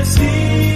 See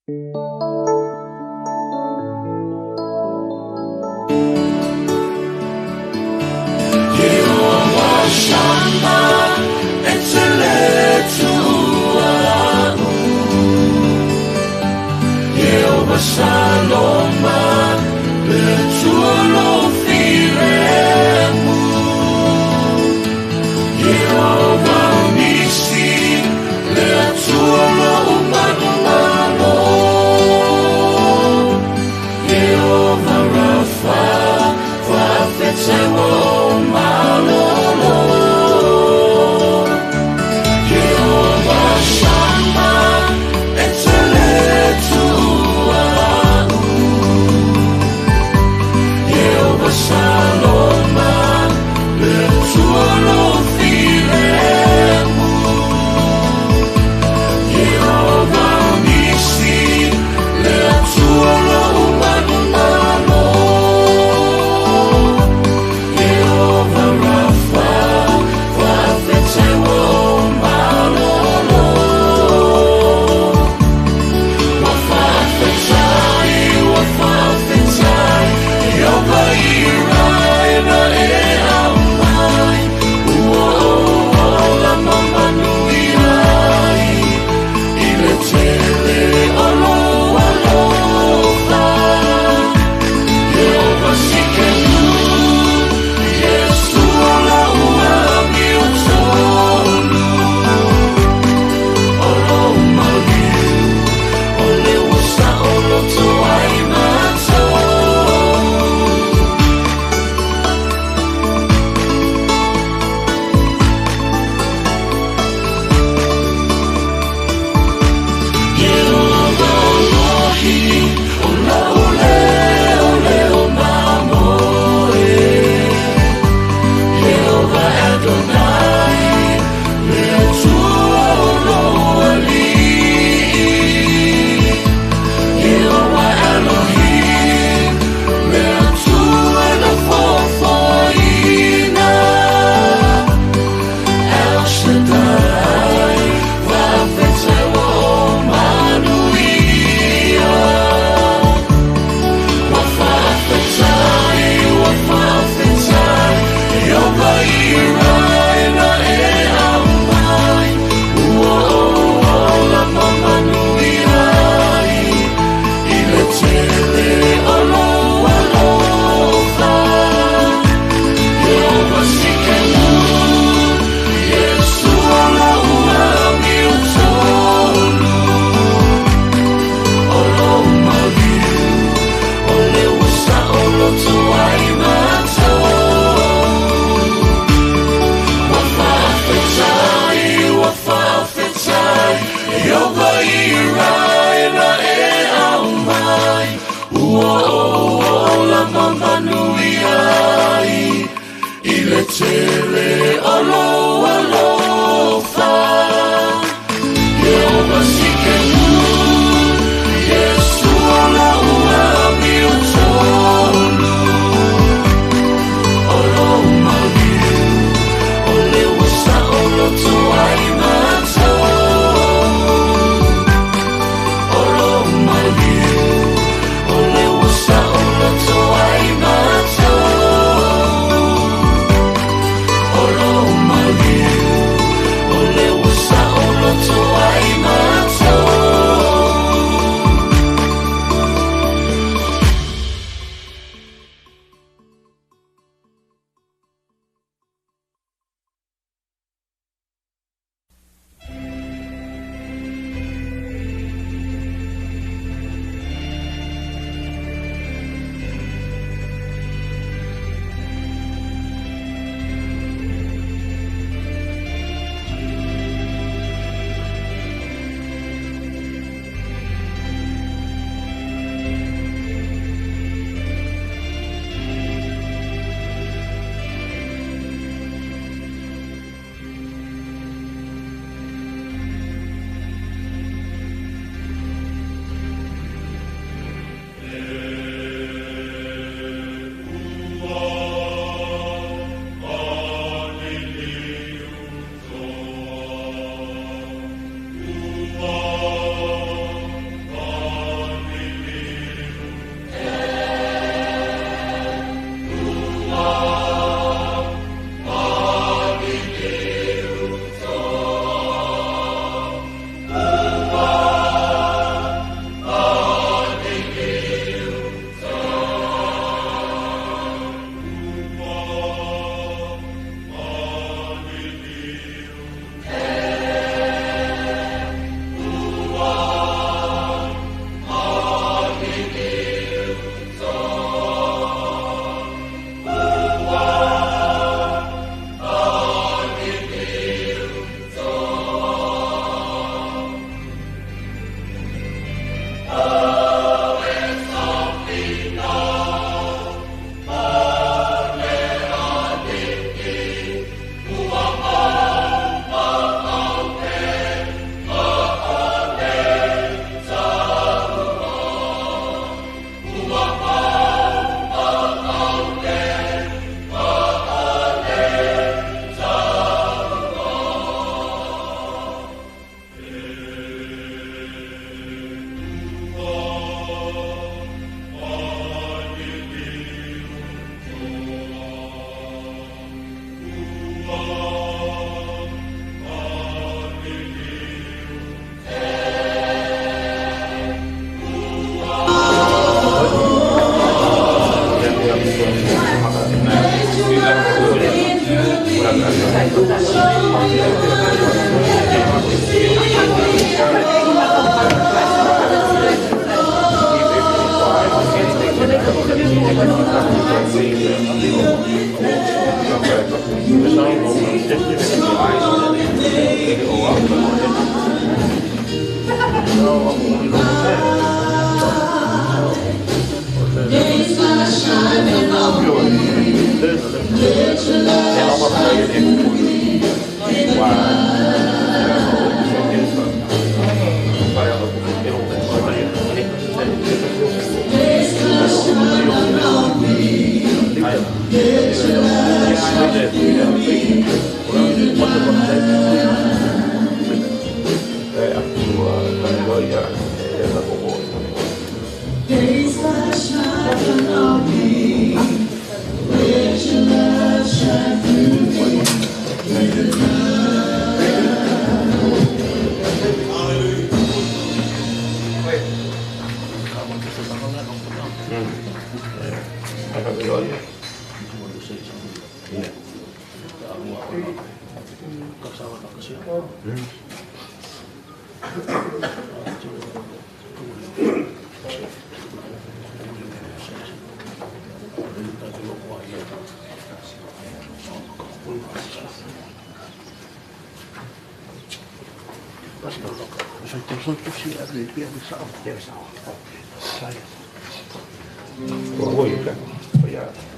Mangere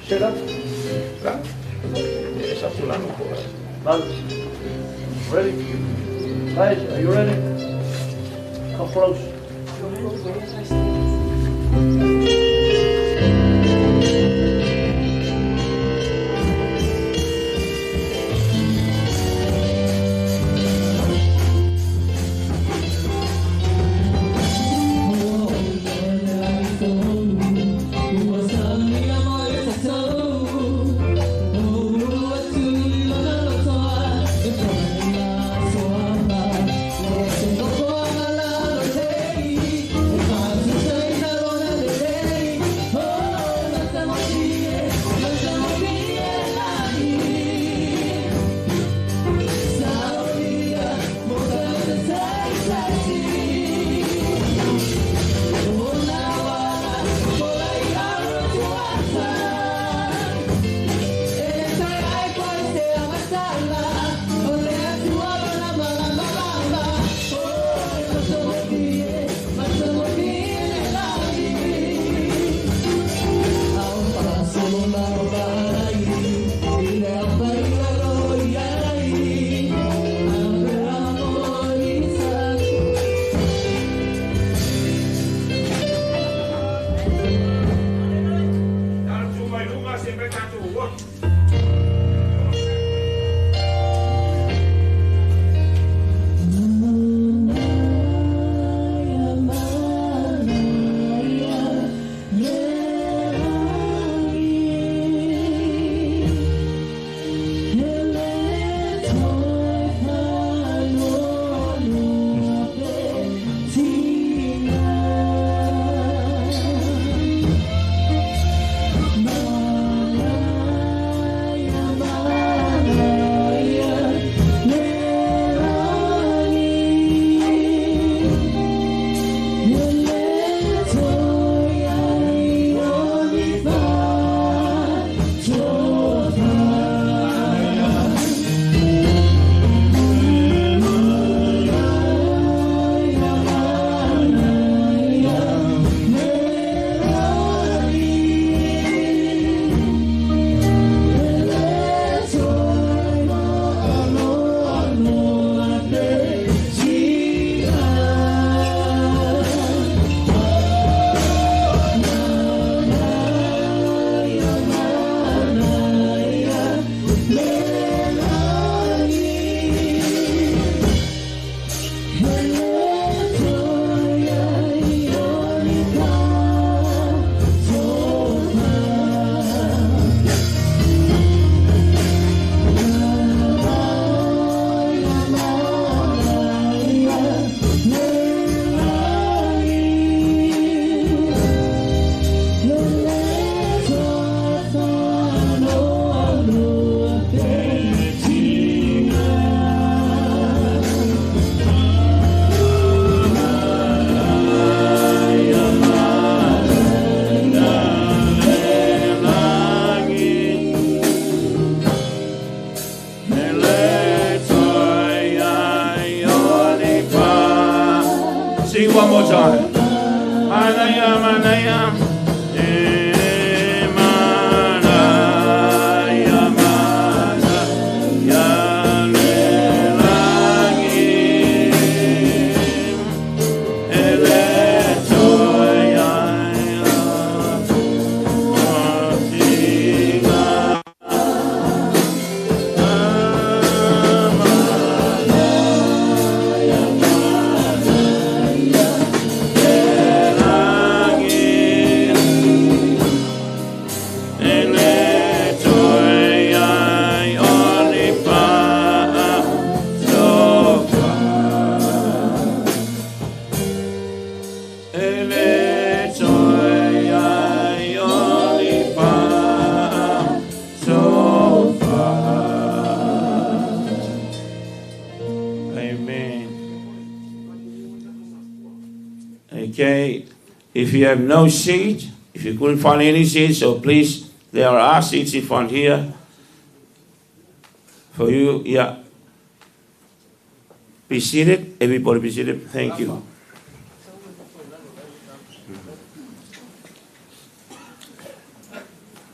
Sit up. Ready? Guys, are you ready? Come close. one more time. Manaya, manaya. Okay, if you have no seat, if you couldn't find any seats, so please, there are seats in front here for you. Yeah. Be seated. Everybody be seated. Thank you.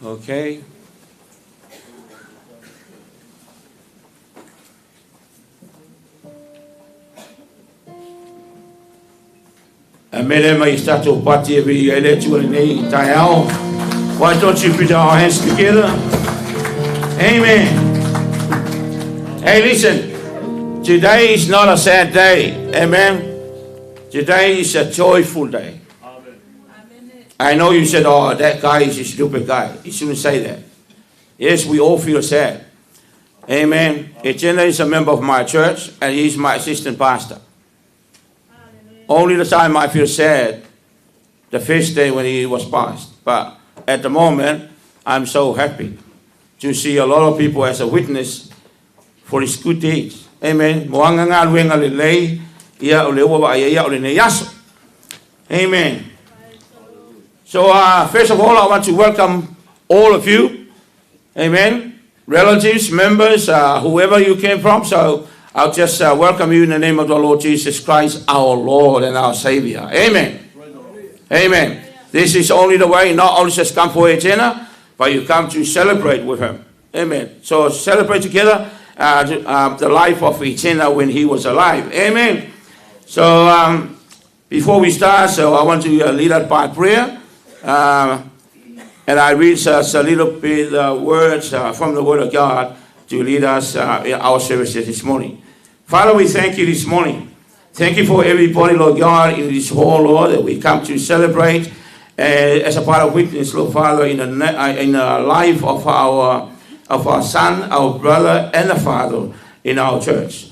Okay. Why don't you put our hands together? Amen. Hey, listen. Today is not a sad day. Amen. Today is a joyful day. Amen. I know you said, oh, that guy is a stupid guy. You shouldn't say that. Yes, we all feel sad. Amen. Etena is a member of my church, and he's my assistant pastor. Only the time I feel sad, the first day when he was passed. But at the moment, I'm so happy to see a lot of people as a witness for his good deeds. Amen. Amen. So first of all, I want to welcome all of you. Amen. Relatives, members, whoever you came from. So I'll just welcome you in the name of the Lord Jesus Christ, our Lord and our Savior. Amen. Amen. This is only the way, not only just come for Etena, but you come to celebrate with him. Amen. So celebrate together the life of Etena when he was alive. Amen. So before we start, so I want to lead us by prayer. And I read us a little bit words from the Word of God to lead us in our services this morning. Father, we thank you this morning. Thank you for everybody, Lord God, in this hall, Lord, that we come to celebrate as a part of witness, Lord Father, in the life of our son, our brother, and the father in our church.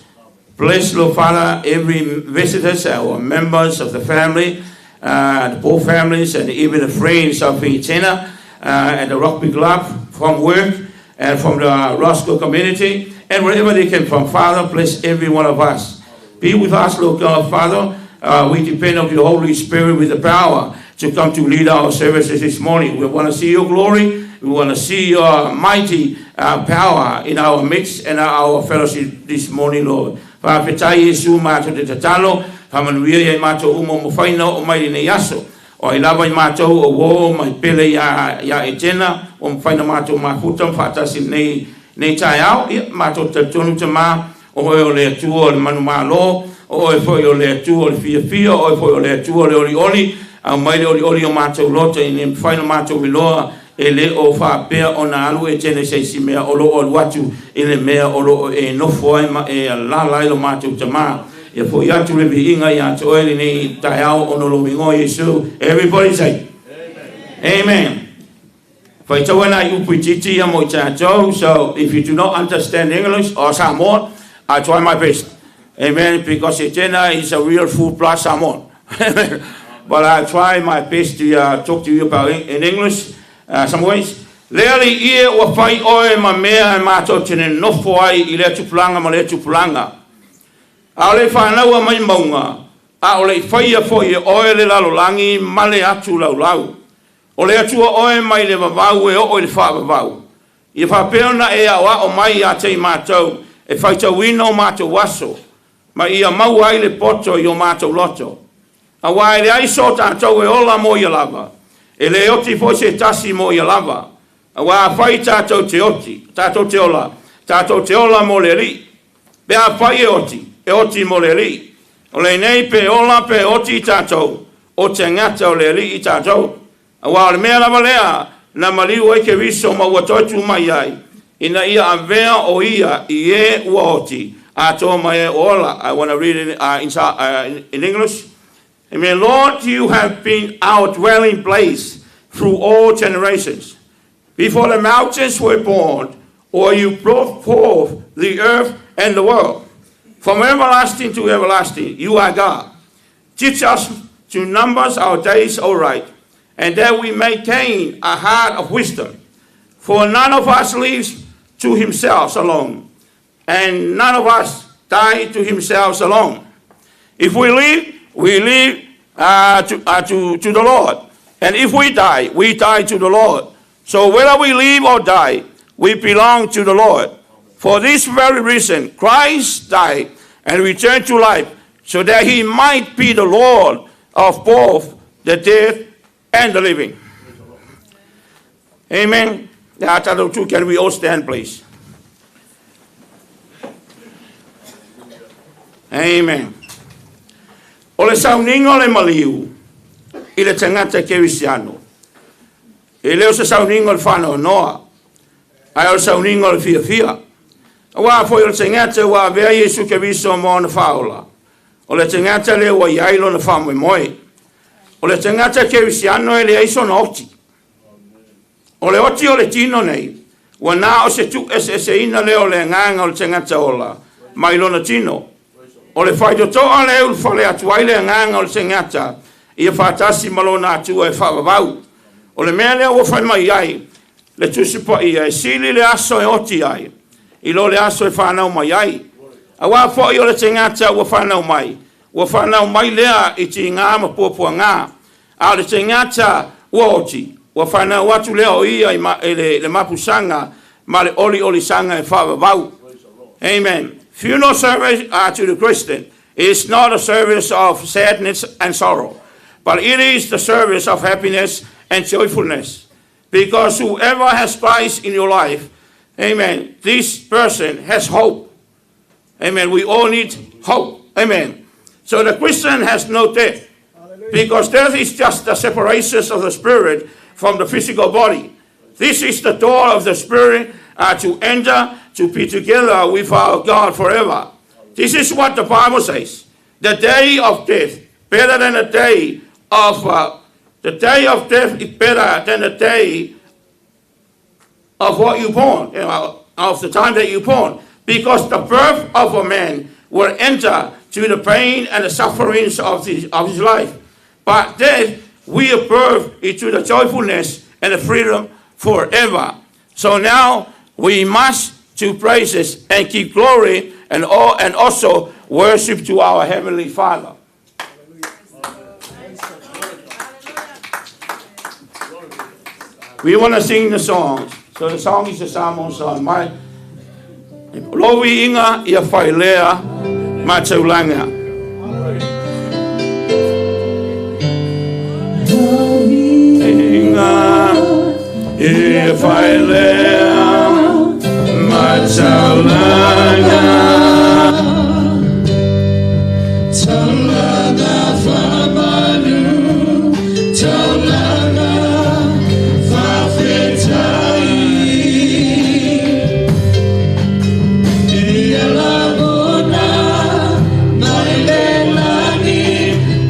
Bless, Lord Father, every visitors, our members of the family, the both families, and even the friends of Etena and the rugby club from work and from the Roscoe community, and wherever they came from. Father, bless every one of us. Be with us, Lord God, Father. We depend on the Holy Spirit with the power to come to lead our services this morning. We want to see your glory. We want to see your mighty power in our midst and our fellowship this morning, Lord. Father, Yesu mātou te tatalo, hamanuia mātou umo mawhaina o mai ne yaso. O I lava mātou o wō mai pele ya Etena, o mawhaina mātou mafuta, whatasi nei tai au, mātou te tonu te mā, o hoi o le atua o le manu mālo, o hoi o le atua o le fia, o hoi o le atua o le oli, au mai le oli o mātou lota, i ne mawhaina mātou wiloa, e le o whapea o nā alu e tēne seisi mea o lo o watu, e le mea o lo e nofo e la lailo mātou te mā. E fo yatu le biinga ya to ele ni taiao ono lo mingo Yesu. Everybody say Amen. For it's when I upititi amo chacho. So if you do not understand English or Samoan, I try my best. Amen. Because Etena is a real full-blood Samoan. But I try my best to talk to you about in English some ways. Leali ie wa fai oe ma mea e mato tene nofo ai I le tupulanga ma le tupulanga. A le whanau a mai maunga, a o le whaia foi oe le lalolangi male atu lau. O le atua oe mai le vavau e o le wha vavau. I whapeo na e awa o mai a tei mātou, e whaitau wino mātou waso, ma ia mau ai le poto I o mātou loto. A wai le aiso tātou e ola mo ia lava. E le oti po se tasi mo ia lava. A wā whai tātou te oti, tātou te ola mo le li. Pea whai e oti mo le li. O le nei pe ola pe oti tātou, o te ngata o le li i tātou. A wā le mea lava lea, na maliu e ke viso ma ua toitu mai ai. Ina ia a vea o ia i e ua oti, a tō mai e ola. I want to read it in English. Amen. Lord, you have been our dwelling place through all generations. Before the mountains were born, or you brought forth the earth and the world. From everlasting to everlasting, you are God. Teach us to number our days aright, and that we may gain a heart of wisdom. For none of us lives to himself alone, and none of us die to himself alone. If we live, we live to the Lord. And if we die to the Lord. So whether we live or die, we belong to the Lord. For this very reason, Christ died and returned to life, so that he might be the Lord of both the dead and the living. Amen. Can we all stand, please? Amen. O le sauninga le maliu, i le tangata kerisiano. E leo se sauninga le whanau noa, ai o le sauninga le fia. Wa foi o le tangata wa vea Yesu ke viso mo na whaola. O le tangata leo wa iailo na whamoi moi. O le tangata kerisiano e le aiso na oti. O le oti o le tino nei, wa na o se tu se ina leo le nganga o le tangata ola, mai lo na tino. O le whai toa le ul whale atu aile nganga o le tangata, ia whatasi malona atu e whavavau. O le mea leo o whai mai ai, le tusipa ia e sili le aso e oti ai, i lo le aso e whanau mai ai. A wā whai o le tangata ua whanau mai lea i ti ngā ma puapua ngā. A le tangata ua oti, ua whanau atu lea o ia i le mapusanga, ma le oli sanga e whavavau. Amen. Funeral service to the Christian is not a service of sadness and sorrow, but it is the service of happiness and joyfulness. Because whoever has Christ in your life, amen, this person has hope. Amen. We all need hope. Amen. So the Christian has no death, because death is just the separation of the spirit from the physical body. This is the door of the spirit to enter, to be together with our God forever. This is what the Bible says. The day of death, better than the day of death is better than the day of what you born, of the time that you born. Because the birth of a man will enter to the pain and the sufferings of his life. But death will birth into the joyfulness and the freedom forever. So now we must to praises and give glory and also worship to our Heavenly Father. We want to sing the song. So the song is the Psalm song. Lowi inga ia whailea mātaulanga. Inga ia whailea Taulanga, Taulanga Famanu, Taulanga Fafetai, Ielagona, Mailelani,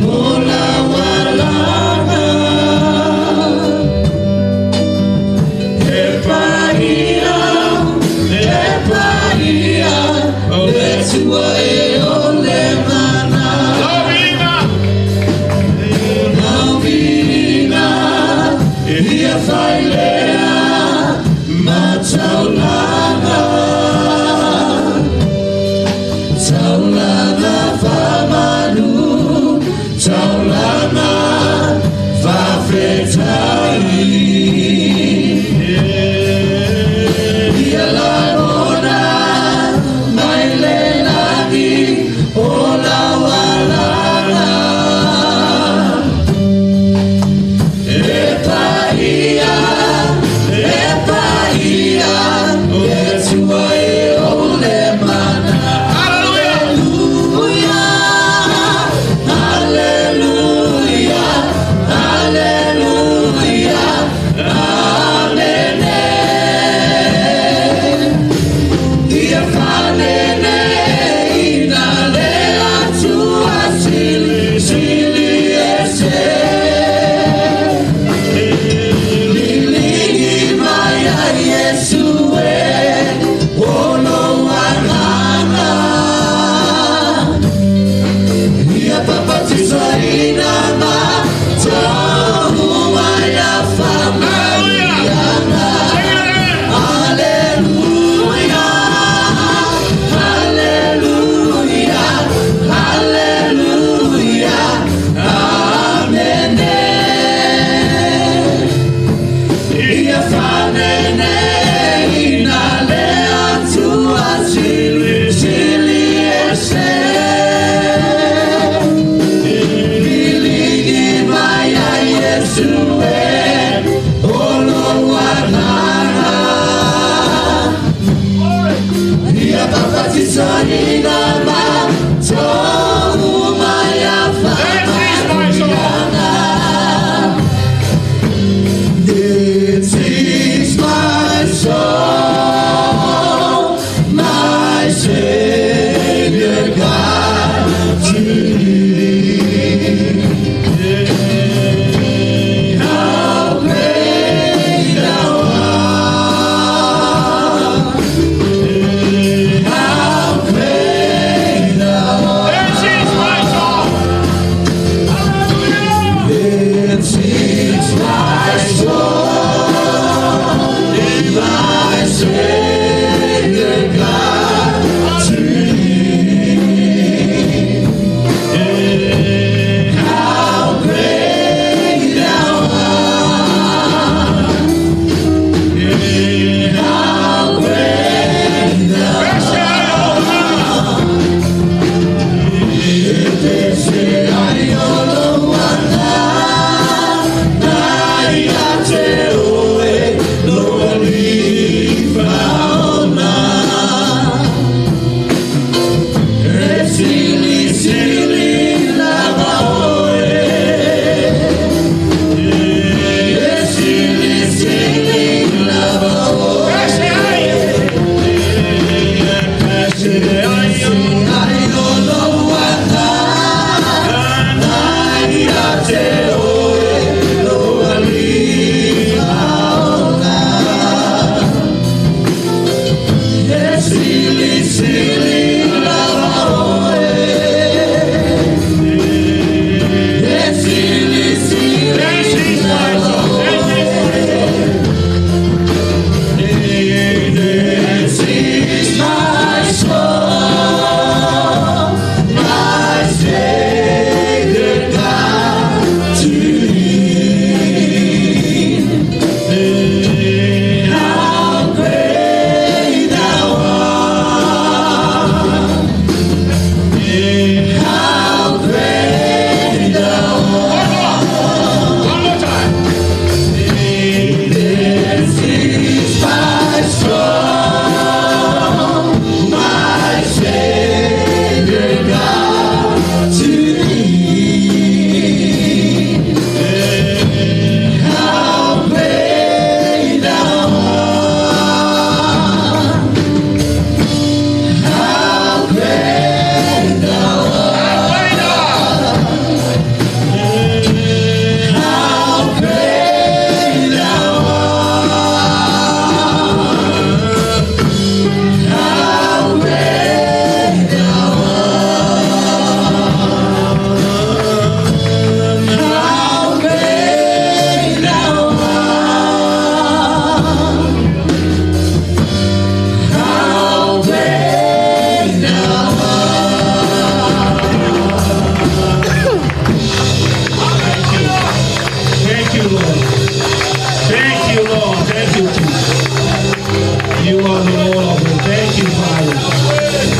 Ola Walanga, Epahia.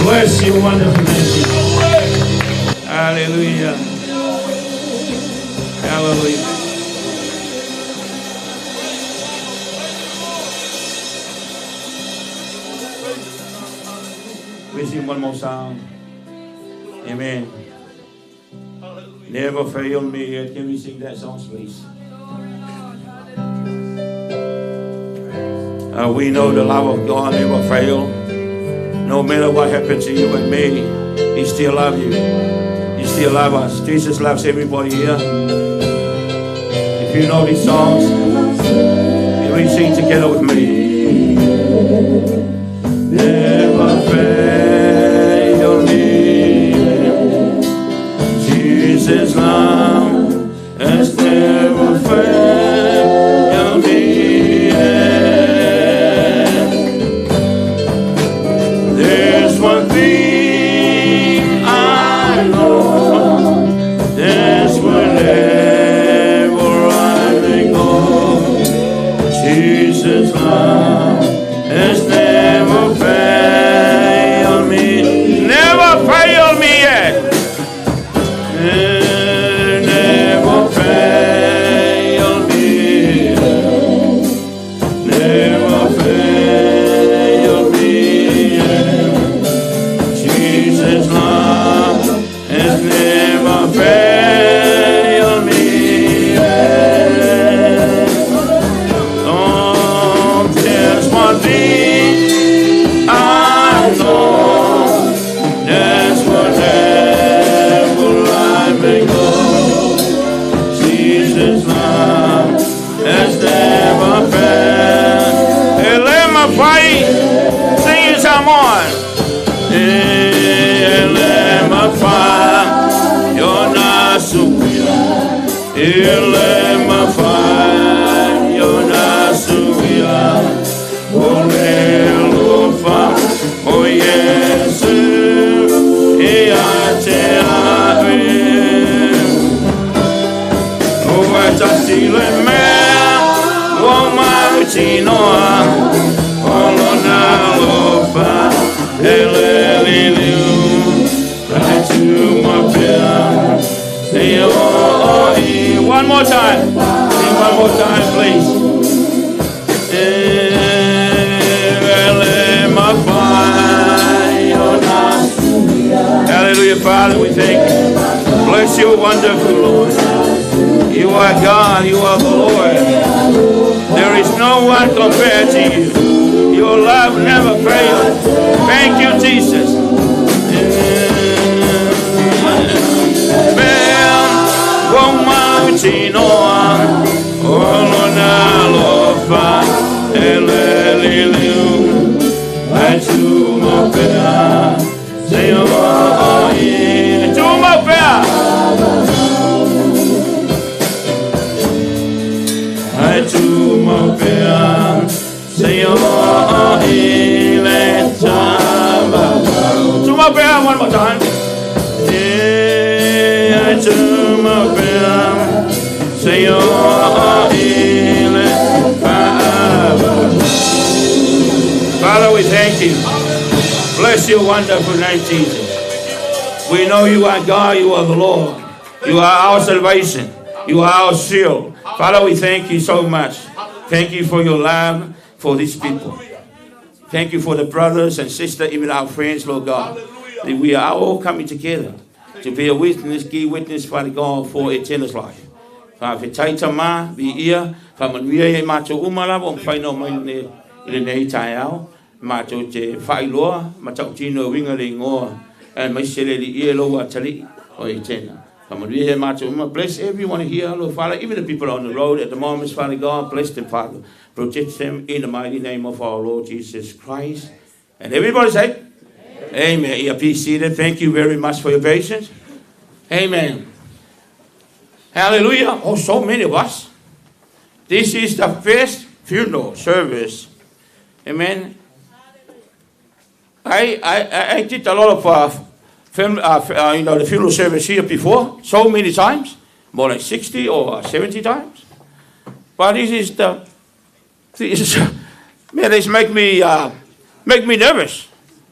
Bless you, wonderful name. Hallelujah. Hallelujah. We sing one more song. Amen. Never fail me yet. Can we sing that song, please? We know the love of God never fail. No matter what happened to you and me, He still loves you. He still loves us. Jesus loves everybody here. If you know these songs, can we sing together with me? Never fail me. Jesus' love has never failed me. There's one thing I know, that's wherever I may go, Jesus' love has never failed me. Never failed me yet. Never failed me. Never failed me. Jesus' love has never failed me. Oh, there's one thing I know, that's whatever I may go, Jesus' love has never failed. Hey, let my fight, sing it some more. Ele mafai, Yonasuya. Ele mafai, Yonasuya. Olelufa, O Yesu, Iate Ave. O Atasile Mea, O Mautinoa, Olona Lofa, Elelilu, right to my prayer. Say, oh, one more time. Sing one more time, please. Hallelujah, Father, we thank you. Bless you, wonderful Lord. You are God, you are the Lord. There is no one compared to you. Your love never fails. Thank you, Jesus. Father, we thank you. Bless your wonderful name, Jesus. We know you are God, you are the Lord. You are our salvation. You are our shield. Father, we thank you so much. Thank you for your love for these people. Thank you for the brothers and sisters, even our friends, Lord God. That we are all coming together to be a witness, give witness, Father God, for Etena's life. Father, taita ma, be ia, whamanuia e mātou umara, o mwhaino mai ne nei tai au, mātou te whailoa, mātou tino winga le ngoa, and mai sere li ia loa tali o Etena. Whamanuia e mātou umara, bless everyone here, Lord Father, even the people on the road at the moment, Father God, bless them, Father. Protect them in the mighty name of our Lord Jesus Christ. And everybody say, Amen. You be seated. Thank you very much for your patience. Amen. Hallelujah. Oh, so many of us. This is the first funeral service. Amen. I did a lot of the funeral service here before, so many times, more like 60 or 70 times. But this is man, this make me nervous.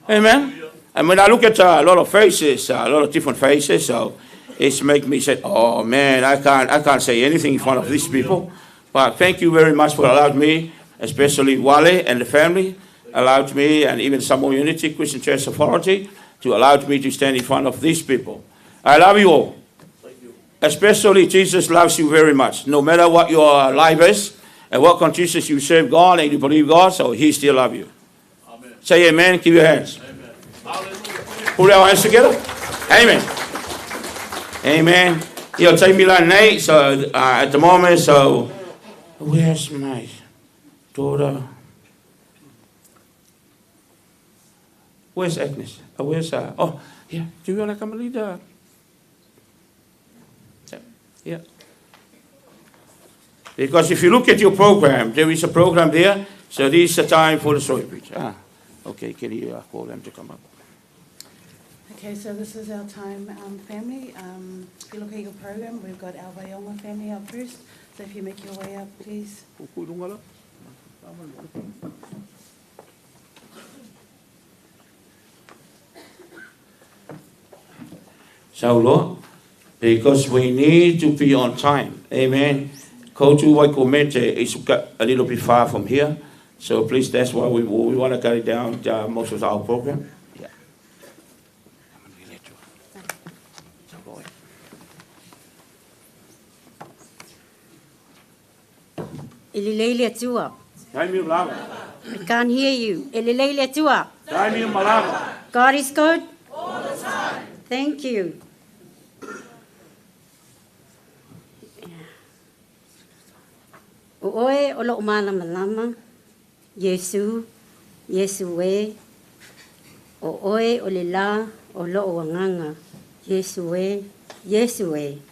Amen. And when I look at a lot of faces, a lot of different faces, so it's make me say, oh man, I can't say anything in front of these people. But thank you very much for allowing me, especially Wale and the family, allowed me, and even Samoa Unity Christian Church Authority, to allow me to stand in front of these people. I love you all. Thank you. Especially Jesus loves you very much, no matter what your life is. And what conditions you serve God and you believe God, so He still loves you. Amen. Say amen, keep your hands. Amen. Put our hands together. Amen. Amen. He'll take me like Nate, so at the moment, so where's my daughter? Where's Agnes? Where's oh, yeah, do you want to come and lead her? Yeah. Because if you look at your program, there is a program there, so this is a time for the story preach. Okay, can you call them to come up? Okay, so this is our time, family. If you look at your program, we've got our Vaiouga family up first. So if you make your way up, please. So, Lord, because we need to be on time. Amen. Kotu Waikomente is a little bit far from here. So please, that's why we want to carry down most of our program. Yeah. Elilele atua. I can't hear you. Elilele atua. God is good all the time. Thank you. O oe o lo mana malama. Yesu we. O oe o le la o lo wanganga. Yesu we.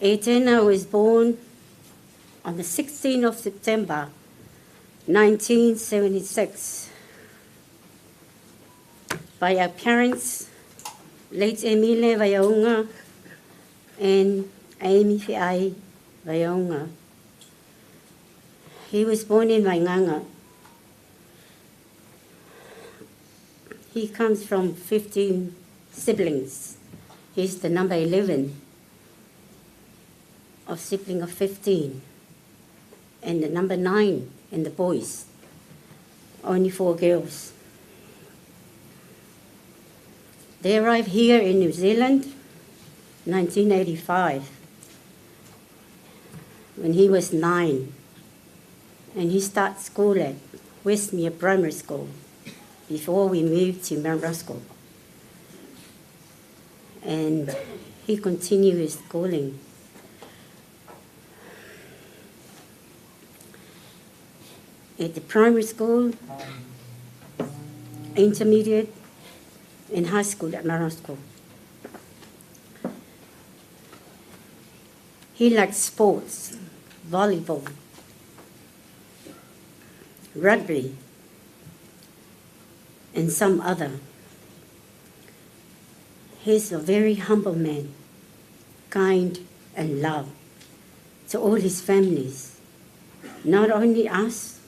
Etena was born on the 16th of September, 1976, by our parents, late Emile Vaiouga and Amy G-VAI Vaiouga. He was born in Wainganga. He comes from 15 siblings. He's the number 11 of sibling of 15. And the number 9 in the boys. Only 4 girls. They arrived here in New Zealand, 1985, when he was 9. And he started school at Westmere Primary School before we moved to Mount Ruskell. And he continued his schooling. At the primary school, intermediate, and high school at Mount Ruskell. He liked sports, volleyball, rugby, and some other. He's a very humble man, kind and love to all his families, not only us,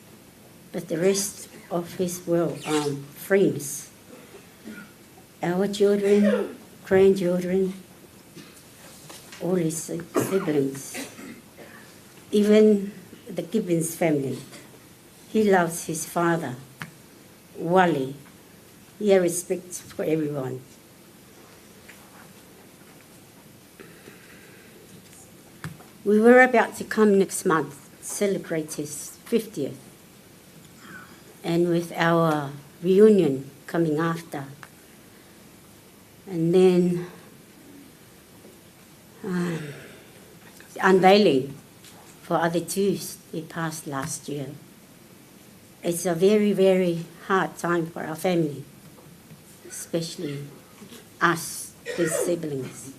but the rest of his world, friends, our children, grandchildren, all his siblings, even the Gibbons family. He loves his father, Wally. He has respect for everyone. We were about to come next month, celebrate his 50th, and with our reunion coming after. And then the unveiling for other two, they passed last year. It's a very, very hard time for our family, especially us, his siblings.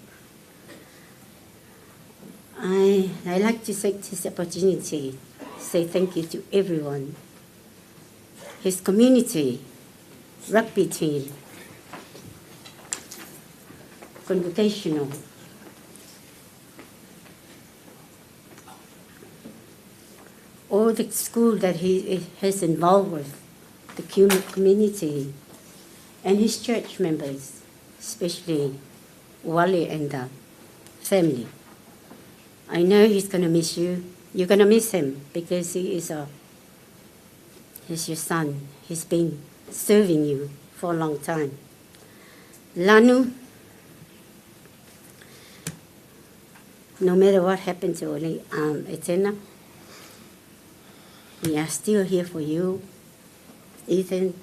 I like to take this opportunity to say thank you to everyone, his community, rugby team, congregational, all the school that he has involved with, the community, and his church members, especially Wally and the family. I know he's going to miss you. You're going to miss him because he's your son. He's been serving you for a long time. Lanu, no matter what happened to Etena, we are still here for you, Ethan,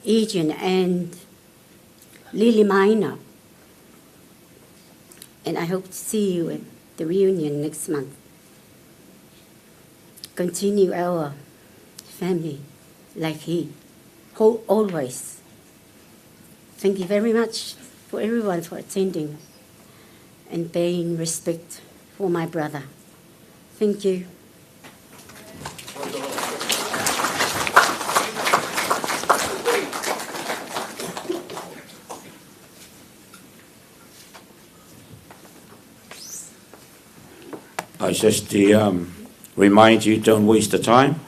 Egan, and Lily Minor. And I hope to see you at the reunion next month. Continue our family like he always. Thank you very much for everyone for attending and paying respect for my brother. Thank you. I just remind you, don't waste the time.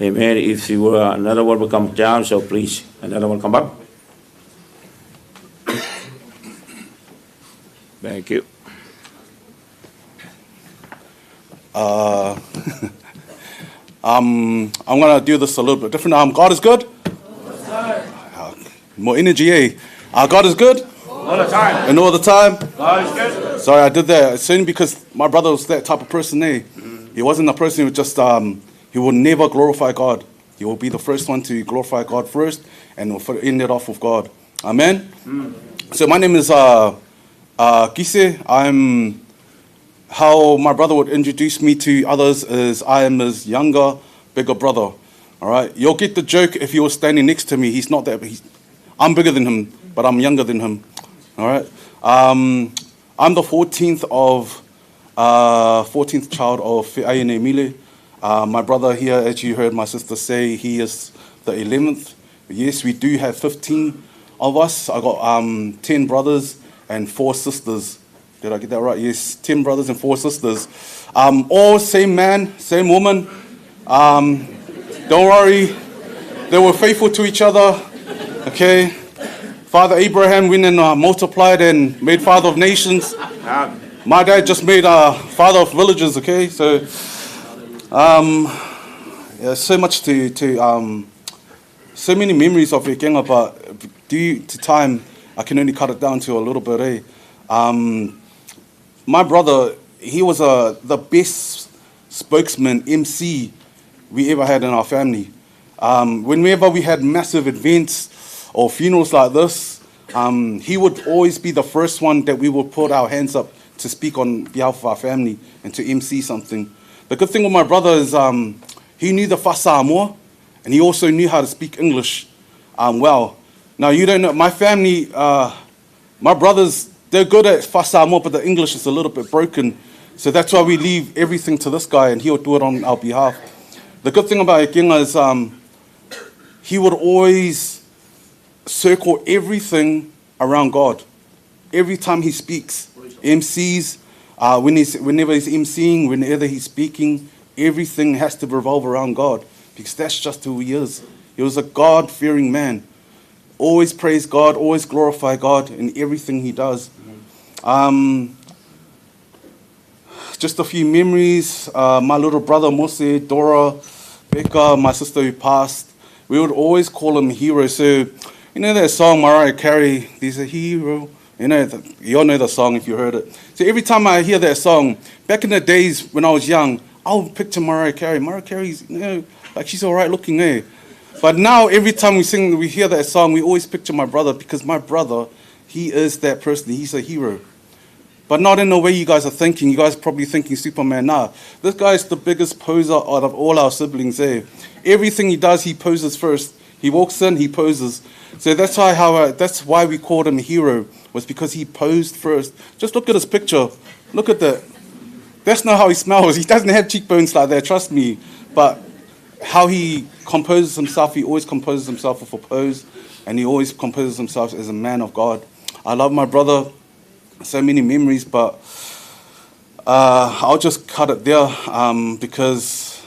Amen. If you another one will come down, so please, another one come up. Thank you. I'm going to do this a little bit different. God is good. More energy, eh? God is good. All the time. And all the time. God is good. Sorry, I did that. It's only because my brother was that type of person, eh? He wasn't a person who just, he will never glorify God. He will be the first one to glorify God first and will end it off with God. Amen? So my name is Gise. How my brother would introduce me to others is I am his younger, bigger brother. All right? You'll get the joke if he was standing next to me. He's not that, I'm bigger than him, but I'm younger than him. All right? I'm the 14th child of Fe'aine Mile. My brother here, as you heard my sister say, he is the 11th. Yes, we do have 15 of us. I got 10 brothers and 4 sisters. Did I get that right? Yes, 10 brothers and 4 sisters. All same man, same woman. Don't worry, they were faithful to each other. Okay. Father Abraham went and multiplied and made father of nations. My dad just made father of villages. Okay, so yeah, so much so many memories of Ekenga, but due to time, I can only cut it down to a little bit. Eh? My brother, he was the best spokesman, MC we ever had in our family. Whenever we had massive events or funerals like this, he would always be the first one that we would put our hands up to speak on behalf of our family and to MC something. The good thing with my brother is he knew the fa Samoa, and he also knew how to speak English well. Now, you don't know, my family, my brothers, they're good at fa Samoa, but the English is a little bit broken. So that's why we leave everything to this guy, and he'll do it on our behalf. The good thing about Ekenga is he would always circle everything around God. every time he speaks, MCs, whenever he's MCing, whenever he's speaking, everything has to revolve around God, because that's just who he is. He was a God-fearing man. Always praise God, always glorify God in everything he does. Just a few memories. My little brother Mose, Dora, Becca, my sister who passed, we would always call him hero. So, you know that song, Mariah Carey, there's a hero. You all know the song if you heard it. So every time I hear that song, back in the days when I was young, I would picture Mariah Carey. Mariah Carey's, like she's all right looking, eh? But now every time we hear that song, we always picture my brother, because my brother, he is that person. He's a hero. But not in the way you guys are thinking. You guys are probably thinking Superman. Nah, this guy is the biggest poser out of all our siblings, eh? Everything he does, he poses first. He walks in, he poses. So that's why we called him a hero, was because he posed first. Just look at his picture. Look at that. That's not how he smells. He doesn't have cheekbones like that, trust me. But how he composes himself, he always composes himself with a pose, and he always composes himself as a man of God. I love my brother. So many memories, but I'll just cut it there, because,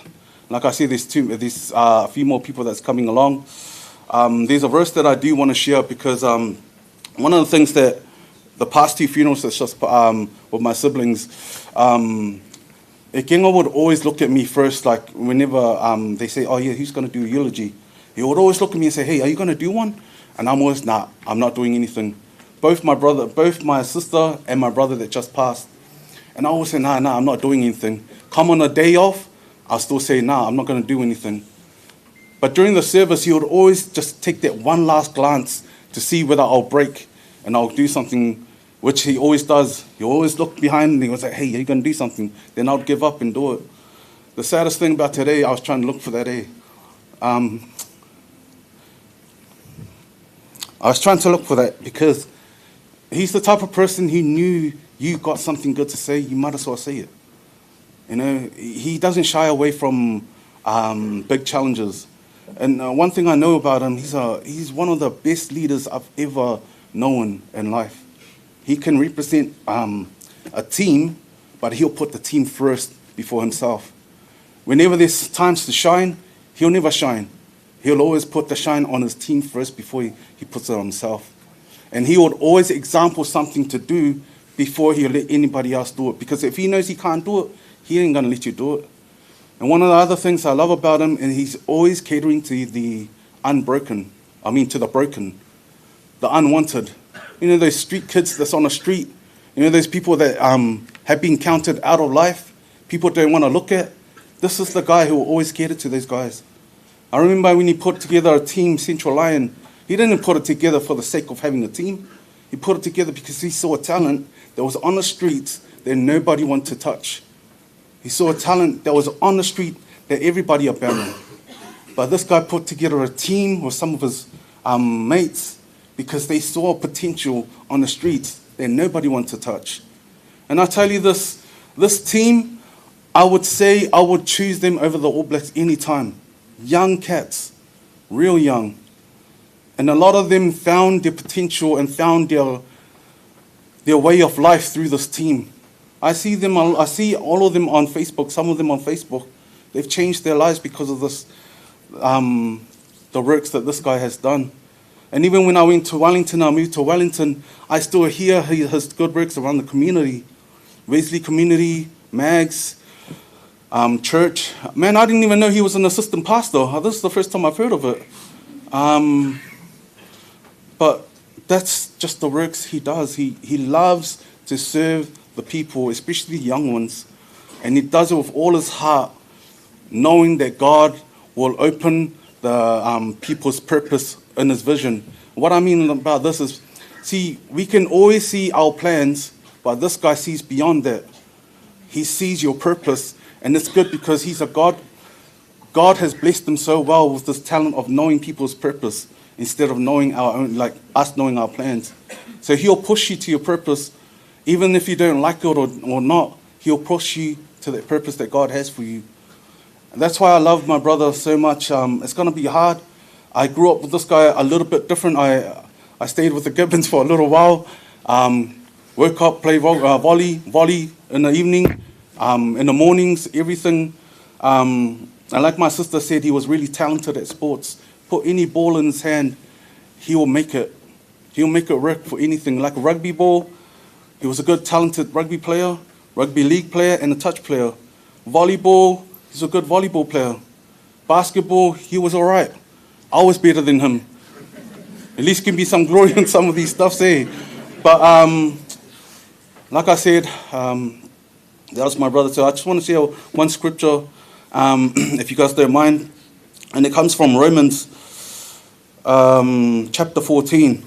like I said, there's a few more people that's coming along. There's a verse that I do want to share, because one of the things that the past 2 funerals that's just with my siblings, Ekenga would always look at me first, like whenever they say, oh yeah, who's going to do a eulogy? He would always look at me and say, hey, are you going to do one? And I'm always, nah, I'm not doing anything. Both my sister and my brother that just passed. And I always say, nah, I'm not doing anything. Come on a day off, I'll still say, nah, I'm not going to do anything. But during the service, he would always just take that one last glance to see whether I'll break and I'll do something, which he always does. He always look behind and he was like, hey, are you going to do something? Then I'll give up and do it. The saddest thing about today, I was trying to look for that day. I was trying to look for that because he's the type of person he knew you got something good to say, you might as well say it. You know, he doesn't shy away from big challenges. And one thing I know about him, he's one of the best leaders I've ever known in life. He can represent a team, but he'll put the team first before himself. Whenever there's times to shine, he'll never shine. He'll always put the shine on his team first before he puts it on himself. And he would always example something to do before he'll let anybody else do it. Because if he knows he can't do it, he ain't going to let you do it. And one of the other things I love about him, and he's always catering to the broken, the unwanted. You know, those street kids that's on the street. You know, those people that have been counted out of life, people don't want to look at. This is the guy who will always cater to those guys. I remember when he put together a team, Central Lion, he didn't put it together for the sake of having a team. He put it together because he saw a talent that was on the streets that nobody wanted to touch. He saw a talent that was on the street that everybody abandoned. But this guy put together a team with some of his mates because they saw potential on the streets that nobody wanted to touch. And I tell you this team, I would say I would choose them over the All Blacks any time. Young cats, real young. And a lot of them found their potential and found their way of life through this team. I see all of them on Facebook, some of them on Facebook. They've changed their lives because of this, the works that this guy has done. And even when I went to Wellington, I moved to Wellington, I still hear his good works around the community. Wesley community, Mags, church. Man, I didn't even know he was an assistant pastor. This is the first time I've heard of it. But that's just the works he does. He loves to serve the people, especially the young ones. And he does it with all his heart, knowing that God will open the people's purpose in his vision. What I mean about this is, see, we can always see our plans, but this guy sees beyond that. He sees your purpose, and it's good because he's a God. God has blessed him so well with this talent of knowing people's purpose instead of knowing our own, like us knowing our plans. So he'll push you to your purpose, even if you don't like it or not. He'll push you to that purpose that God has for you. And that's why I love my brother so much. It's going to be hard. I grew up with this guy a little bit different. I stayed with the Gibbons for a little while. Woke up, play volley in the evening, in the mornings, everything. And like my sister said, he was really talented at sports. Put any ball in his hand, he will make it. He'll make it work for anything. Like a rugby ball, he was a good, talented rugby player, rugby league player, and a touch player. Volleyball, he's a good volleyball player. Basketball, he was all right. I was better than him. At least give me some glory in some of these stuffs, eh? But like I said, that was my brother. So I just want to share one scripture, if you guys don't mind. And it comes from Romans chapter 14.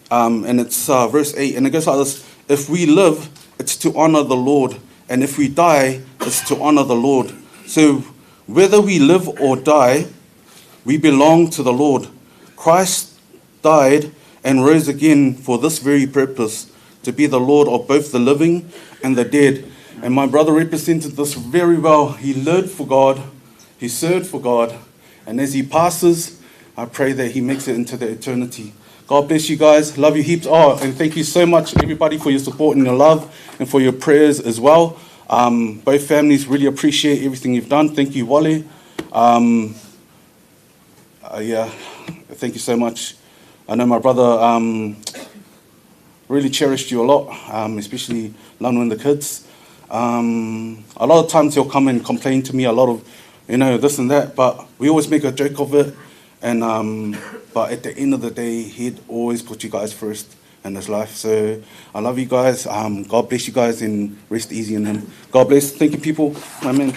And it's verse 8. And it goes like this. If we live, it's to honor the Lord. And if we die, it's to honor the Lord. So whether we live or die, we belong to the Lord. Christ died and rose again for this very purpose, to be the Lord of both the living and the dead. And my brother represented this very well. He lived for God, he served for God, and as he passes, I pray that he makes it into the eternity. God bless you guys. Love you heaps. Oh, and thank you so much, everybody, for your support and your love and for your prayers as well. Both families really appreciate everything you've done. Thank you, Wale. Yeah, thank you so much. I know my brother really cherished you a lot, especially Lanu and the kids. A lot of times he'll come and complain to me a lot of, this and that, but we always make a joke of it. And but at the end of the day, he'd always put you guys first in his life. So I love you guys. God bless you guys and rest easy in him. God bless. Thank you, people. Amen.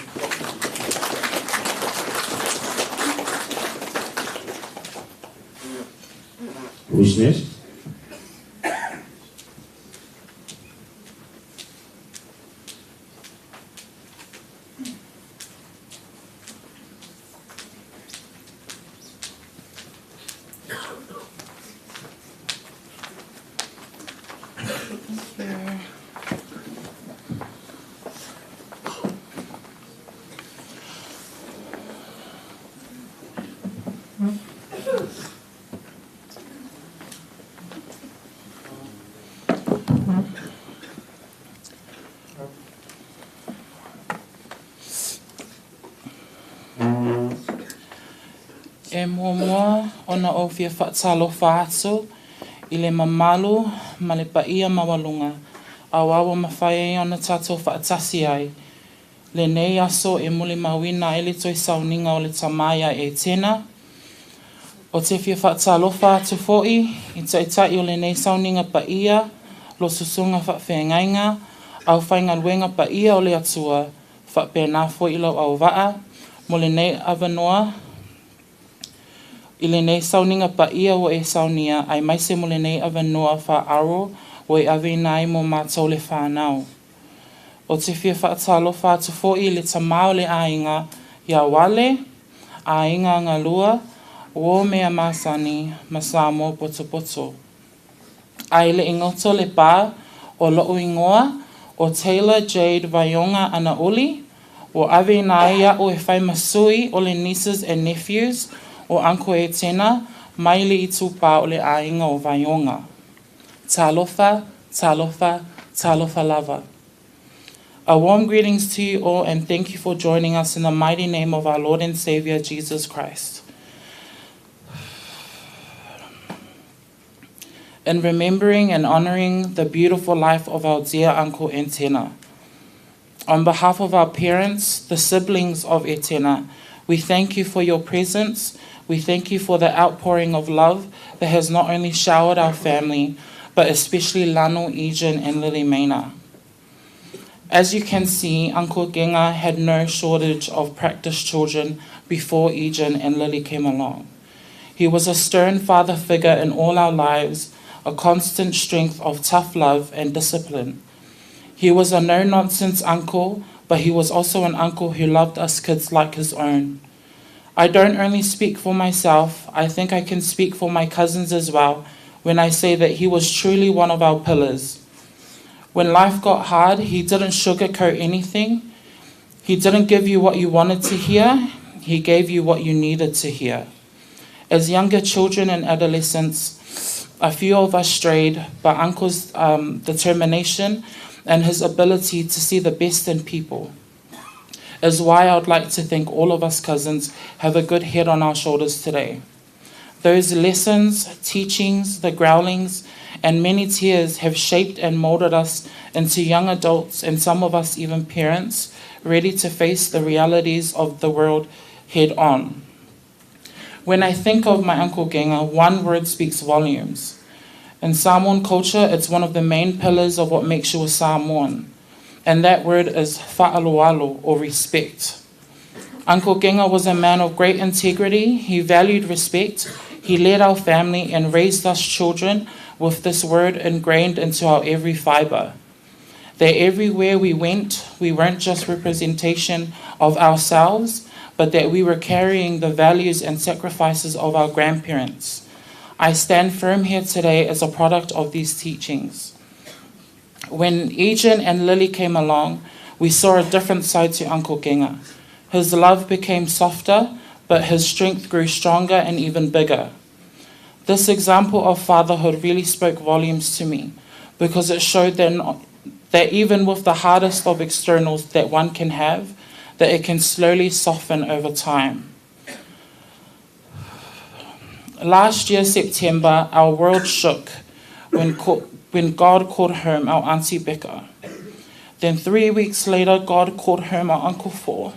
Who's next? E mua ona o fia whaatalofa atu I le mamalu ma le paia mawalunga a wawa mawhai ona tātou whaatasi ai. Le nei aso e muli mawina e le toi sauninga o le tamaya e tena. O te fia whaatalofa atu foi I taitai o le nei sauninga paia lo susunga whaatwhengainga au whainga luenga paia o le atua whaatpena foi ilo au waa mo le nei avanoa I le nei sauninga paia o e saunia ai maise mo le nei avanoa wha aro o e awenai mo mātou le whanau. O te fia whaatalo whaatu foi le tamao le ainga ia wale, ainga ngā lua, o mea masani masamo poto poto. Ai le ingoto le pā o loo ingoa o Taylor Jade Vaiouga ana uli, o awenai ia o e whai masui o le nieces and nephews o Uncle Etena, maili I tūpā o le ainga o Vaiouga. Talofa, talofa, talofa lava. A warm greetings to you all and thank you for joining us in the mighty name of our Lord and Savior Jesus Christ. In remembering and honoring the beautiful life of our dear Uncle Etena. On behalf of our parents, the siblings of Etena, we thank you for your presence. We thank you for the outpouring of love that has not only showered our family, but especially Lanu, Egan, and Lily Maina. As you can see, Uncle Genga had no shortage of practiced children before Egan and Lily came along. He was a stern father figure in all our lives, a constant strength of tough love and discipline. He was a no-nonsense uncle, but he was also an uncle who loved us kids like his own. I don't only speak for myself, I think I can speak for my cousins as well when I say that he was truly one of our pillars. When life got hard, he didn't sugarcoat anything. He didn't give you what you wanted to hear, he gave you what you needed to hear. As younger children and adolescents, A few of us strayed, but Uncle's determination and his ability to see the best in people is why I'd like to think all of us cousins have a good head on our shoulders today. Those lessons, teachings, the growlings, and many tears have shaped and molded us into young adults, and some of us even parents, ready to face the realities of the world head on. When I think of my Uncle Genga, one word speaks volumes. In Samoan culture, it's one of the main pillars of what makes you a Samoan, and that word is fa'aloalo, or respect. Uncle Genga was a man of great integrity. He valued respect. He led our family and raised us children with this word ingrained into our every fiber. That everywhere we went, we weren't just representation of ourselves, but that we were carrying the values and sacrifices of our grandparents. I stand firm here today as a product of these teachings. When Ejan and Lily came along, we saw a different side to Uncle Genga. His love became softer, but his strength grew stronger and even bigger. This example of fatherhood really spoke volumes to me, because it showed that even with the hardest of externals that one can have, that it can slowly soften over time. Last year, September, our world shook when God called home our Auntie Becca. Then 3 weeks later, God called home our Uncle Four.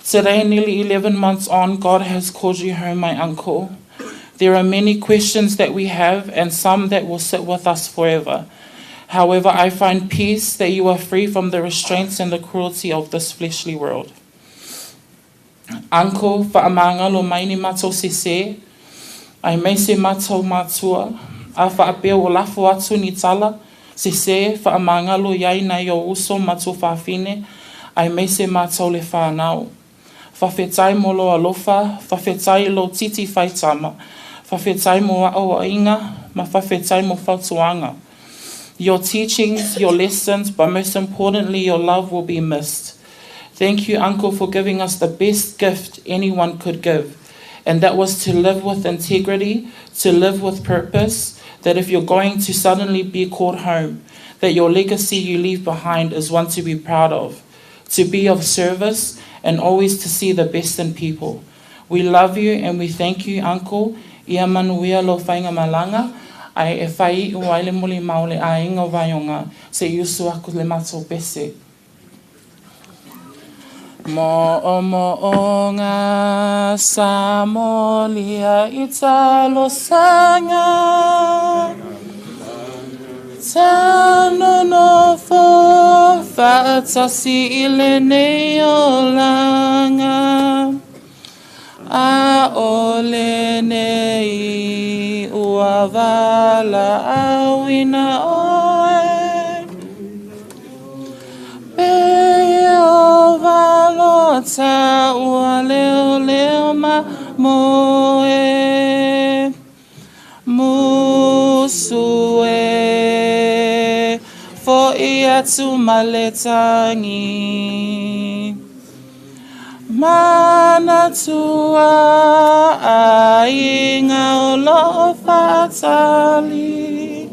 Today, nearly 11 months on, God has called you home, my uncle. There are many questions that we have, and some that will sit with us forever. However, I find peace that you are free from the restraints and the cruelty of this fleshly world. Uncle, whaamangalo mai ni mātou sese, ai mai se mātou mātua, a whaapea o lafo atu ni tala, sese, whaamangalo iai nei o uso mātou whawhine, ai mai se mātou le whanau. Whawhetai mo lo alofa, whawhetai lo titi whaitama, whawhetai mo ao inga, ma whawhetai mo whautuanga. Your teachings, your lessons, but most importantly, your love will be missed. Thank you, Uncle, for giving us the best gift anyone could give, and that was to live with integrity, to live with purpose, that if you're going to suddenly be called home, that your legacy you leave behind is one to be proud of, to be of service, and always to see the best in people. We love you and we thank you, Uncle. Ia manuia lo whainga malanga. Ai e whai ua ele muli maule a inga Vaiouga se iusu aku le mātou pese. Mo ngā Samolia i talo sanga Tano no fo whaatasi i le nei o langa A ole nei ua wala awina oe Pe o walota ua leo leo ma moe Musue fo I atu maletangi Mana tua a inga o lo fatali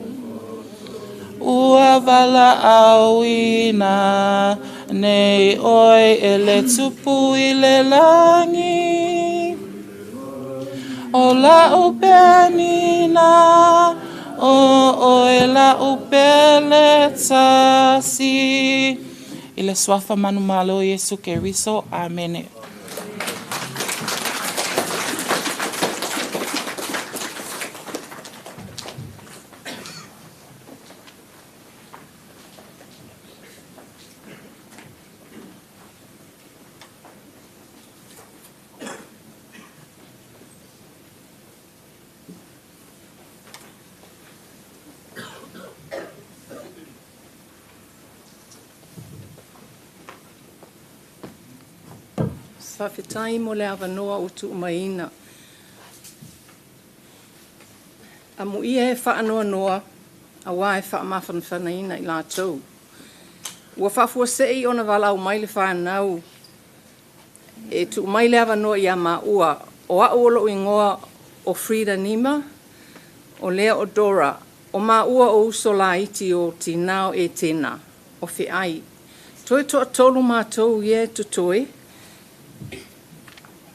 Ua wala awina nei oi ele tupu I le langi O la upenina o e la upele tasi I le swafa manu malo Yesu ke riso. Amen. Whawhetai mo le awanoa o tu umaina. A mo ia e whaanoa noa, a wā e whaamawhanawhanaina I lātou. Ua whafua sei ona wala o mai le whanau. E tu umai le awanoa I a maa ua, o a olo ingoa o Frida Nima, o lea o Dora, o mā ua o uso la iti o tinao Etena, o Whai. Toi toa tolu mātou ie tu toi,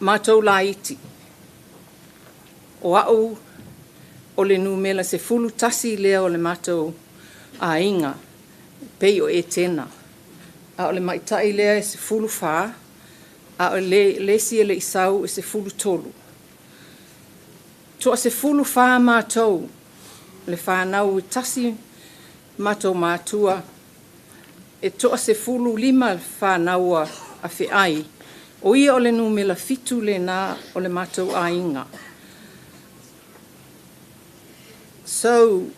mātou la iti. O au o le numela se fulu tasi lea o le mātou a inga, pei o Etena. A o le maitai lea e se fulu whā, a o le si e le isau e se fulu tolu. Toa se fulu whā mātou, le whānau i tasi mātou mātua, e toa se fulu lima whānau a Whai, o ia o le numela fitu le nā o le mātou a inga. So,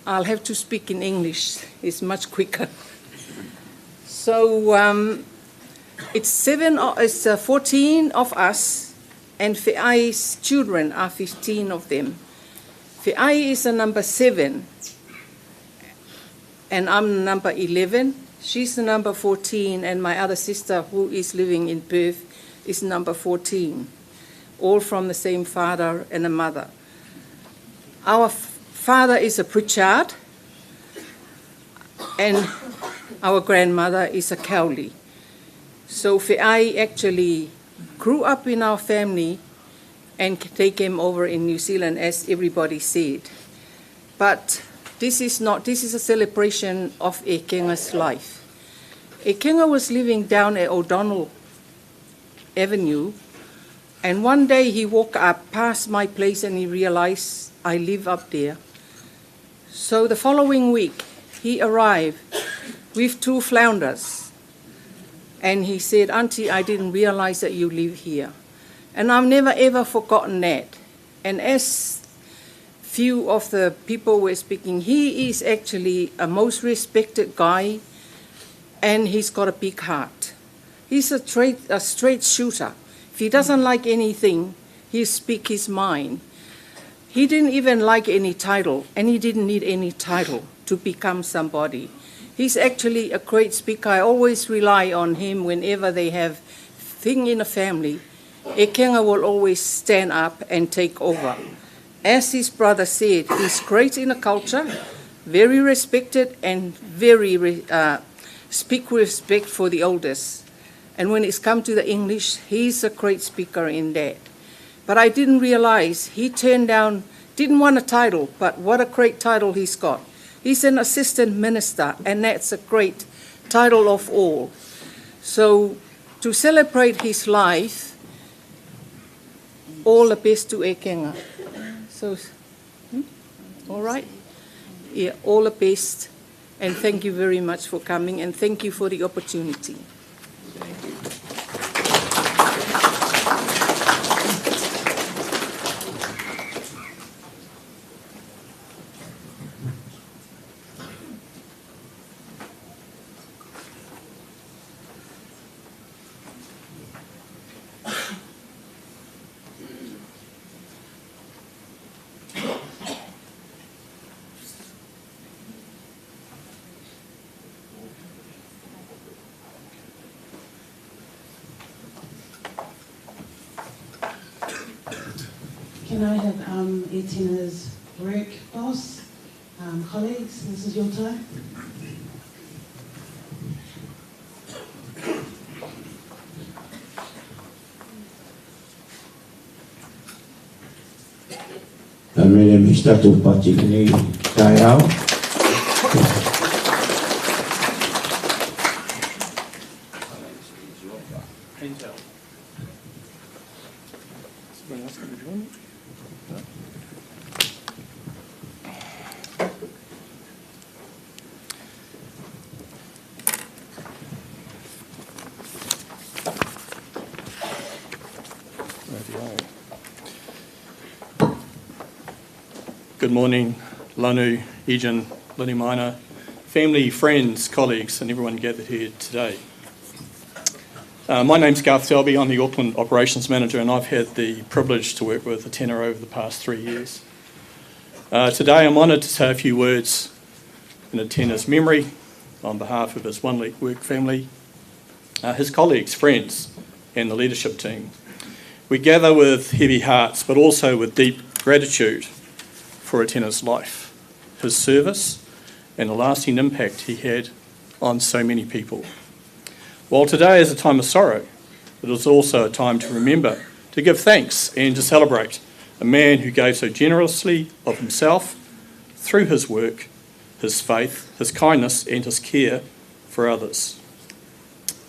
I'll have to speak in English, it's much quicker. So, it's 14 of us, and Whai's children are 15 of them. Whai is a number 7, and I'm number 11. She's the number 14, and my other sister, who is living in Perth, is number 14. All from the same father and a mother. Our father is a Pritchard, and our grandmother is a Cowley. So Whai actually grew up in our family, and they came over in New Zealand, as everybody said. But this is a celebration of Ekenga's life. Ekenga was living down at O'Donnell Avenue, and one day he walked up past my place and he realized I live up there. So the following week, he arrived with 2 flounders, and he said, "Auntie, I didn't realize that you live here." And I've never ever forgotten that. And as few of the people were speaking, he is actually a most respected guy, and he's got a big heart. He's a straight shooter. If he doesn't like anything, he'll speak his mind. He didn't even like any title, and he didn't need any title to become somebody. He's actually a great speaker. I always rely on him whenever they have thing in a family. Ekenga will always stand up and take over. As his brother said, he's great in a culture, very respected, and very speak with respect for the elders. And when it's come to the English, he's a great speaker in that. But I didn't realize he turned down, didn't want a title, but what a great title he's got. He's an assistant minister, and that's a great title of all. So to celebrate his life, all the best to Ekenga. So, all right? Yeah, all the best, and thank you very much for coming, and thank you for the opportunity. Can I have Etena's work boss, colleagues, this is your time. Amene mi stato patikini tayao. Good morning, Lanu, Egan, Luni Minor, family, friends, colleagues, and everyone gathered here today. My name's Garth Selby. I'm the Auckland Operations Manager, and I've had the privilege to work with Etena over the past 3 years. Today I'm honoured to say a few words in Etena's memory on behalf of his One Week Work family, his colleagues, friends, and the leadership team. We gather with heavy hearts, but also with deep gratitude for Etena's life, his service, and the lasting impact he had on so many people. While today is a time of sorrow, it is also a time to remember, to give thanks and to celebrate a man who gave so generously of himself through his work, his faith, his kindness and his care for others.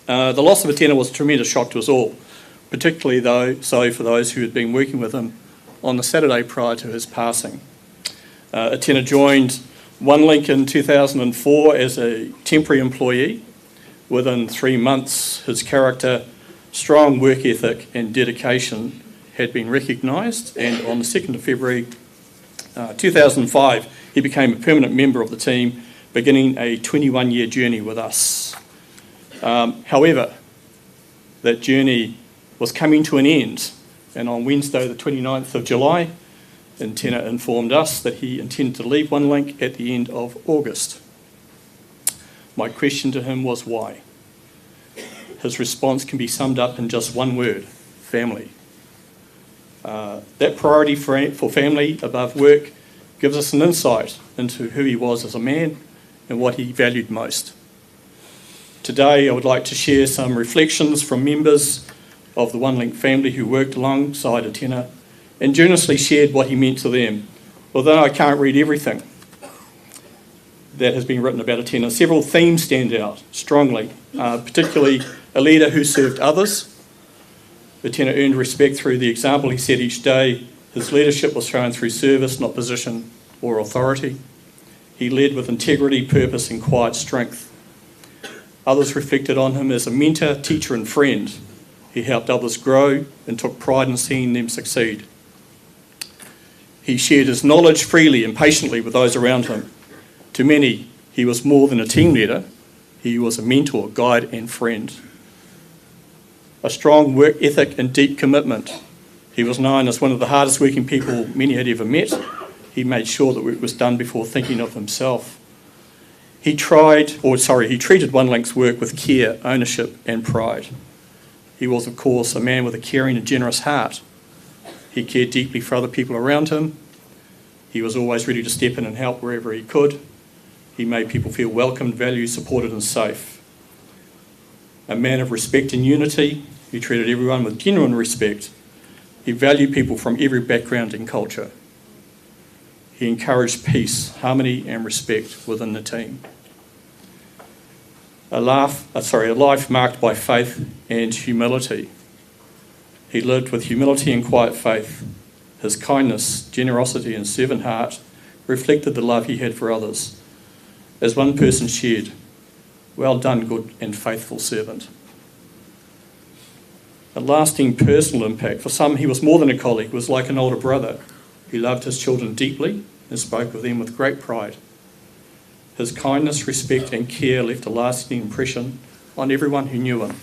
The loss of Etena was a tremendous shock to us all, particularly for those who had been working with him on the Saturday prior to his passing. Etena joined OneLink in 2004 as a temporary employee. Within 3 months, his character, strong work ethic and dedication had been recognised, and on the 2nd of February 2005, he became a permanent member of the team, beginning a 21-year journey with us. However, that journey was coming to an end, and on Wednesday the 29th of July, Etena informed us that he intended to leave OneLink at the end of August. My question to him was why? His response can be summed up in just one word: family. That priority for family above work gives us an insight into who he was as a man and what he valued most. Today I would like to share some reflections from members of the OneLink family who worked alongside Etena and generously shared what he meant to them. Although I can't read everything that has been written about Etena, several themes stand out strongly, particularly a leader who served others. Etena earned respect through the example he set each day. His leadership was shown through service, not position or authority. He led with integrity, purpose and quiet strength. Others reflected on him as a mentor, teacher and friend. He helped others grow and took pride in seeing them succeed. He shared his knowledge freely and patiently with those around him. To many, he was more than a team leader. He was a mentor, guide and friend. A strong work ethic and deep commitment. He was known as one of the hardest working people many had ever met. He made sure that work was done before thinking of himself. He treated OneLink's work with care, ownership and pride. He was, of course, a man with a caring and generous heart. He cared deeply for other people around him. He was always ready to step in and help wherever he could. He made people feel welcomed, valued, supported and safe. A man of respect and unity. He treated everyone with genuine respect. He valued people from every background and culture. He encouraged peace, harmony and respect within the team. A life marked by faith and humility. He lived with humility and quiet faith. His kindness, generosity and servant heart reflected the love he had for others. As one person shared, "Well done, good and faithful servant." A lasting personal impact. For some, he was more than a colleague, was like an older brother. He loved his children deeply and spoke with them with great pride. His kindness, respect and care left a lasting impression on everyone who knew him.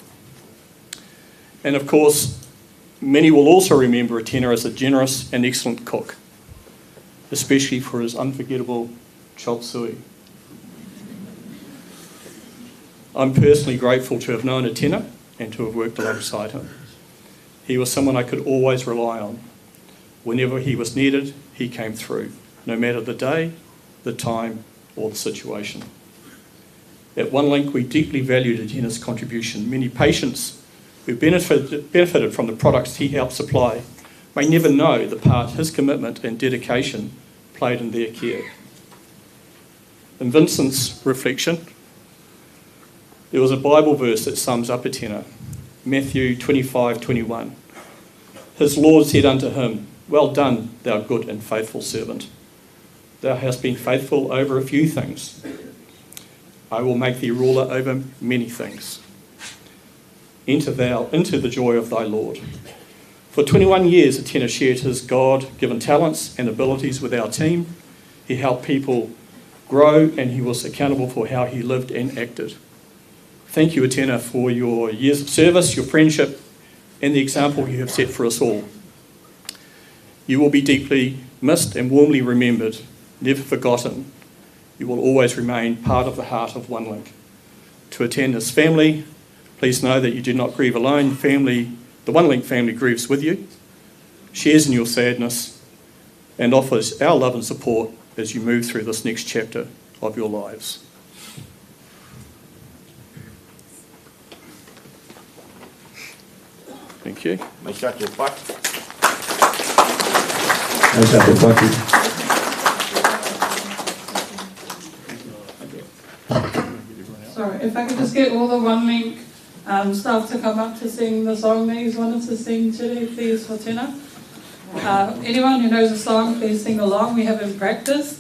And of course, many will also remember Etena as a generous and excellent cook, especially for his unforgettable chop suey. I'm personally grateful to have known Etena and to have worked alongside him. He was someone I could always rely on. Whenever he was needed, he came through, no matter the day, the time, or the situation. At OneLink, we deeply valued Etena's contribution. Many patients who benefited from the products he helped supply may never know the part his commitment and dedication played in their care. In Vincent's reflection, there was a Bible verse that sums up Etena, Matthew 25:21. His Lord said unto him, "Well done, thou good and faithful servant. Thou hast been faithful over a few things. I will make thee ruler over many things. Enter thou into the joy of thy Lord." For 21 years, Etena shared his God-given talents and abilities with our team. He helped people grow and he was accountable for how he lived and acted. Thank you, Etena, for your years of service, your friendship, and the example you have set for us all. You will be deeply missed and warmly remembered, never forgotten. You will always remain part of the heart of OneLink. To Etena's family, please know that you do not grieve alone. The OneLink family grieves with you, shares in your sadness, and offers our love and support as you move through this next chapter of your lives. Thank you. Mai shatu pati. Mai shatu pati. Sorry, if I could just get all the One Link staff to come up to sing the song that he's wanted to sing today, please, for Tena. Anyone who knows the song, please sing along. We haven't practiced.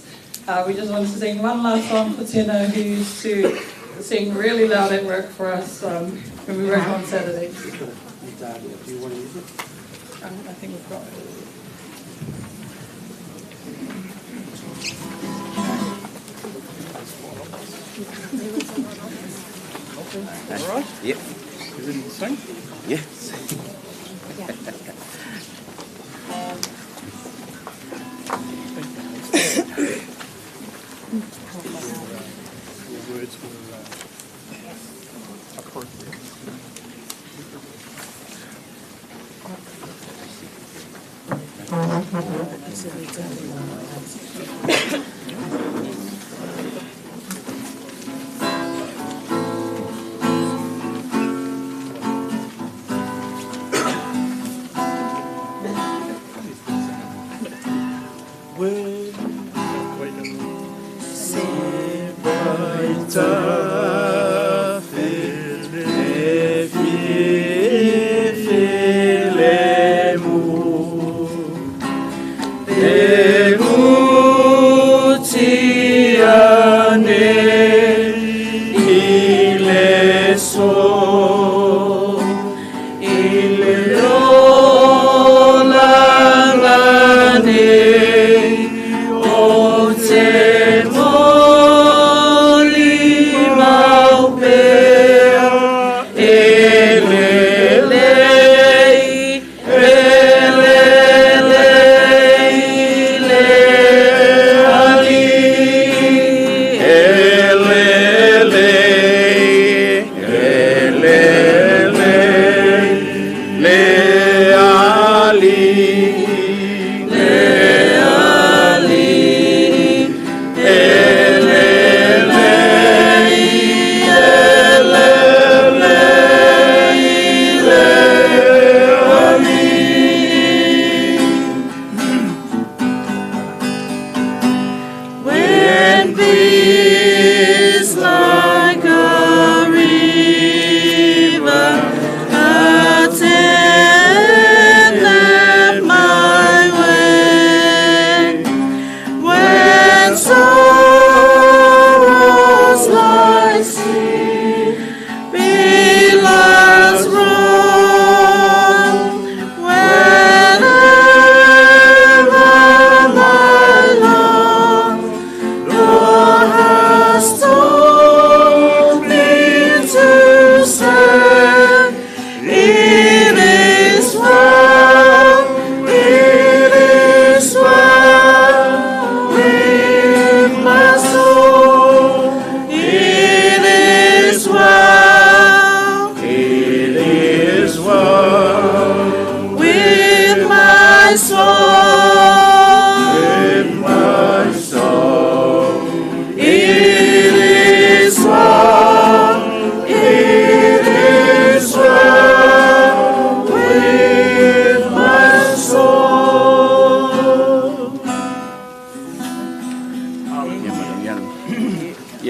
We just wanted to sing one last song for Tena, who used to sing really loud at work for us when we work on Saturdays. Do you want to use it? I think we've got it. All right? Yep. You ready to sing? Yes. Your words were appropriate.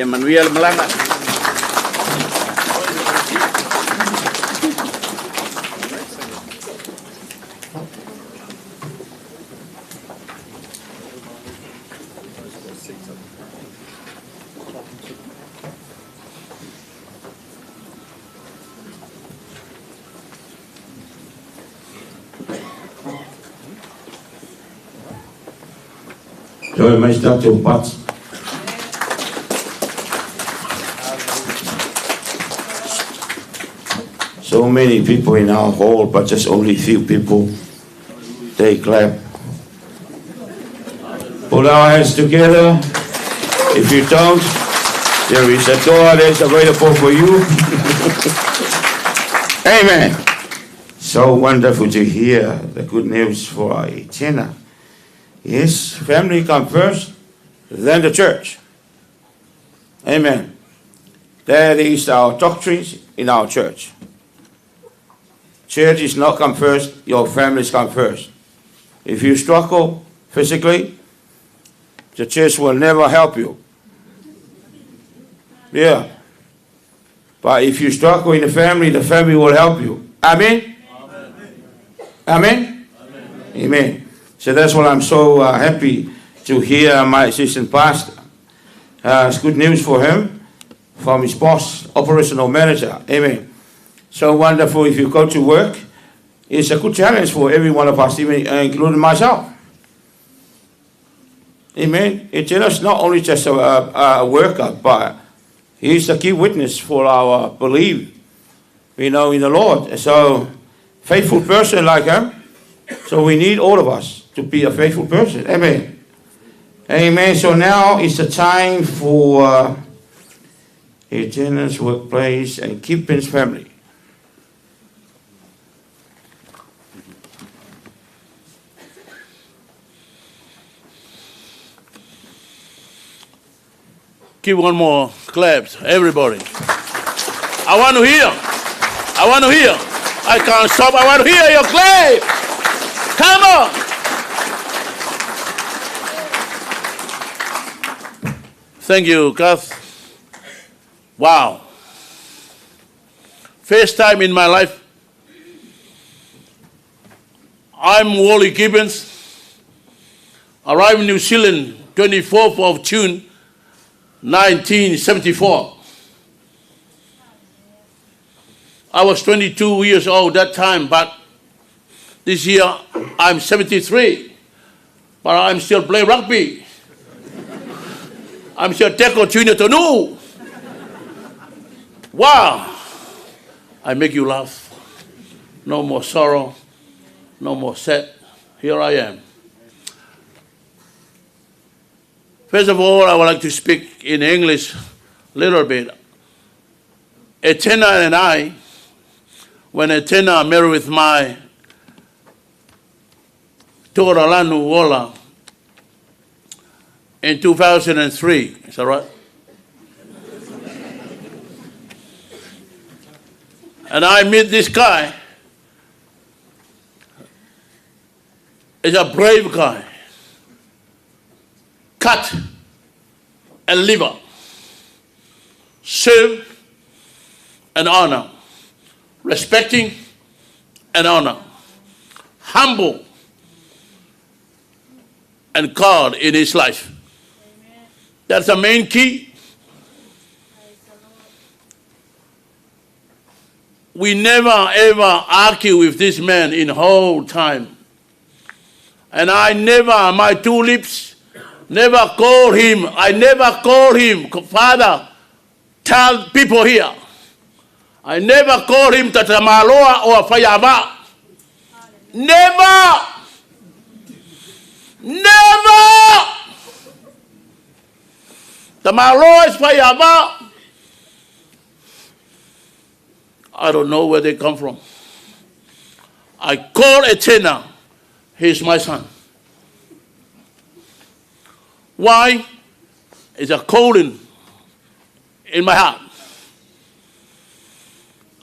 Manuel Malanga. Joy, mais está teu pato. So many people in our hall, but just only few people. They clap. Put our hands together. If you don't, there is a door that's available for you. Amen. So wonderful to hear the good news for Etena. Yes, family come first, then the church. Amen. That is our doctrines in our church. Church is not come first, your families come first. If you struggle physically, the church will never help you. Yeah. But if you struggle in the family will help you. Amen? Amen? Amen. So that's what I'm so happy to hear my assistant pastor. It's good news for him from his boss, operational manager. Amen. So wonderful if you go to work. It's a good challenge for every one of us, even including myself. Amen. It's not only just a worker, but he's a key witness for our belief, in the Lord. So, faithful person like him. So we need all of us to be a faithful person. Amen. Amen. So now is the time for Etena's workplace and Keepin's family. Give one more claps, everybody. I want to hear. I want to hear. I can't stop. I want to hear your clap. Come on. Thank you, Kath. Wow. First time in my life, I'm Wally Gibbons. Arrived in New Zealand 24th of June, 1974. I was 22 years old that time, but this year I'm 73. But I'm still playing rugby. I'm still tackle junior to know. Wow. I make you laugh. No more sorrow, no more sad. Here I am. First of all, I would like to speak in English a little bit. Etena and I, when Etena married with my Toralanu Wola in 2003, is that right? And I meet this guy. He's a brave guy. Cut and liver, serve and honor, respecting and honor, humble and God in his life. That's the main key. We never ever argue with this man in the whole time. And I never, my two lips, never call him, I never call him, Father, tell people here. I never call him Tatamaloa or Fayaba. Never! Never! Tamaloa is Fayaba. I don't know where they come from. I call Etena, he's my son. Why? It's a calling in my heart.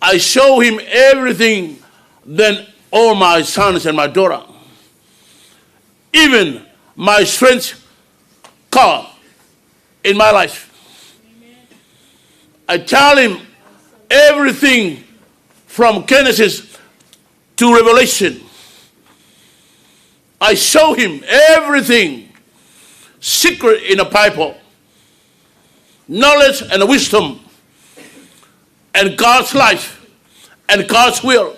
I show him everything than all my sons and my daughter. Even my strength God in my life. I tell him everything from Genesis to Revelation. I show him everything secret in the Bible, knowledge and wisdom, and God's life, and God's will.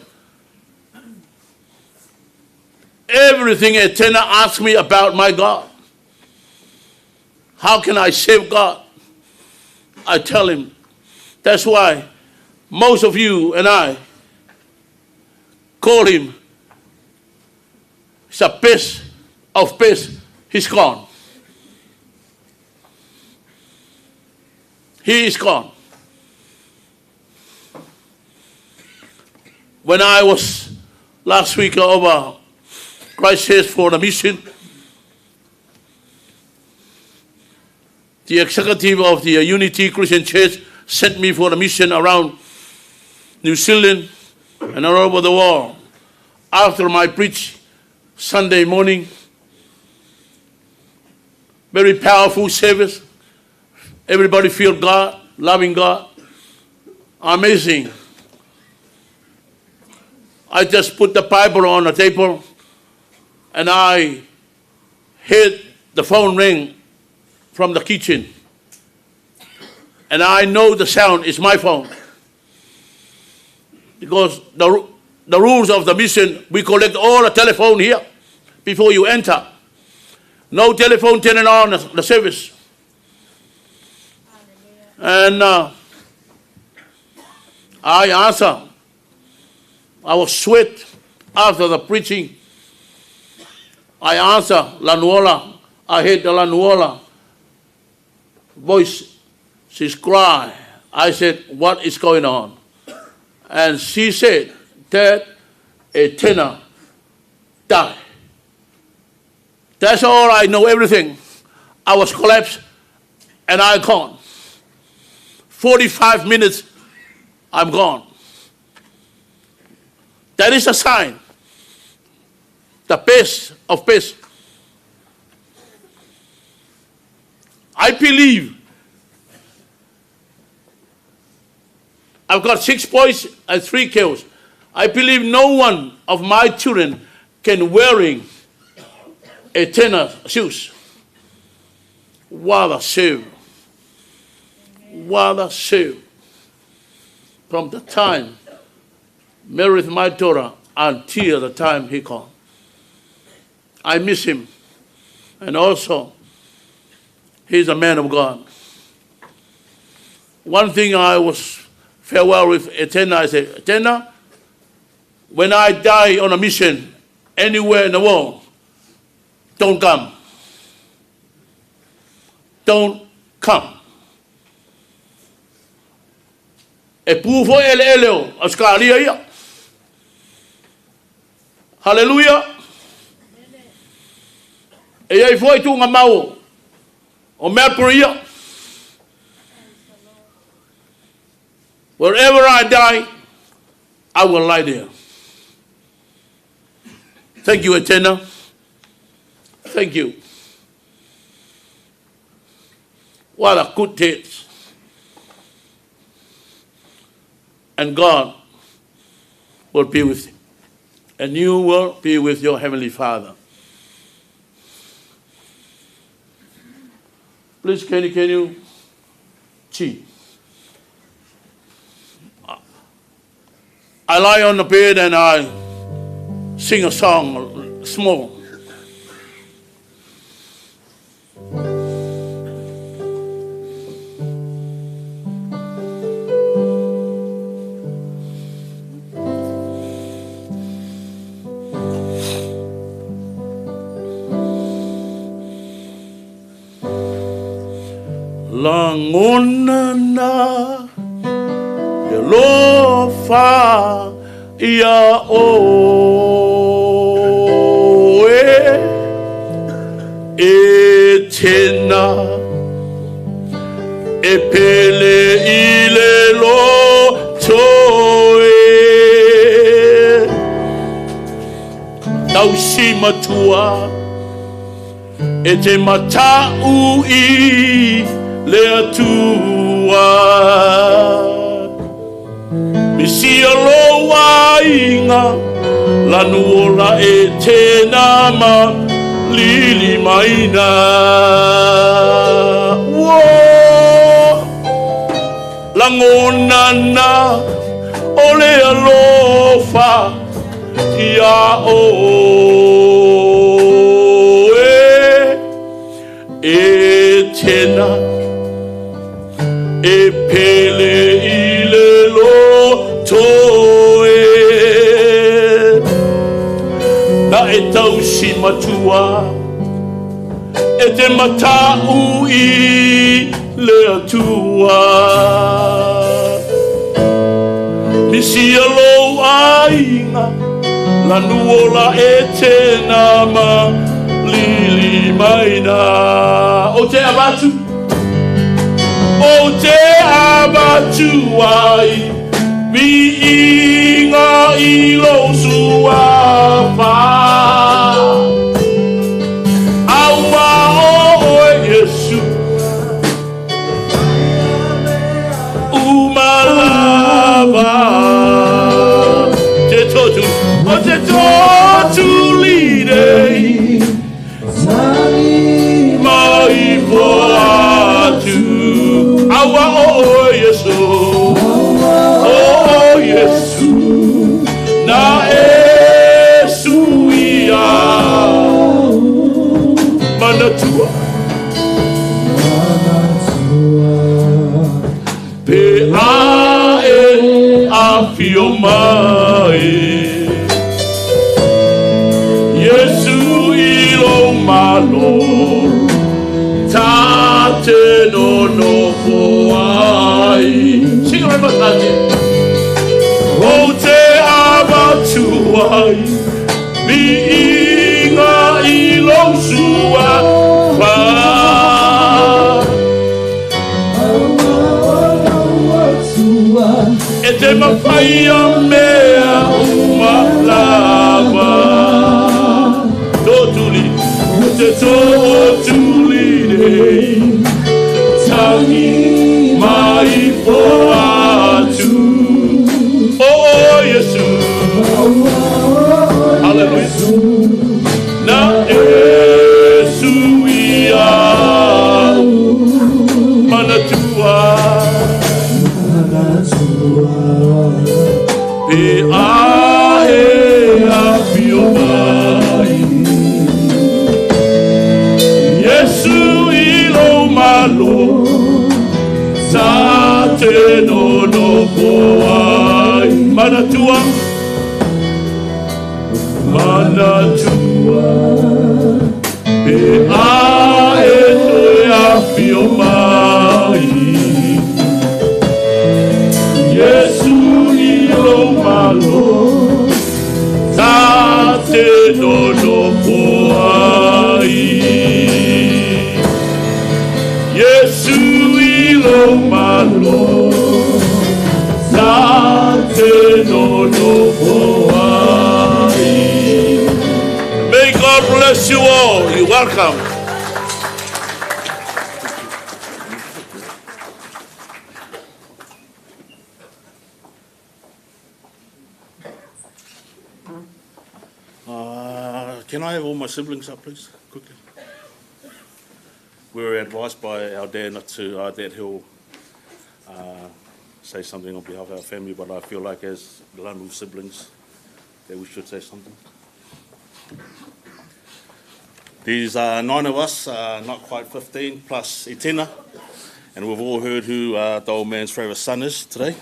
Everything Etena asks me about my God. How can I save God? I tell him. That's why most of you and I call him, it's a best of best, he's gone. He is gone. When I was last week over Christ Church for the mission, the executive of the Unity Christian Church sent me for a mission around New Zealand and all over the world. After my preach Sunday morning, very powerful service. Everybody feel God, loving God. Amazing. I just put the Bible on the table and I heard the phone ring from the kitchen. And I know the sound is my phone. Because the rules of the mission, we collect all the telephone here before you enter. No telephone turning on the service. And I answer. I was sweat after the preaching. I answer Lanuola. I heard the Lanuola voice. She's crying. I said, what is going on? And she said, Dad, Etena died. That's all I know, everything. I was collapsed and I gone. 45 minutes, I'm gone. That is a sign. The best of best. I believe I've got 6 boys and 3 girls. I believe no one of my children can wearing Etena shoes. What a shame. What a shame. From the time married my daughter until the time he called. I miss him. And also, he's a man of God. One thing I was farewell with Etena, I said, Etena, when I die on a mission anywhere in the world, don't come. Don't come. E pufo ele eleo askaria ia. Hallelujah. E ai foi tu nga mau o Mercury. Wherever I die, I will lie there. Thank you, Etena. Thank you. What a good taste. And God will be with you. And you will be with your Heavenly Father. Please, can you cheat? I lie on the bed and I sing a song, small. Langonana Yelofa ia oe Etena epele ilelo toe Tausi matua ete matau I lea tua Misia loa inga Lanuola Etena ma lili maina Langonana ole alofa ia oe Etena epele ilelo toe na etausi matua ete matau I lea tua misia lo ainga lanuola Etena ma lili maina o te abatu O te abatuai, mi inga ilo suafa. Awa o Yesu, umalava. Te totu, o te totu lidei, mai poatu. Awa o Yesu, o Yesu, na Yesu ia. Manatua, pe ae afio mai. Yesu ilo malo, tate no no poai. Sing it with us, o te abatuai, mi inga ilo sua fa. E te mawhaia mea umalava. Totuli, te totuli nei, tangi mai poatu. Oh, Yesu. Hallelujah. Na Yesu ia manatua. Pe ae afio mai. Yesu ilo malo, tate no no poai. Manatua, manatua. Pe ae afio mai. Yesu ilo malo, tate no no poai. Yesu ilo malo, tate no no poai. May God bless you all. You're welcome. Can I have all my siblings up, please, quickly? We were advised by our dad not to, Dad Hill, say something on behalf of our family, but I feel like as Lanu siblings that we should say something. These are 9 of us, not quite 15, plus Etena, and we've all heard who the old man's favourite son is today.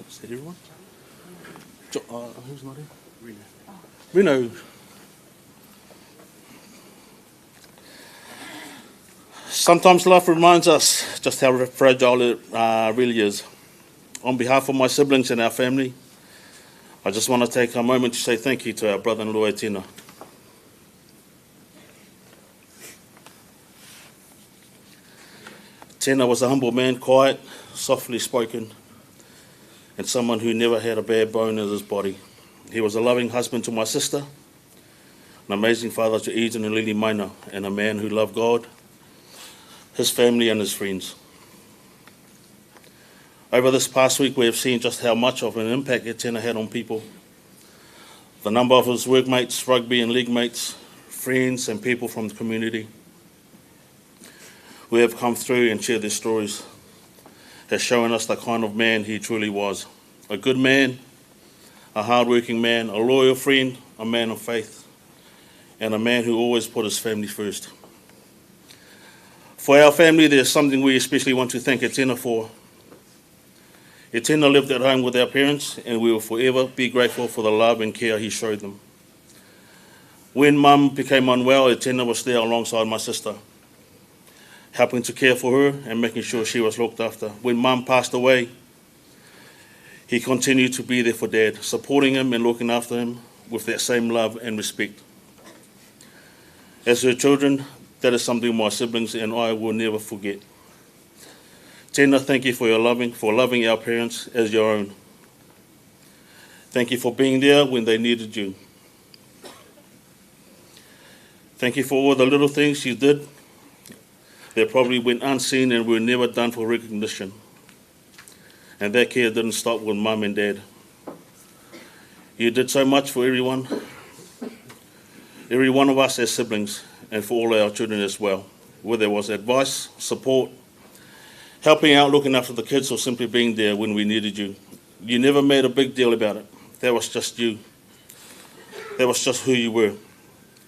Is that everyone? Who's not here? Reno. Sometimes life reminds us just how fragile it really is. On behalf of my siblings and our family, I just want to take a moment to say thank you to our brother-in-law Etena. Etena was a humble man, quiet, softly spoken, and someone who never had a bad bone in his body. He was a loving husband to my sister, an amazing father to Eden and Lili Maina, and a man who loved God, his family and his friends. Over this past week, we have seen just how much of an impact Etena had on people. The number of his workmates, rugby and league mates, friends and people from the community who have come through and shared their stories has shown us the kind of man he truly was. A good man, a hard-working man, a loyal friend, a man of faith, and a man who always put his family first. For our family, there's something we especially want to thank Etena for. Etena lived at home with our parents, and we will forever be grateful for the love and care he showed them. When Mum became unwell, Etena was there alongside my sister, helping to care for her and making sure she was looked after. When Mum passed away, he continued to be there for Dad, supporting him and looking after him with that same love and respect. As her children, that is something my siblings and I will never forget. Tēnā, thank you for loving our parents as your own. Thank you for being there when they needed you. Thank you for all the little things you did that probably went unseen and were never done for recognition. And that care didn't stop with Mum and Dad. You did so much for every one of us as siblings, and for all our children as well, whether it was advice, support, helping out, looking after the kids, or simply being there when we needed you. You never made a big deal about it. That was just you. That was just who you were.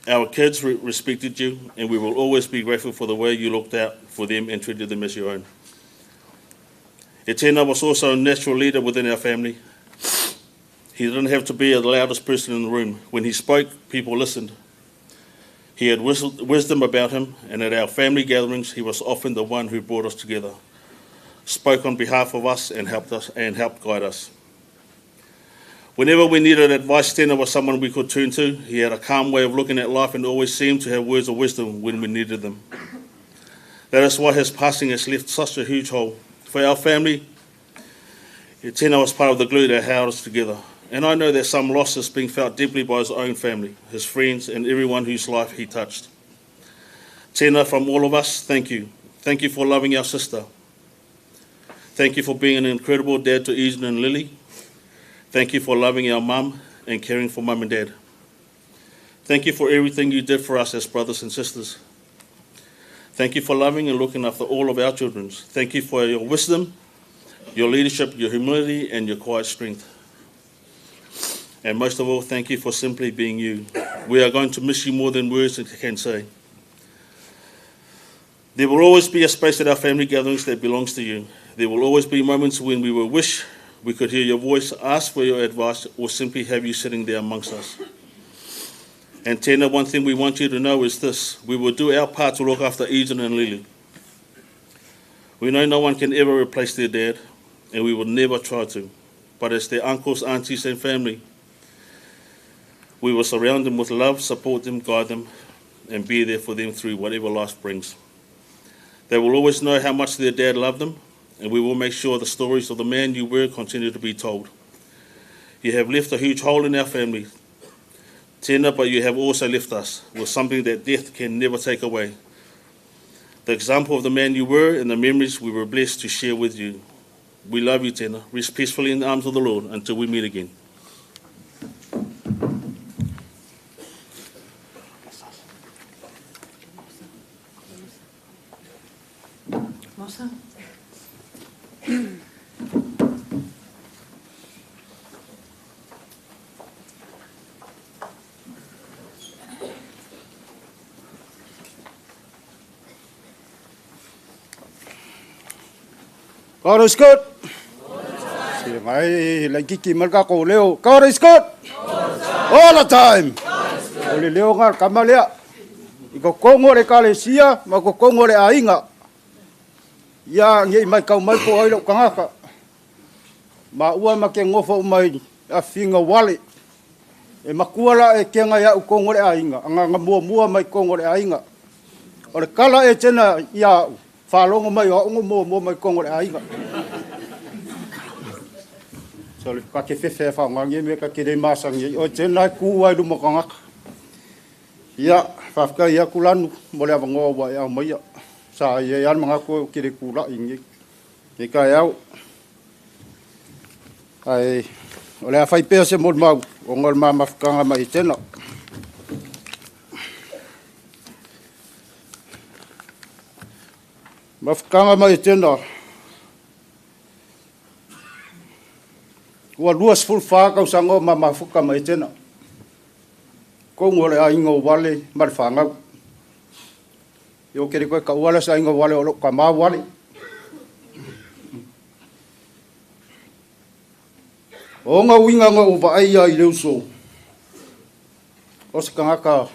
Our kids respected you, and we will always be grateful for the way you looked out for them and treated them as your own. Etena was also a natural leader within our family. He didn't have to be the loudest person in the room. When he spoke, people listened. He had wisdom about him, and at our family gatherings, he was often the one who brought us together, spoke on behalf of us and helped guide us. Whenever we needed advice, Tēnā was someone we could turn to. He had a calm way of looking at life and always seemed to have words of wisdom when we needed them. That is why his passing has left such a huge hole. For our family, Tēnā was part of the glue that held us together. And I know that some loss is being felt deeply by his own family, his friends, and everyone whose life he touched. Tēnā, from all of us, thank you. Thank you for loving our sister. Thank you for being an incredible dad to Eden and Lily. Thank you for loving our mum and caring for Mum and Dad. Thank you for everything you did for us as brothers and sisters. Thank you for loving and looking after all of our children. Thank you for your wisdom, your leadership, your humility, and your quiet strength. And most of all, thank you for simply being you. We are going to miss you more than words can say. There will always be a space at our family gatherings that belongs to you. There will always be moments when we will wish we could hear your voice, ask for your advice, or simply have you sitting there amongst us. And Tēnā, one thing we want you to know is this: we will do our part to look after Eden and Lily. We know no one can ever replace their dad, and we will never try to. But as their uncles, aunties, and family, we will surround them with love, support them, guide them, and be there for them through whatever life brings. They will always know how much their dad loved them, and we will make sure the stories of the man you were continue to be told. You have left a huge hole in our family, Tēnā, but you have also left us with something that death can never take away. The example of the man you were and the memories we were blessed to share with you. We love you, Tēnā. Rest peacefully in the arms of the Lord until we meet again. Mosa? God is good. See, my Ligaliga malka leo. God is good. All the time. Oli leo ngar kamalea. Iko kongore kalesia, mako kongore ainga. Ya ngi mai kau mai po ai lo kangaka. Ma ua make ngofo mai a finga wale. E makuala e kenga ya kongore ainga. Anga mua mai kongore ainga. Ore kala e tena ya whalongo mai o mua mai kongore ainga. So le ka ke fefe fa ngangi me ka ke de masangi o tena ku ai lu makangaka. Ya fafka ya kulanu mole avango wa ya mai sa ye yan mga ko kiri kula ingi ika yau ai ole fai pe se mod mau ongol ma mafkanga mai tena wa luas full fa ka sango ma mafuka mai tena ko ngole ai ngo wale mar fanga yo kere ko ka wala sa ngo wale o ka ma wale o nga winga nga uva ai ai leuso o se kanga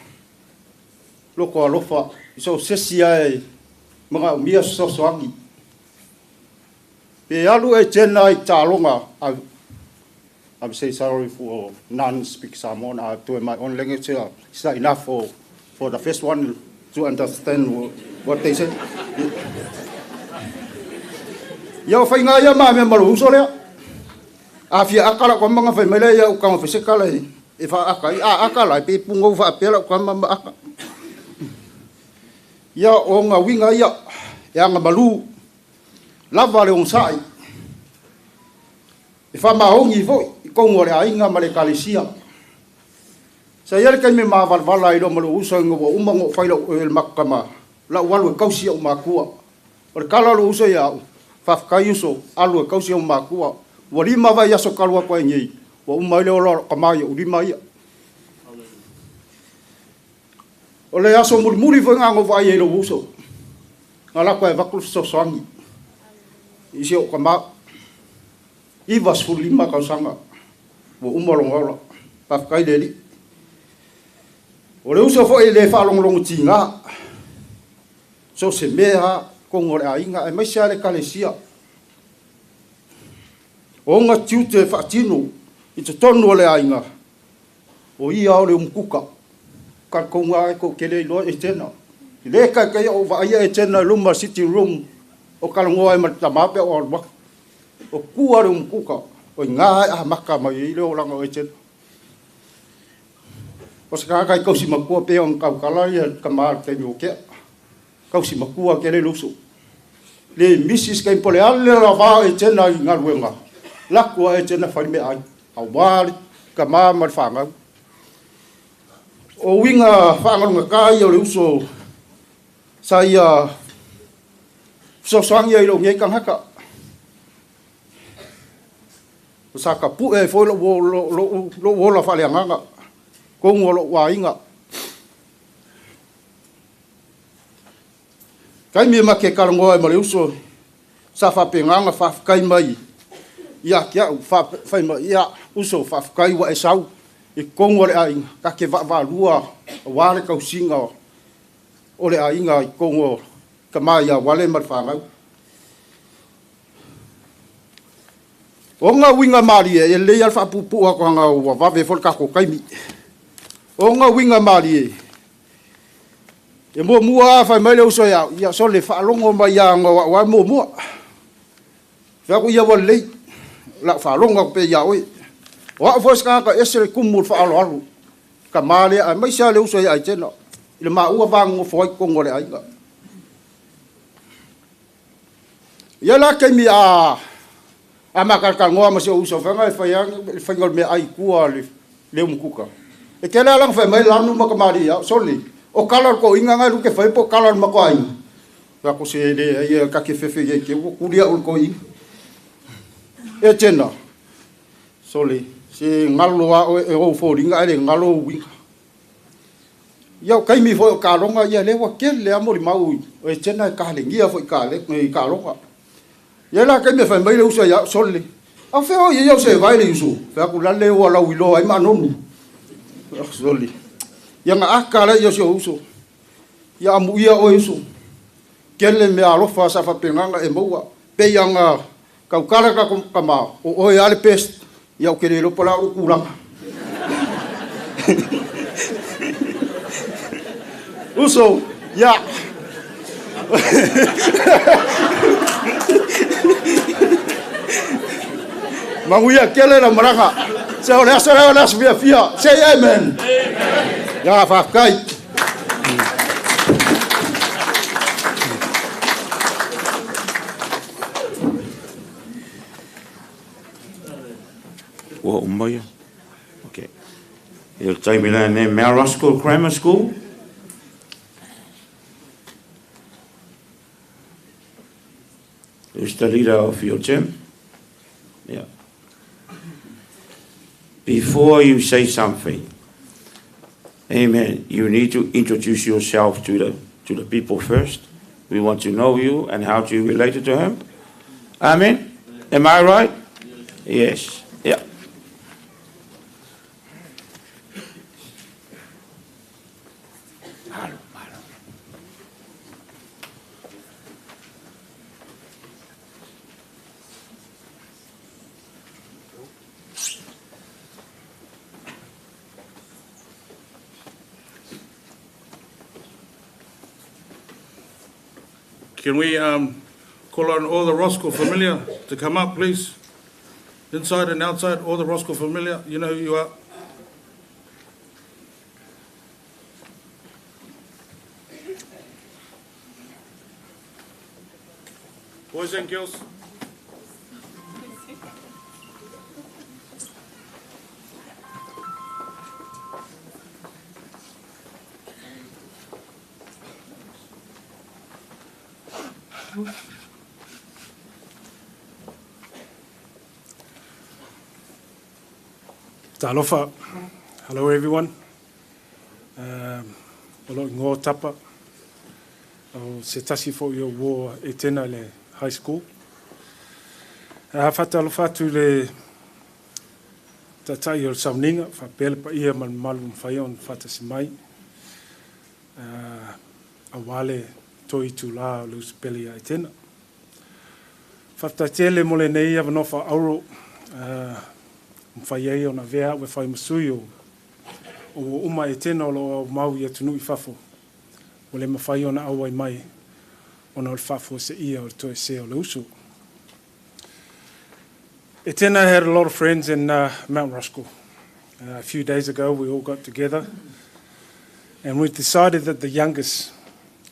loko alofa so sesia e mga mia so soaki pe alu e tena i talonga I'm say sorry for non-speak Samoan. I do my own language. It's not enough for the first one to understand what they say. Yo fai nga ya ma me malu so le. Afia akala ko manga fai mele ya ka fa se kala e fa akala pe pungo fa pela ko mama aka. Ya o nga winga ya nga malu. Lava le on sai. E fa ma hongi foi ko ngore ainga male kalisia. Sa yel kan me ma vala ilo malu uso ngo umango fai lo el makama. La walu kausia o makua. O kala lo uso ya. Fafkaiuso alu kausia makua walima vai aso kalua ko ngi wa umai le lo kamai ulima ia ole aso muri vanga ngo vai lo uso ngala ko va kus so sangi isi o kama ivas fulima ka sanga wa umalo ngola fafkai deli ole uso fo ele fa long tinga so se meha ko ngore ainga e mai sale kalesia o nga tiute fa tino i te tonu le ainga o ia o le umkuka ka ko nga ko kele lo Etena le ka o va ia Etena luma city room o ka ngoa e matamape o kua le umkuka o nga a maka mai le o langa o Etena o ska ka ko si makua pe on ka kala ia ka mar te yo ke ka si makua kele lusu le misis ka impole alle la va Etena nga ruenga la ko Etena fa me ai au wal ka ma mar fanga o winga fanga nga ka yo le uso saya so sang ye lo nge kan haka saka pu e fo lo la fa le nga ko ngolo wa inga kai mi ma ke karango e male uso sa fa penganga fa kai mai ya kia fa mai ya uso fa kai wa esau e kongo le ai ka ke va lua wa le ka usinga o le ai nga kongo ka mai ya wale mar fa ngau o nga winga mali e le ya fa pupu ko nga wa va ve fol ka ko kai mi o nga winga mali e mo mua fa mai le uso ya so le fa longo mai ya wa mo fa ku ya wa le la fa longo pe ya oi wa fo ska ka esre kumul fa alo ka male a mai sa le uso ya Etena le ma u ba ngo fo ko ngore ai ga ya la ke mi a makar ka ngo ma se uso fa ngai fa yang fa ngol me ai ku le mkuka e ke la lang fa mai la nu ma ka mali ya so le o kala ko inga nga luke fai po kala ma ko ai ra ko se de ai ka ke fefe ye ke ku dia ul ko i Etena soli si ngalo wa o fo ringa ale ngalo wi ya kai mi fo ka longa ya le wa ke le amori mau o Etena ka le ngia fo ka le ka longa ya la kai me fa mai le usa ya soli a fe o ye yo se vai le usu fa ku la le wa la wi lo ai ma no soli yang akala yo so uso ya mu ia o uso kele me alofa sa fa penganga e moa pe yang ka kala ka kama o ya le pest ya kele lo pola u kurang uso ya manguya kele la maranga sa la fia say amen ya fa kai Wa umaya. Okay. You'll take me down there, School Grammar School. Who's the leader of your gym? Yeah. Before you say something, amen, you need to introduce yourself to the people first. We want to know you and how you related to him. Amen. Am I right? Yes. Yeah. Can we call on all the Roscoe familiar to come up, please? Inside and outside, all the Roscoe familiar, you know who you are. Boys and girls. Talofa. Hello everyone. Olo ngō tapa. O se tasi fo i o wō Etena le high school. Whatalofa tu le tatai o le sauninga, whapele pa ia man malu mwhai on whatasi mai. A wale toi tu la o le usapeli a Etena. Whaftatele mo le nei awa nofa auro mwhai ei o na vea we whai masui o uma Etena o lo mau i atunu I whafo. O le mawhai o na awai mai o na o le whafo se ia o le toi se o le usu. Etena had a lot of friends in Mount Roscoe. A few days ago we all got together and we decided that the youngest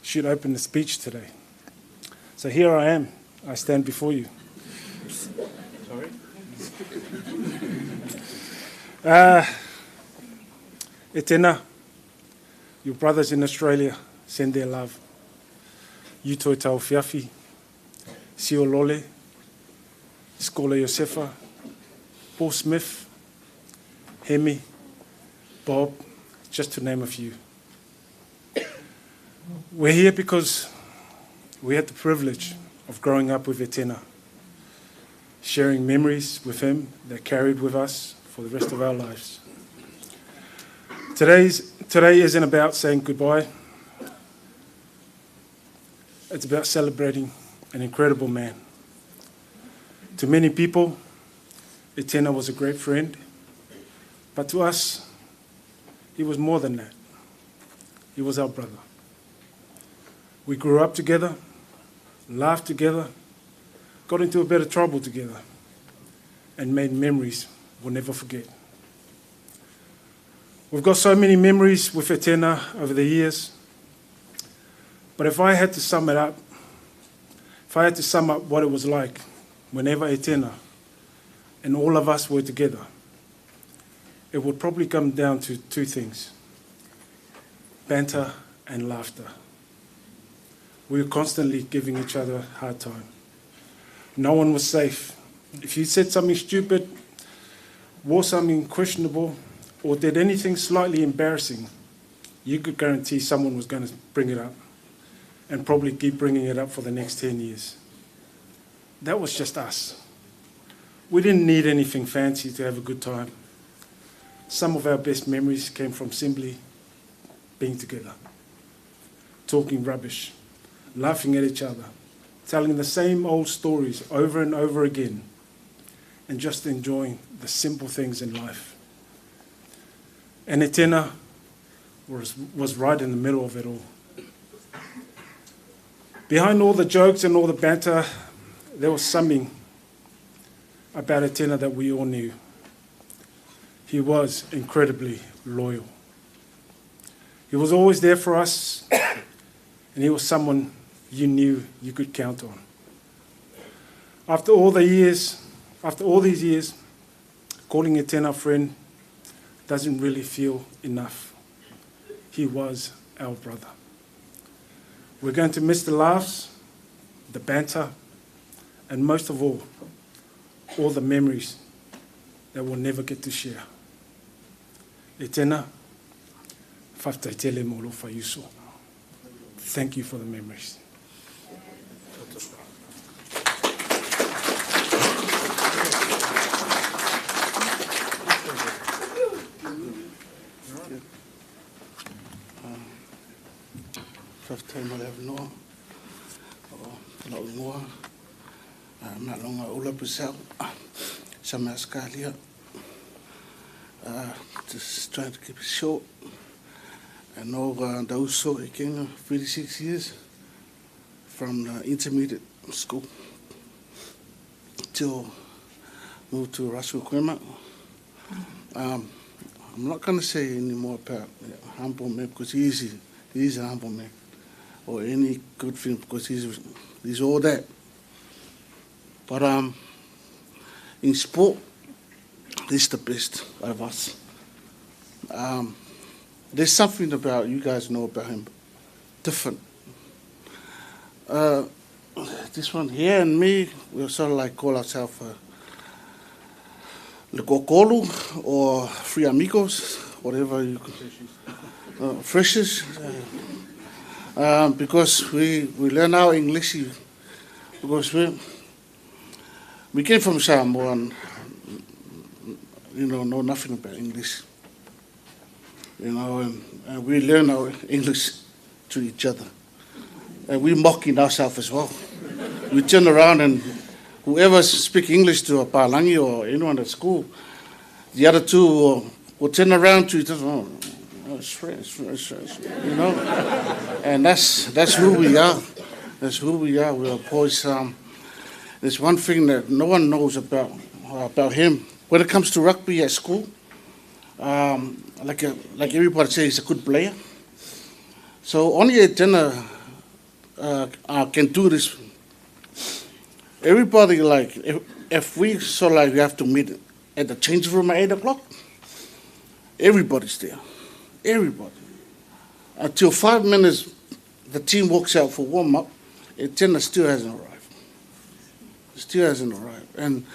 should open the speech today. So here I am. I stand before you. Sorry. Etena, your brothers in Australia send their love. You toi tau whiawhi, Sio Lole, Skola Josefa, Paul Smith, Hemi, Bob, just to name a few. We're here because we had the privilege of growing up with Etena, sharing memories with him that carried with us for the rest of our lives. Today isn't about saying goodbye. It's about celebrating an incredible man. To many people, Etena was a great friend, but to us, he was more than that. He was our brother. We grew up together, laughed together, got into a bit of trouble together, and made memories we'll never forget. We've got so many memories with Etena over the years, but if I had to sum it up, if I had to sum up what it was like whenever Etena and all of us were together, it would probably come down to two things: banter and laughter. We were constantly giving each other a hard time. No one was safe. If you said something stupid, wore something questionable, or did anything slightly embarrassing, you could guarantee someone was going to bring it up and probably keep bringing it up for the next 10 years. That was just us. We didn't need anything fancy to have a good time. Some of our best memories came from simply being together, talking rubbish, laughing at each other, telling the same old stories over and over again, and just enjoying the simple things in life. And Etena was right in the middle of it all. Behind all the jokes and all the banter, there was something about Etena that we all knew. He was incredibly loyal. He was always there for us, and he was someone you knew you could count on. After all these years, calling Etena a friend doesn't really feel enough. He was our brother. We're going to miss the laughs, the banter, and most of all the memories that we'll never get to share. Etena, whaftaitele mo lo whaiuso. Thank you for the memories. Whaftai mo le avanoa, o lau ingoa, malonga ula pusau, Samaskalia. Just trying to keep it short. I know Dauso, I came 36 years. from the intermediate school till moved to Russell Kwema. I'm not going to say any more about humble man because he's a humble man, or any good thing because he's all that. But in sport, he's the best of us. There's something about, you guys know about him, different. This one here and me, we sort of like call ourselves Le Kokolu or Free Amigos, whatever you could, freshers. Because we learn our English, because we came from Samoa and, know nothing about English. And we learn our English to each other. And we're mocking ourselves as well. We turn around and whoever speaks English to a Palangi or anyone at school, the other two will turn around to each other, it's French, And that's who we are. That's who we are. We are boys. There's one thing that no one knows about him. When it comes to rugby at school, like everybody says, he's a good player. So only Etena can do this. Everybody, like, if we we have to meet at the change room at 8 o'clock, everybody's there. Everybody. Until 5 minutes, the team walks out for warm-up, Etena still hasn't arrived. Still hasn't arrived. And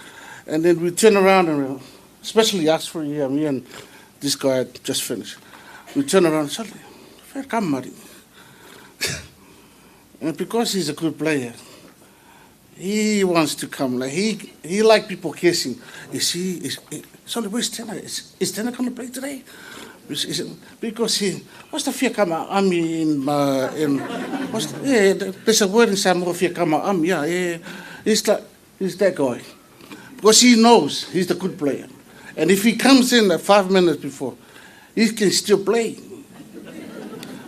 then we turn around and, especially us for here, me and this guy had just finished. We turn around and suddenly, come, Mari. And because he's a good player, he wants to come. Like he like people kissing. Sorry, where's Tena? Is Tena going to play today? Because what's the fear kama ami there's a word in Samoa, fear kama ami. Yeah, he's that guy. Because he knows he's the good player. And if he comes in at 5 minutes before, he can still play.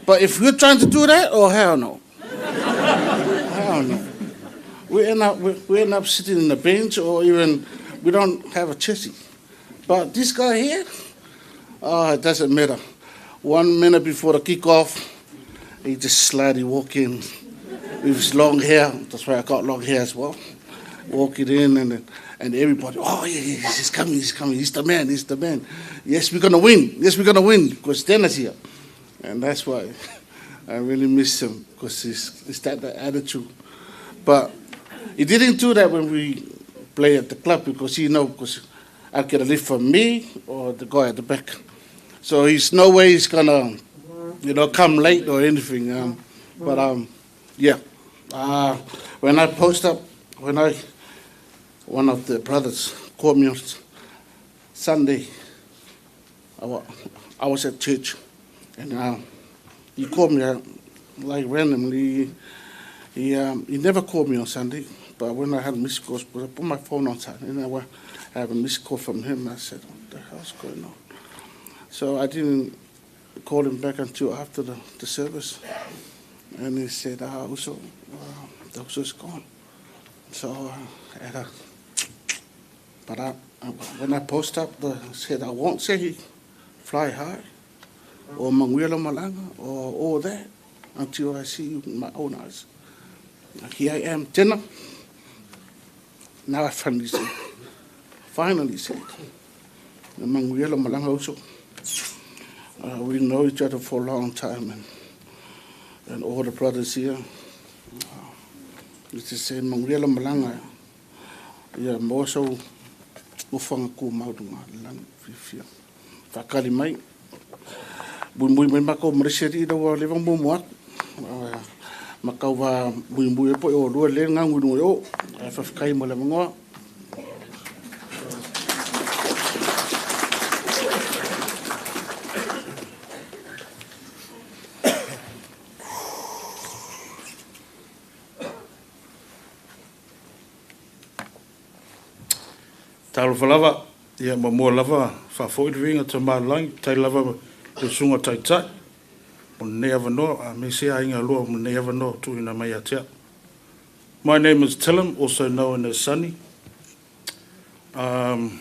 But if we're trying to do that, hell no. Hell no. We end up sitting in the bench, or even we don't have a chassis. But this guy here, it doesn't matter. 1 minute before the kickoff, he just slightly walk in with his long hair. That's why I got long hair as well. Walk it in and everybody, yeah, he's coming, he's the man. Yes, we're going to win, because Tena's here. And that's why I really miss him, because he's that attitude. But he didn't do that when we play at the club, because because I'll get a lift from me or the guy at the back. So he's no way he's going to, come late or anything. Yeah. When I post up, one of the brothers called me on Sunday. I was at church, and he called me like randomly. He never called me on Sunday, but when I had a missed call, I put my phone on silent, and I have a missed call from him. I said, "What the hell's going on?" So I didn't call him back until after the service, and he said, the Uso's gone. So but when I post up, said I won't say fly high or Manguela Malanga or all that until I see you with my own eyes. Here I am, Tena. Now I finally said, Manguela Malanga also. We know each other for a long time, and all the brothers here. It's the same Manguela Malanga. Yeah, more so. Ufanga ku maudunga lan fifia fakali mai bumbui mai mako mreseri do wa levang bumuak makau va bumbui po o lo le ngangu no yo fa fakai mo le ngo Talo falava, ia mamua lava, whafoi ringa ta mālangi, tai lava te sunga tai tai. Mo ne avanoa, a me se a inga loa, mo ne avanoa tuina mai atea. My name is Tillum, also known as Sunny. I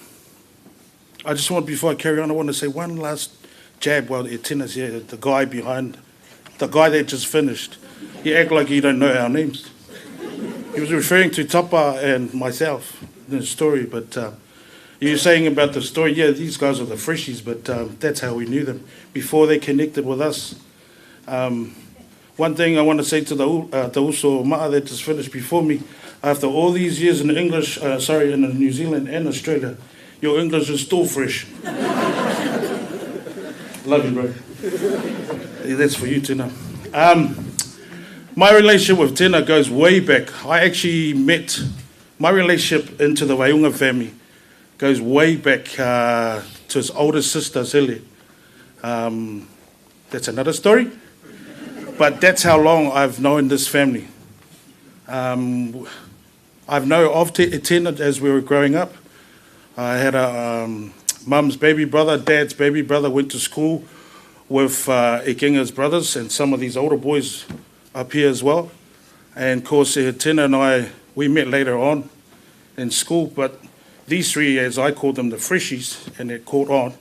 just want, before I carry on, I want to say one last jab while Etena's here. The guy that just finished, he act like he don't know our names. He was referring to Tapa and myself in the story, but you were saying about the story, yeah, these guys are the freshies, but that's how we knew them, before they connected with us. One thing I want to say to the Uso Ma'a that just finished before me, after all these years in English, in New Zealand and Australia, your English is still fresh. Love you, bro. Yeah, that's for you, Tina. My relationship with Tina goes way back. I actually met, my relationship into the Vaiouga family goes way back to his older sister, Zele. That's another story. But that's how long I've known this family. I've known of Etena as we were growing up. I had a mum's baby brother, dad's baby brother, went to school with Ekenga's brothers and some of these older boys up here as well. And of course, Etena and we met later on in school, but these three, as I called them, the freshies, and it caught on.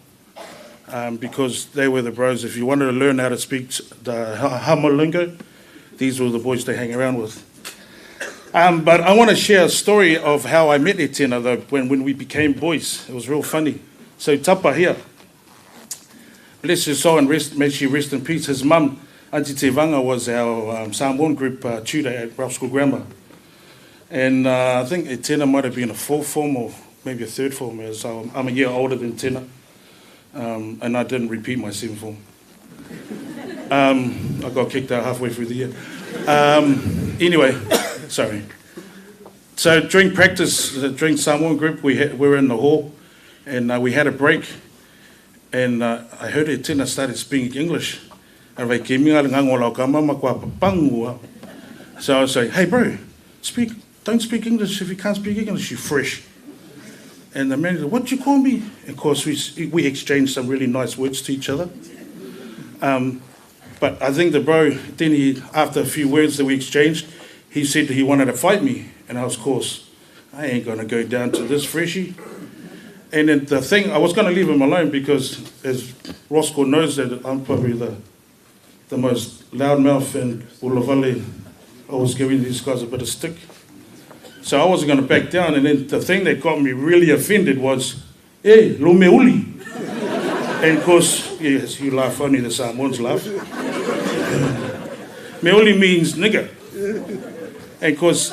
Because they were the bros. If you wanted to learn how to speak the Hama lingo, these were the boys they hang around with. But I want to share a story of how I met Etena, though, when we became boys. It was real funny. So Tapa here, bless his soul and may she rest in peace. His mum, Auntie Tevanga, was our Samoan group tutor at Ralph School Grammar. And I think Etena might have been a fourth form or maybe a third form, so I'm a year older than Etena. And I didn't repeat my seventh form. I got kicked out halfway through the year. Anyway, sorry. So during practice, during Samoan group, we were in the hall, and we had a break, and I heard Etena started speaking English. So I was like, hey bro, don't speak English. If you can't speak English, you're fresh. And the manager, what do you call me? And of course, we exchanged some really nice words to each other. But I think the bro, then after a few words that we exchanged, he said he wanted to fight me. And I was, of course, I ain't going to go down to this freshie. And then the thing, I was going to leave him alone because, as Roscoe knows, that I'm probably the most loudmouth and Ulavale. I was giving these guys a bit of stick. So I wasn't going to back down, and then the thing that got me really offended was, hey, lo meuli. And of course, yes, you laugh, only the Samoans laugh. Meuli means nigger. And of course,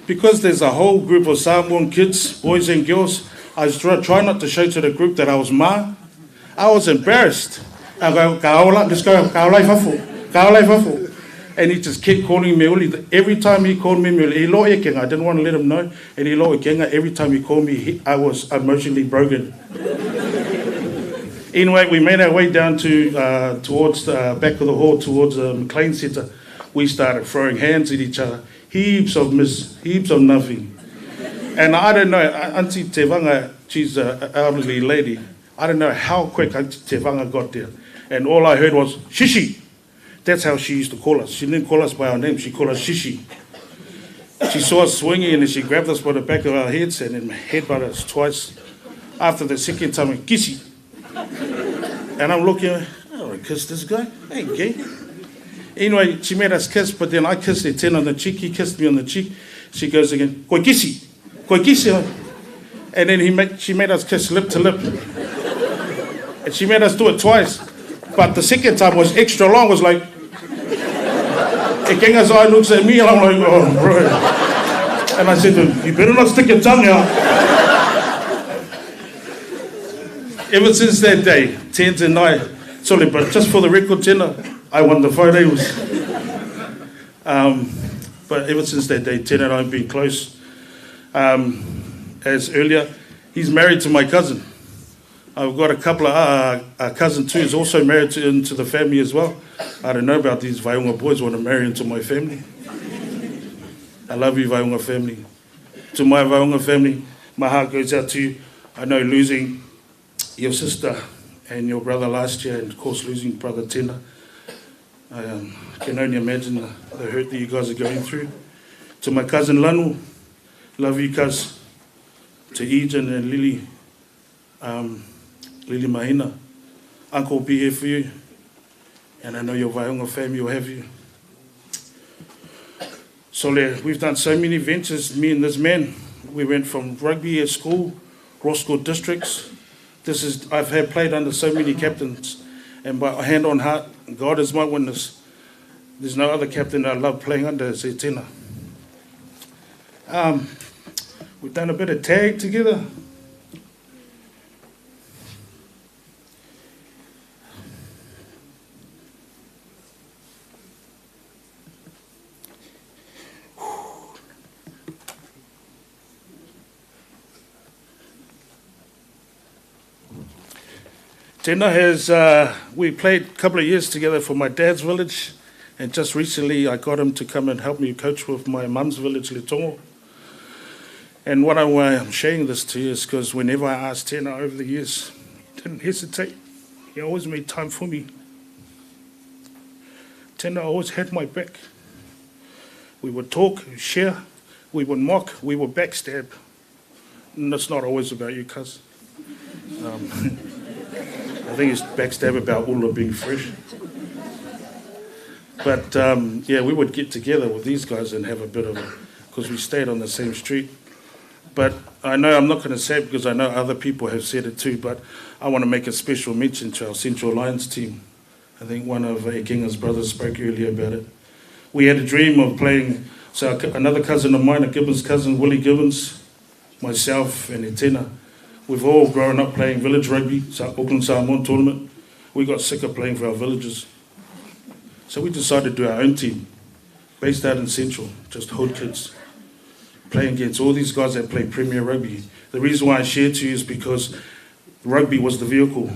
because there's a whole group of Samoan kids, boys and girls, I was trying not to show to the group that I was ma. I was embarrassed. I go, kaola, let's go, kaolai fafu, kaolai fafu. And he just kept calling me Uli. Every time he called me Uli, I didn't want to let him know. And every time he called me, I was emotionally broken. Anyway, we made our way down to towards the back of the hall, towards the McLean Centre. We started throwing hands at each other. Heaps of nothing. And I don't know, Auntie Tevanga, she's an elderly lady. I don't know how quick Auntie Tevanga got there. And all I heard was, shishi. That's how she used to call us. She didn't call us by our name, she called us shishi. She saw us swinging and she grabbed us by the back of our heads and then headbutted us twice. After the second time, we kissy. And I'm looking, I don't want to kiss this guy. I ain't gay. Anyway, she made us kiss, but then I kissed Etena on the cheek. He kissed me on the cheek. She goes again, koi kissy. Koi kissy. And then she made us kiss lip to lip. And she made us do it twice. But the second time was extra long, was like, Ekenga's eye looks at me and I'm like, oh, bro. And I said to him, you better not stick your tongue out. Ever since that day, Tens and I, sorry, but just for the record, Tena, I won the photos. But ever since that day, Tena and I have been close. As earlier, he's married to my cousin. I've got a couple of cousin too, who's also married into the family as well. I don't know about these Vaiouga boys want to marry into my family. I love you, Vaiouga family. To my Vaiouga family, my heart goes out to you. I know losing your sister and your brother last year, and of course losing brother Tena. I can only imagine the hurt that you guys are going through. To my cousin Lanu, love you, cuz. To Egan and Lily, Lily Mahina, Uncle will be here for you. And I know your Vaiouga family will have you. So we've done so many ventures, me and this man. We went from rugby at school, Roscoe districts. I've played under so many captains. And by hand on heart, God is my witness. There's no other captain I love playing under as Etena. We've done a bit of tag together. Tena we played a couple of years together for my dad's village, and just recently I got him to come and help me coach with my mum's village, Letongo. And why I'm sharing this to you is because whenever I asked Tena over the years, he didn't hesitate. He always made time for me. Tena always had my back. We would talk, share, we would mock, we would backstab. And that's not always about you, cuz. I think it's backstab about Ulla being fresh. But yeah, we would get together with these guys and have a bit of because we stayed on the same street. But I know I'm not going to say it because I know other people have said it too, but I want to make a special mention to our Central Lions team. I think one of Kinga's brothers spoke earlier about it. We had a dream of playing, so another cousin of mine, a Gibbons cousin, Willie Gibbons, myself and Etena, we've all grown up playing village rugby, Auckland Samoan tournament. We got sick of playing for our villages. So we decided to do our own team, based out in Central, just hood kids, playing against all these guys that play Premier Rugby. The reason why I share to you is because rugby was the vehicle,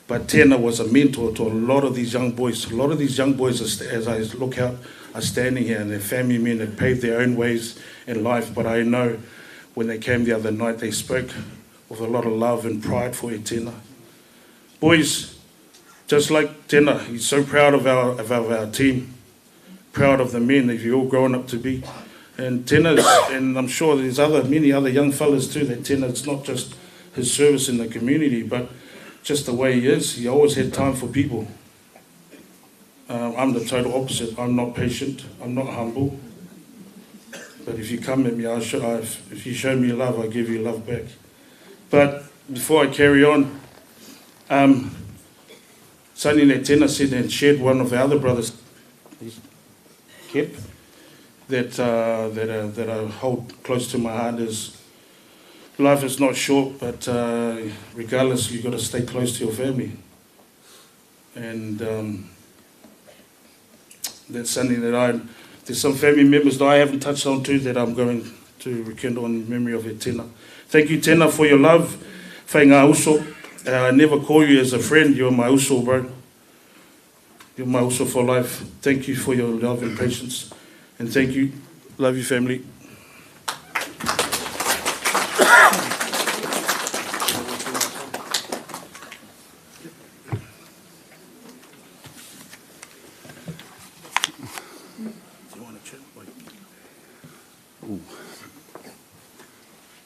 but Tena was a mentor to a lot of these young boys. A lot of these young boys, as I look out, are standing here and they're family men that paved their own ways in life, but I know when they came the other night, they spoke with a lot of love and pride for Etena. Boys, just like Tena, he's so proud of our team, proud of the men that you've all grown up to be. And Tena's, and I'm sure there's many other young fellas too, that Tena, it's not just his service in the community, but just the way he is. He always had time for people. I'm the total opposite. I'm not patient. I'm not humble. But if you come at me, if you show me love, I'll give you love back. But before I carry on, something that Tena said and shared one of the other brothers, Kep, that I hold close to my heart is, life is not short, but regardless, you've got to stay close to your family. And that's something that there's some family members that I haven't touched on too that I'm going to rekindle in memory of Etena. Thank you, Tena, for your love. Whai ngā uso. I never call you as a friend. You're my uso, bro. You're my uso for life. Thank you for your love and patience. And thank you. Love you, family.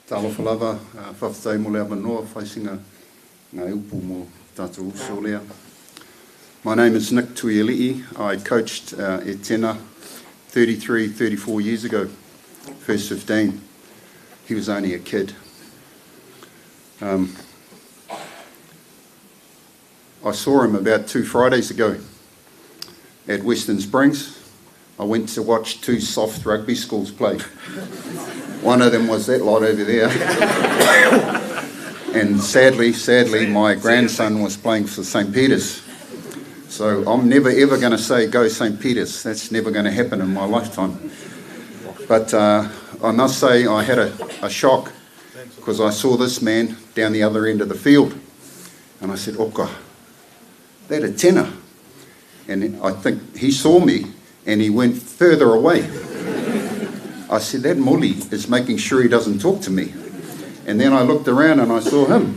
Talofa lava, whawhatai mo lea manoa, whaisinga ngā upu mo tātou uso lea. My name is Nick Tuiali'i. I coached Etena 34 years ago, first 15. He was only a kid. I saw him about 2 Fridays ago at Western Springs. I went to watch 2 soft rugby schools play. One of them was that lot over there. And sadly, my grandson was playing for St. Peter's. So I'm never ever going to say go St. Peter's. That's never going to happen in my lifetime. But I must say I had a shock because I saw this man down the other end of the field. And I said, Oka, that Etena. And I think he saw me and he went further away. I said, that Muli is making sure he doesn't talk to me. And then I looked around and I saw him,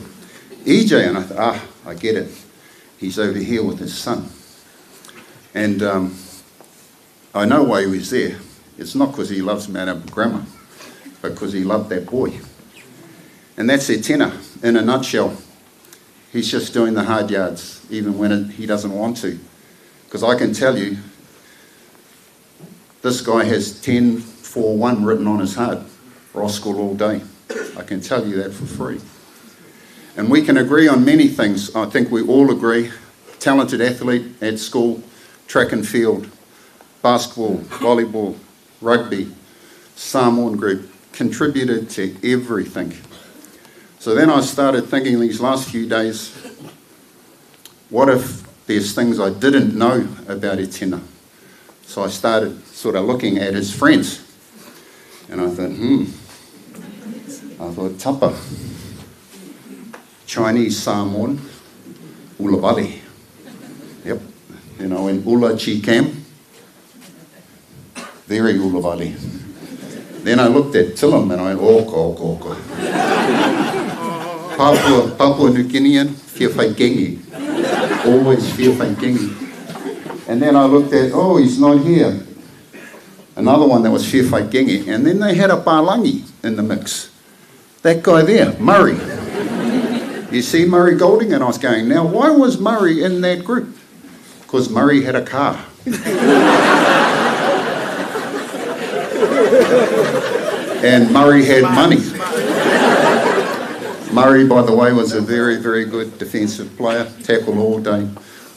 EJ, and I thought, I get it. He's over here with his son. And I know why he was there. It's not because he loves Mount Abergramma, but because he loved that boy. And that's Etena in a nutshell. He's just doing the hard yards, even when he doesn't want to. Because I can tell you, this guy has 10-4-1 written on his heart, Roskell all day. I can tell you that for free. And we can agree on many things. I think we all agree. Talented athlete at school, track and field, basketball, volleyball, rugby, Samoan group, contributed to everything. So then I started thinking these last few days, what if there's things I didn't know about Etena? So I started sort of looking at his friends. And I thought, tapa, Chinese Samoan, Ulavali. Yep, you know, in Ula Chikam, very Ulavali. Then I looked at Tilim and I went, oko. Papua New Guinean, Whiawhai Gengi. Always Whiawhai Gengi. And then I looked at, oh, he's not here. Another one that was Whiawhai Gengi. And then they had a Palangi in the mix. That guy there, Murray. You see Murray Golding? And I was going, now why was Murray in that group? Because Murray had a car. And Murray had money. Murray, by the way, was a very, very good defensive player, tackled all day.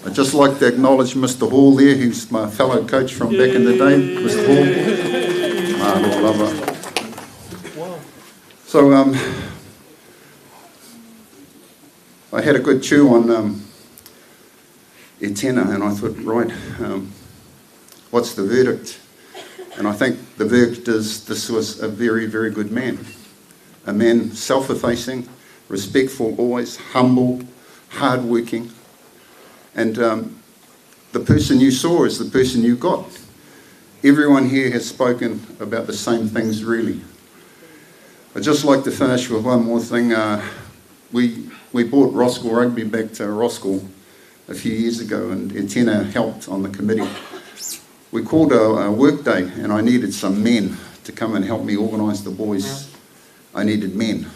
I'd just like to acknowledge Mr. Hall there, who's my fellow coach from back in the day, Mr. Hall. Mahalo lava. So I had a good chew on Etena, and I thought, right, what's the verdict? And I think the verdict is this was a very, very good man. A man self-effacing, respectful always, humble, hard-working. And the person you saw is the person you got. Everyone here has spoken about the same things, really. I'd just like to finish with one more thing. We brought Roskell Rugby back to Roskell a few years ago, and Etena helped on the committee. We called a work day, and I needed some men to come and help me organise the boys. I needed men.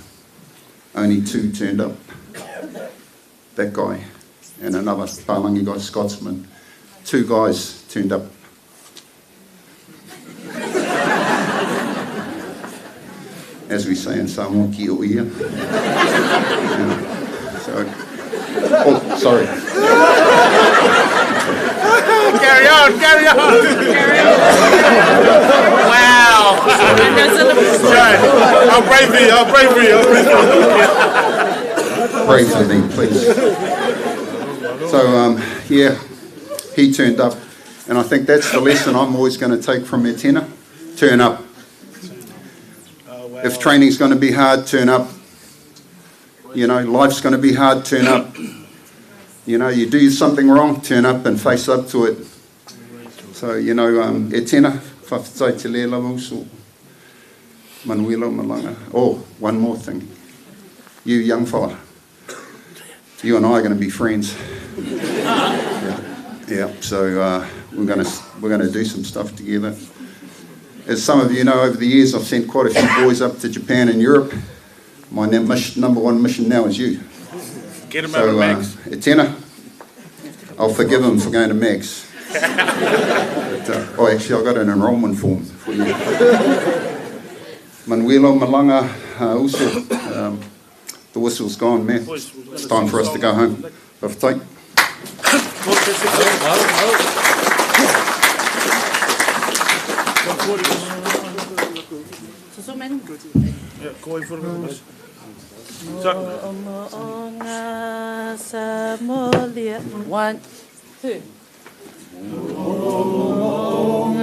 Only 2 turned up. That guy and another Palangi guy, Scotsman. 2 guys turned up. As we say in Samoa, ki o ia. Oh, sorry. Carry on. Wow. Sorry. I'll pray for you. Pray for me, please. So, yeah, he turned up. And I think that's the lesson I'm always going to take from Etena. Turn up. If training's going to be hard, turn up. You know, life's going to be hard, turn up. You know, you do something wrong, turn up and face up to it. So, you know, Etena, whawhitai te lea lava uso, Manuelo Malanga. Oh, one more thing. You young fella, you and I are going to be friends. Yeah. So we're going to do some stuff together. As some of you know, over the years I've sent quite a few boys up to Japan and Europe. My number one mission now is you. Get him out of Max. Etena, I'll forgive him for going to Max. But, actually I've got an enrolment form for you. Manuelo Malanga Uso, the whistle's gone, man. It's time for us to go home. Whawhitai. One, two. Oe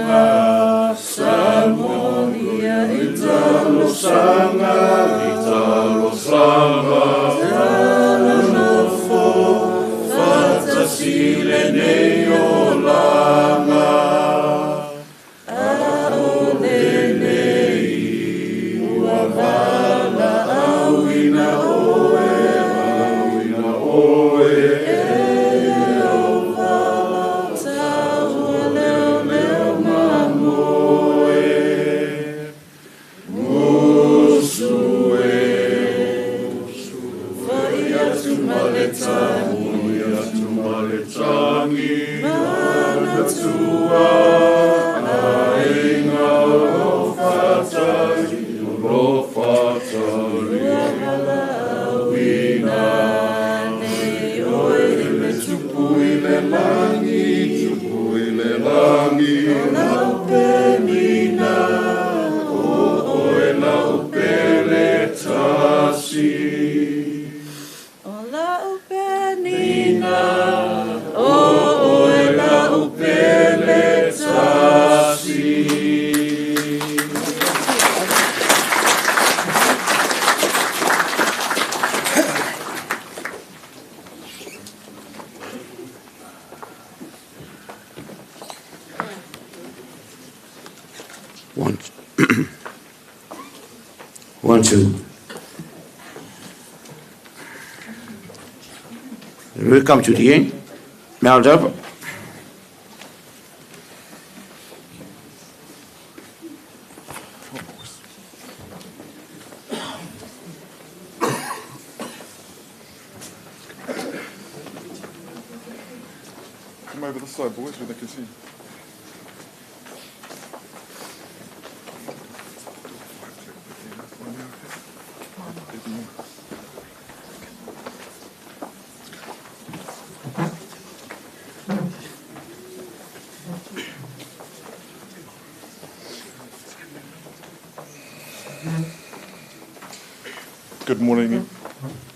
One, two. We come to the end. Mount up. Come over this side, boys, where they can see.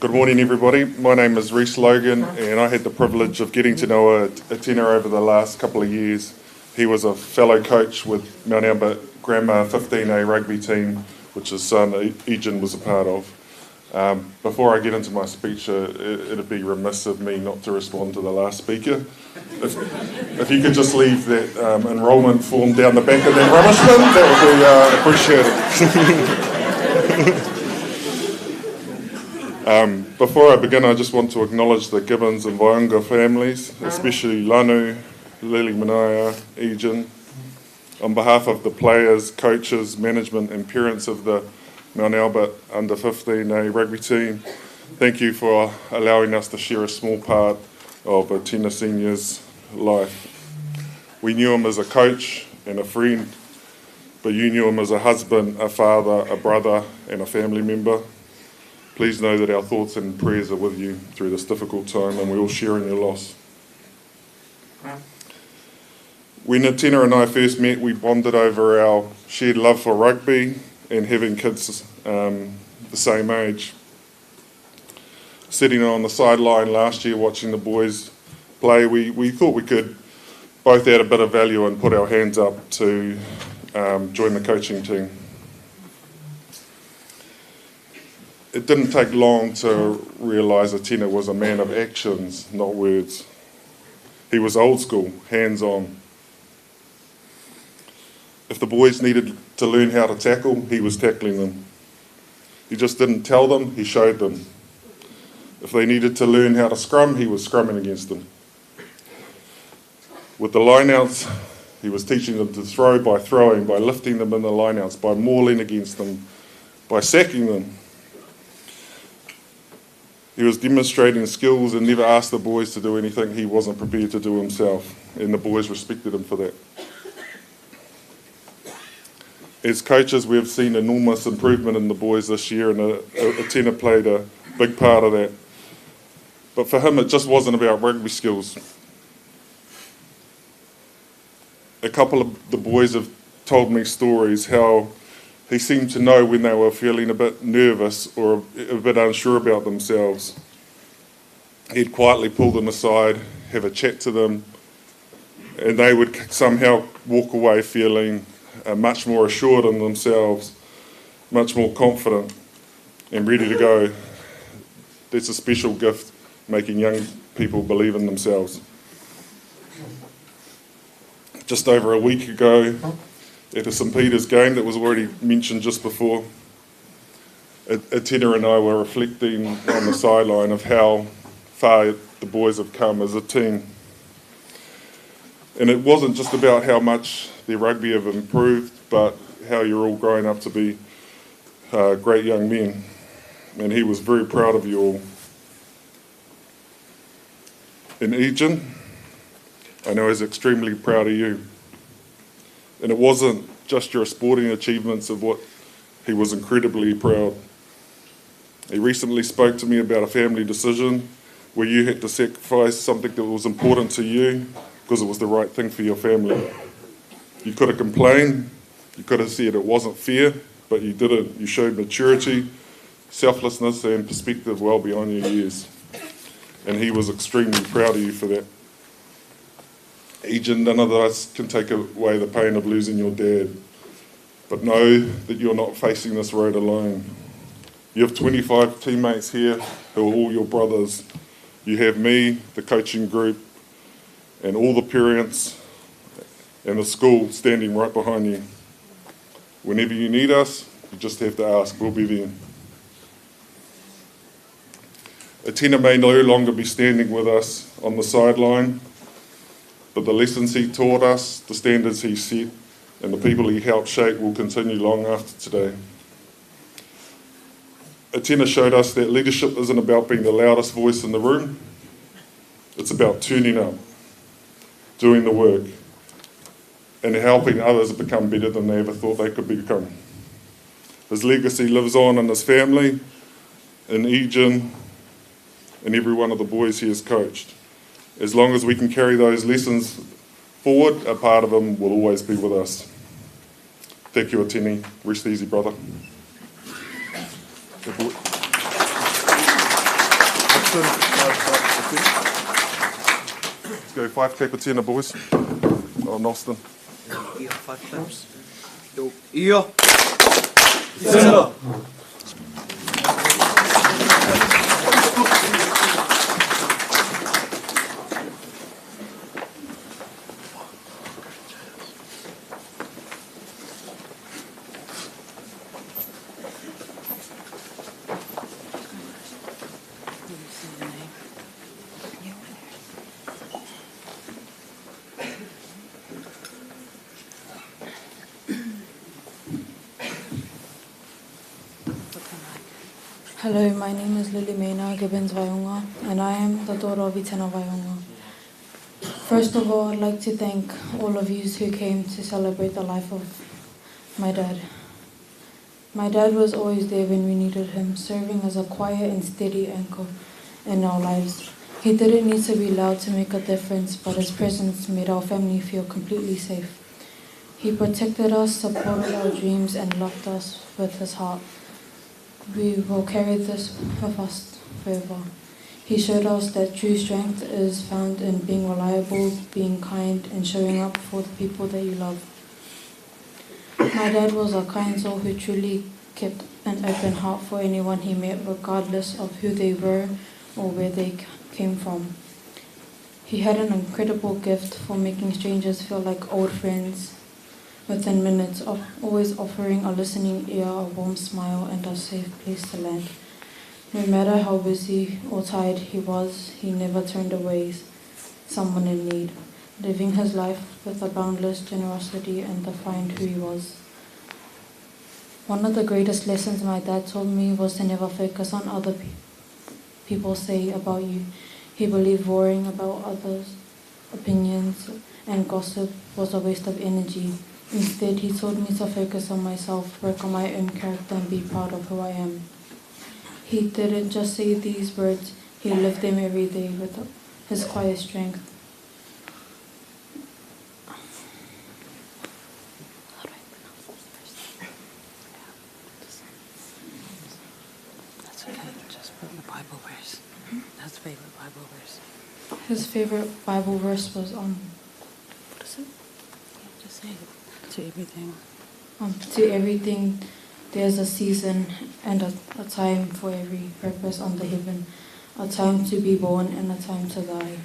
Good morning, everybody. My name is Reese Logan, and I had the privilege of getting to know Etena over the last couple of years. He was a fellow coach with Mount Albert Grandma 15A rugby team, which his son Egan was a part of. Before I get into my speech, it'd be remiss of me not to respond to the last speaker. If you could just leave that enrolment form down the back of that rubbish bin, that would be appreciated. Before I begin, I just want to acknowledge the Gibbons and Vaiouga families, especially Lanu, Lily Manaya, Egan. On behalf of the players, coaches, management and parents of the Mount Albert under 15A rugby team, thank you for allowing us to share a small part of Etena Senior's life. We knew him as a coach and a friend, but you knew him as a husband, a father, a brother and a family member. Please know that our thoughts and prayers are with you through this difficult time, and we all share in your loss. When Etena and I first met, we bonded over our shared love for rugby and having kids the same age. Sitting on the sideline last year watching the boys play, we thought we could both add a bit of value and put our hands up to join the coaching team. It didn't take long to realise Etena was a man of actions, not words. He was old school, hands-on. If the boys needed to learn how to tackle, he was tackling them. He just didn't tell them, he showed them. If they needed to learn how to scrum, he was scrumming against them. With the lineouts, he was teaching them to throw by throwing, by lifting them in the lineouts, by mauling against them, by sacking them. He was demonstrating skills and never asked the boys to do anything he wasn't prepared to do himself, and the boys respected him for that. As coaches, we have seen enormous improvement in the boys this year, and Etena played a big part of that. But for him, it just wasn't about rugby skills. A couple of the boys have told me stories how he seemed to know when they were feeling a bit nervous or a bit unsure about themselves. He'd quietly pull them aside, have a chat to them, and they would somehow walk away feeling much more assured in themselves, much more confident and ready to go. That's a special gift, making young people believe in themselves. Just over a week ago, at a St Peter's game that was already mentioned just before, Etena and I were reflecting on the sideline of how far the boys have come as a team. And it wasn't just about how much their rugby have improved, but how you're all growing up to be great young men. And he was very proud of you all. And Egan, I know he's extremely proud of you. And it wasn't just your sporting achievements of what he was incredibly proud. He recently spoke to me about a family decision where you had to sacrifice something that was important to you because it was the right thing for your family. You could have complained, you could have said it wasn't fair, but you didn't. You showed maturity, selflessness and perspective well beyond your years. And he was extremely proud of you for that. None of us can take away the pain of losing your dad, but know that you're not facing this road alone. You have 25 teammates here who are all your brothers. You have me, the coaching group, and all the parents and the school standing right behind you. Whenever you need us, you just have to ask, we'll be there. Etena may no longer be standing with us on the sideline, but the lessons he taught us, the standards he set, and the people he helped shape will continue long after today. Etena showed us that leadership isn't about being the loudest voice in the room. It's about turning up, doing the work, and helping others become better than they ever thought they could become. His legacy lives on in his family, in Egan, and every one of the boys he has coached. As long as we can carry those lessons forward, a part of him will always be with us. Thank you, Etena. Rest easy, brother. Let's go 5 clap Etena, boys. On Austin. Ia 5 claps. Ia. Etena. Hello, my name is Ligaliga Vaiouga, and I am the daughter of Etena Vaiouga. First of all, I'd like to thank all of you who came to celebrate the life of my dad. My dad was always there when we needed him, serving as a quiet and steady anchor in our lives. He didn't need to be loud to make a difference, but his presence made our family feel completely safe. He protected us, supported our dreams, and loved us with his heart. We will carry this with us forever. He showed us that true strength is found in being reliable, being kind, and showing up for the people that you love. My dad was a kind soul who truly kept an open heart for anyone he met, regardless of who they were or where they came from. He had an incredible gift for making strangers feel like old friends within minutes, of always offering a listening ear, a warm smile, and a safe place to land. No matter how busy or tired he was, he never turned away someone in need, living his life with a boundless generosity and defined who he was. One of the greatest lessons my dad told me was to never focus on other people say about you. He believed worrying about others' opinions and gossip was a waste of energy. Instead, he told me to focus on myself, work on my own character, and be proud of who I am. He didn't just say these words, he lived them every day with his quiet strength. That's okay, just put the Bible verse. That's favorite Bible verse. His favorite Bible verse was What is it? Yeah, just say it. To everything. To everything, there's a season and a time for every purpose under heaven. A time to be born and a time to die.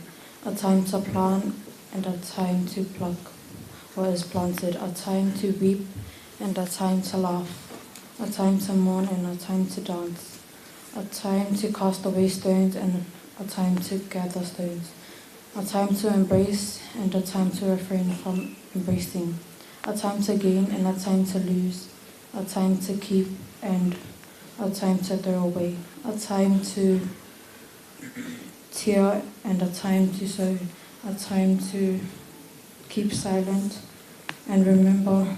A time to plant and a time to pluck what is planted. A time to weep and a time to laugh. A time to mourn and a time to dance. A time to cast away stones and a time to gather stones. A time to embrace and a time to refrain from embracing. A time to gain and a time to lose, a time to keep and a time to throw away, a time to tear and a time to sow, a time to keep silent and remember.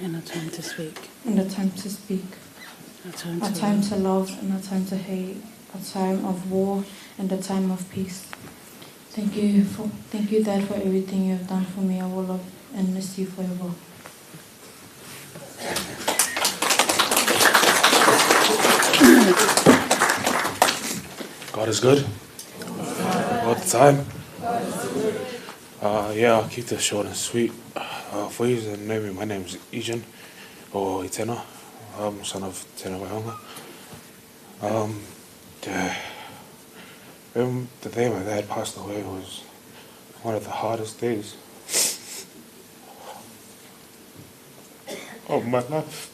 And a time to speak. And a time to speak. A time to love and a time to hate. A time of war and a time of peace. Thank you, Dad, for everything you have done for me. I will love and miss you forever. God is good all the time. Yeah, I'll keep this short and sweet. For you to know me, my name is Etena, or Etena. I'm son of Etena Vaiouga. The day my dad passed away was one of the hardest days of my life.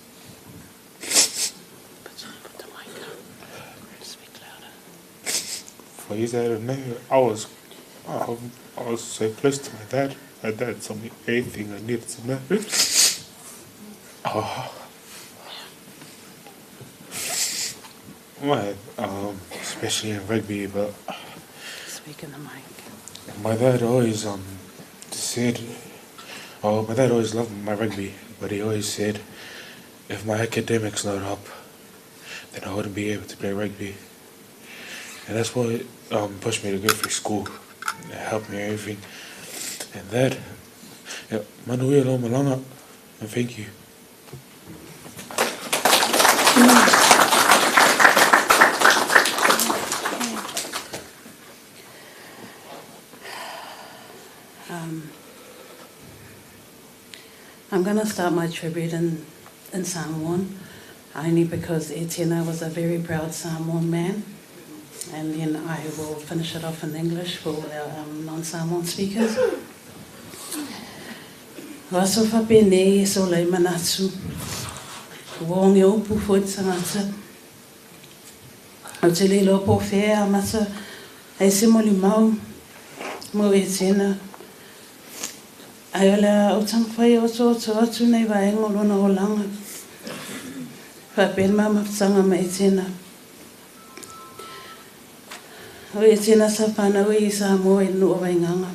For you to know, I was so close to my dad. My dad told me everything I needed to know. Especially in rugby, but speak in the mic. My dad always said, my dad always loved my rugby, but he always said, if my academics not up, then I wouldn't be able to play rugby. And that's what pushed me to go through school. It helped me everything. And that, manuia lo malanga, and thank you. I'm going to start my tribute in Samoan, only because Etena was a very proud Samoan man. And then I will finish it off in English for our non-Samoan speakers. Waso whapene so lei manatsu. Wongi opu fwoi tangata. O te lilo po whea amata. Hei simoli mau. Mo Etena. Ai ola o tangwhai o tō atu nei waengo lona o langa. Whapene mama tanga ma Etena. O Etena sa whanau I Samoa I nua wainganga.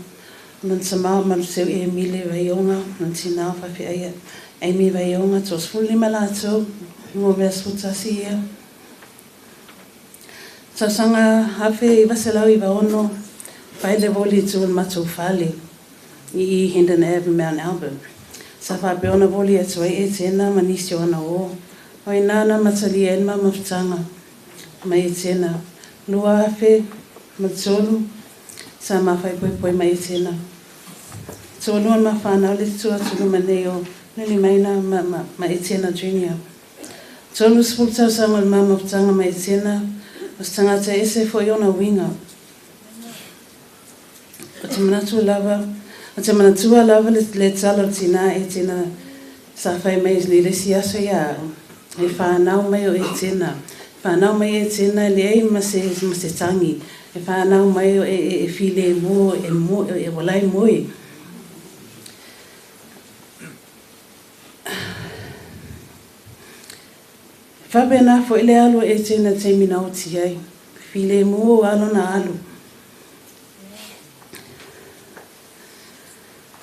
Nun sa maa manu seu Emile Vaiouga, nun tina whawhi aia. Amy Vaiouga, tos fuli malato, ngō mea sputasi ia. Sa sanga hawhi I waselau I waono, whaile voli tuan matou whale. I Hendon Ave Mount Albert. Sa whapeona voli atu ai Etena manisi o ana o. O I nana matali en mamafutanga. Ma Etena. Lua hawhi, matolu. Sa mawhai poipoi mai Etena. Tōnu an mawhanau le tua tunu maneo, nili maina ma Etena Junior. Tōnu spultau sanga le mamaputanga ma Etena, was tangata ese fo iona winga. O te manatua lava le talo tina Etena sa whai mai li le siaso ia. E whanau mai o Etena. Whanau mai Etena le ei ma se tangi. E whanau mai o e file mo e walai moi. Whabena fo ile alo Etena te mina o ti ai. File mo alo na alo.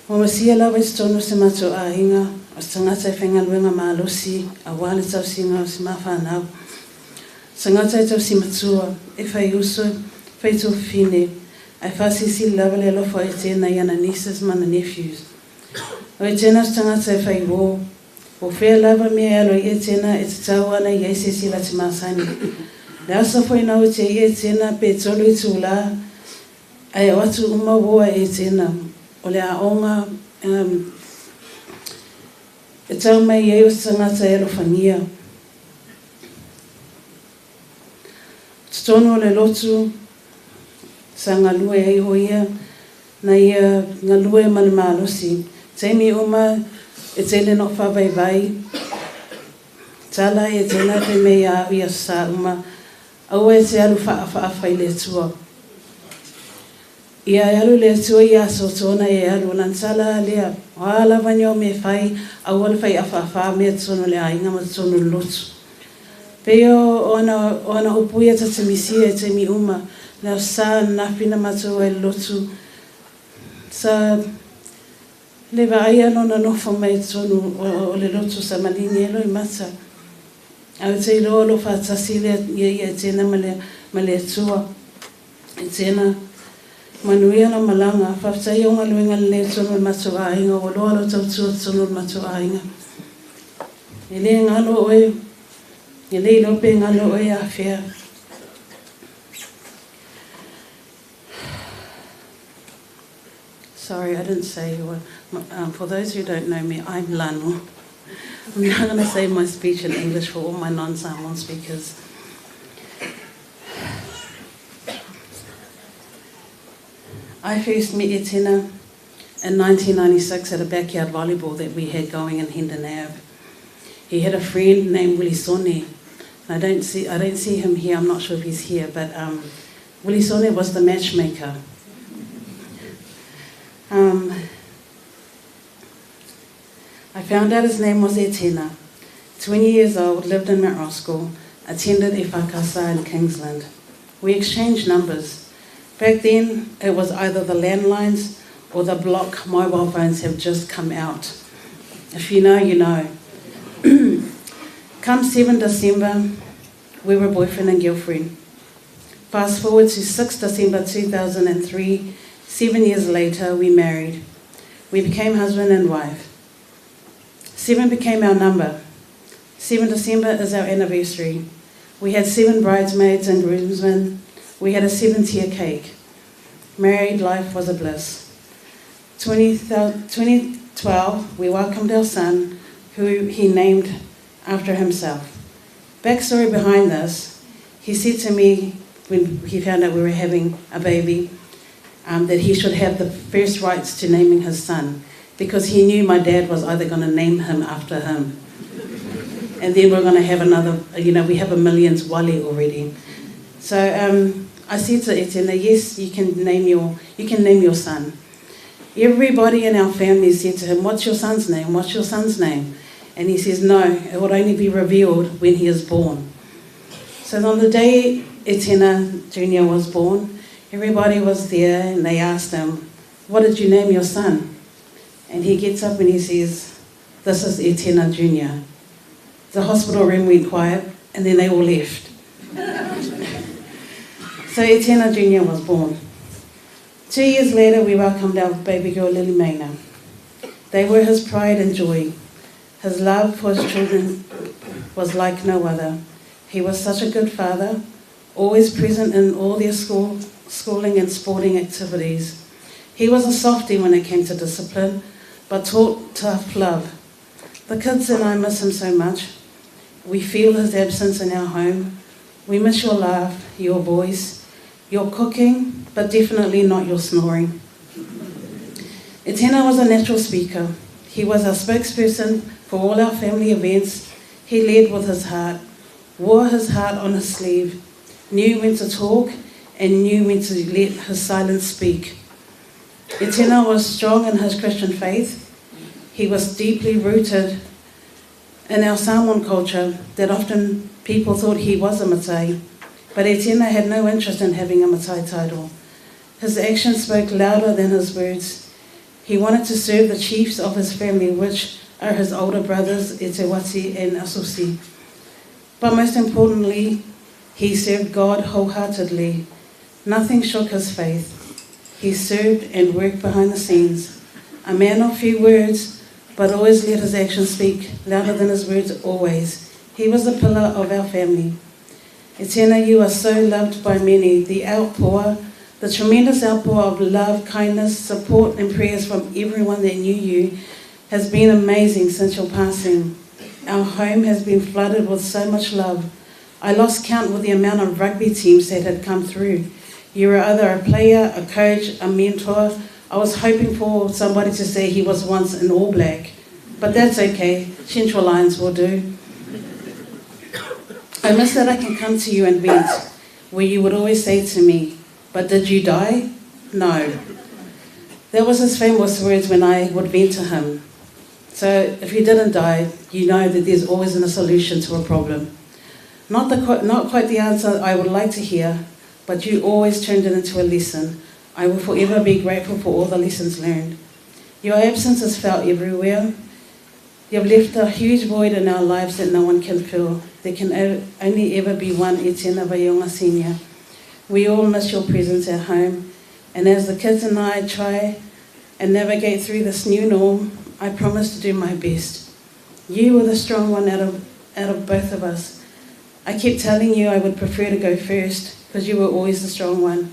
O masia lawa I tonu se mato a hinga. O tangata I whenga luenga maalosi. A wale tau singa o se mawhanau. Sangata I tau si matua. E whai uso. Whai tō whine. Ai whasisi lawa le lofo Etena I ana nieces mana nephews. O Etena tangata I whai wō. O whea lava mea alo I Etena e te tau ana I eise sila te masani. Le asa fwoi nau te I Etena pe tolu I tūla. Ai watu uma woa Etena. O le aonga e tau mai I o tangata e lofania. Tonu o le lotu sa ngalue e o ia na ia ngalue ma le malosi. Teimi uma e tele no whawaiwai. Tala e tena te mei a ia sa uma. Au e te alu whaafai le tua. Ia e alu le tua ia so tona e alu lantala lea. O ala wanyo me whai au ala whai awhawha mea tono le ainga ma tono lotu. Peo ona upuia ta te misia e te mi uma. Now sa na pina matu e lotu. Sa lewa aia no na nofo mai tonu o le lotu sa malini elo I mata. Au te ilo lo whatasi ia Etena ma le tua. Etena manuia na malanga. Whaftai o ngaluenga le tonu matu ainga. O loa lo tautua tonu matu ainga. Ele ngalo oe. Ele ilo pe ngalo oe a whea. Sorry, I didn't say what. For those who don't know me, I'm Lano. I'm not going to say my speech in English for all my non-Samoan speakers. I first met Etena in 1996 at a backyard volleyball that we had going in Hendon Ave. He had a friend named Willie Sonne. I don't see him here. I'm not sure if he's here, but Willie Sonne was the matchmaker. I found out his name was Etena. 20 years old, lived in Mount Roskill, attended Efakasa in Kingsland. We exchanged numbers. Back then, it was either the landlines or the block mobile phones have just come out. If you know, you know. Come 7 December, we were boyfriend and girlfriend. Fast forward to 6 December 2003, 7 years later, we married. We became husband and wife. 7 became our number. 7 December is our anniversary. We had 7 bridesmaids and groomsmen. We had a 7-tier cake. Married life was a bliss. 2012, we welcomed our son, who he named after himself. Backstory behind this, he said to me when he found out we were having a baby, that he should have the first rights to naming his son, because he knew my dad was either going to name him after him. And then we're going to have another, we have a millionth Wale already. So I said to Etena, yes, you can name your son. Everybody in our family said to him, what's your son's name? What's your son's name? And he says, no, it will only be revealed when he is born. So on the day Etena Jr. was born, everybody was there and they asked him, what did you name your son? And he gets up and he says, this is Etena Jr. The hospital room went quiet and then they all left. So Etena Jr. was born. 2 years later, we welcomed our baby girl, Lily Maina. They were his pride and joy. His love for his children was like no other. He was such a good father, always present in all their schooling and sporting activities. He was a softie when it came to discipline, but taught tough love. The kids and I miss him so much. We feel his absence in our home. We miss your laugh, your voice, your cooking, but definitely not your snoring. Etena was a natural speaker. He was our spokesperson for all our family events. He led with his heart, wore his heart on his sleeve, knew when to talk and knew when to let his silence speak. Etena was strong in his Christian faith. He was deeply rooted in our Samoan culture that often people thought he was a Matai, but Etena had no interest in having a Matai title. His actions spoke louder than his words. He wanted to serve the chiefs of his family, which are his older brothers, Etewati and Asusi. But most importantly, he served God wholeheartedly. Nothing shook his faith. He served and worked behind the scenes. A man of few words, but always let his actions speak louder than his words always. He was the pillar of our family. Etena, you are so loved by many. The tremendous outpour of love, kindness, support and prayers from everyone that knew you has been amazing since your passing. Our home has been flooded with so much love. I lost count with the amount of rugby teams that had come through. You were either a player, a coach, a mentor. I was hoping for somebody to say he was once an All Black, but that's okay. Central Lions will do. I miss that I can come to you and vent, where you would always say to me, but did you die? No. That was his famous words when I would vent to him. So if you didn't die, you know that there's always a solution to a problem. Not quite the answer I would like to hear, but you always turned it into a lesson. I will forever be grateful for all the lessons learned. Your absence is felt everywhere. You've left a huge void in our lives that no one can fill. There can only ever be one Etena Vaiouga Senior. We all miss your presence at home, and as the kids and I try and navigate through this new norm, I promise to do my best. You were the strong one out of both of us. I kept telling you I would prefer to go first, because you were always the strong one.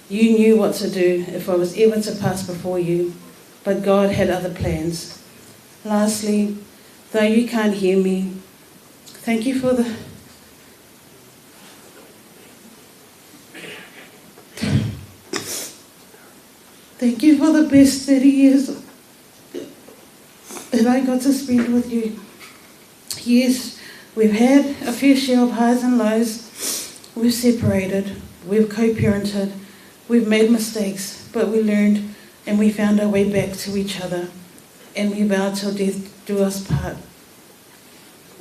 You knew what to do if I was ever to pass before you, but God had other plans. Lastly, though you can't hear me, thank you for the best 30 years that I got to spend with you. Yes, we've had a fair share of highs and lows. We've separated, we've co-parented, we've made mistakes, but we learned and we found our way back to each other. And we vowed till death do us part.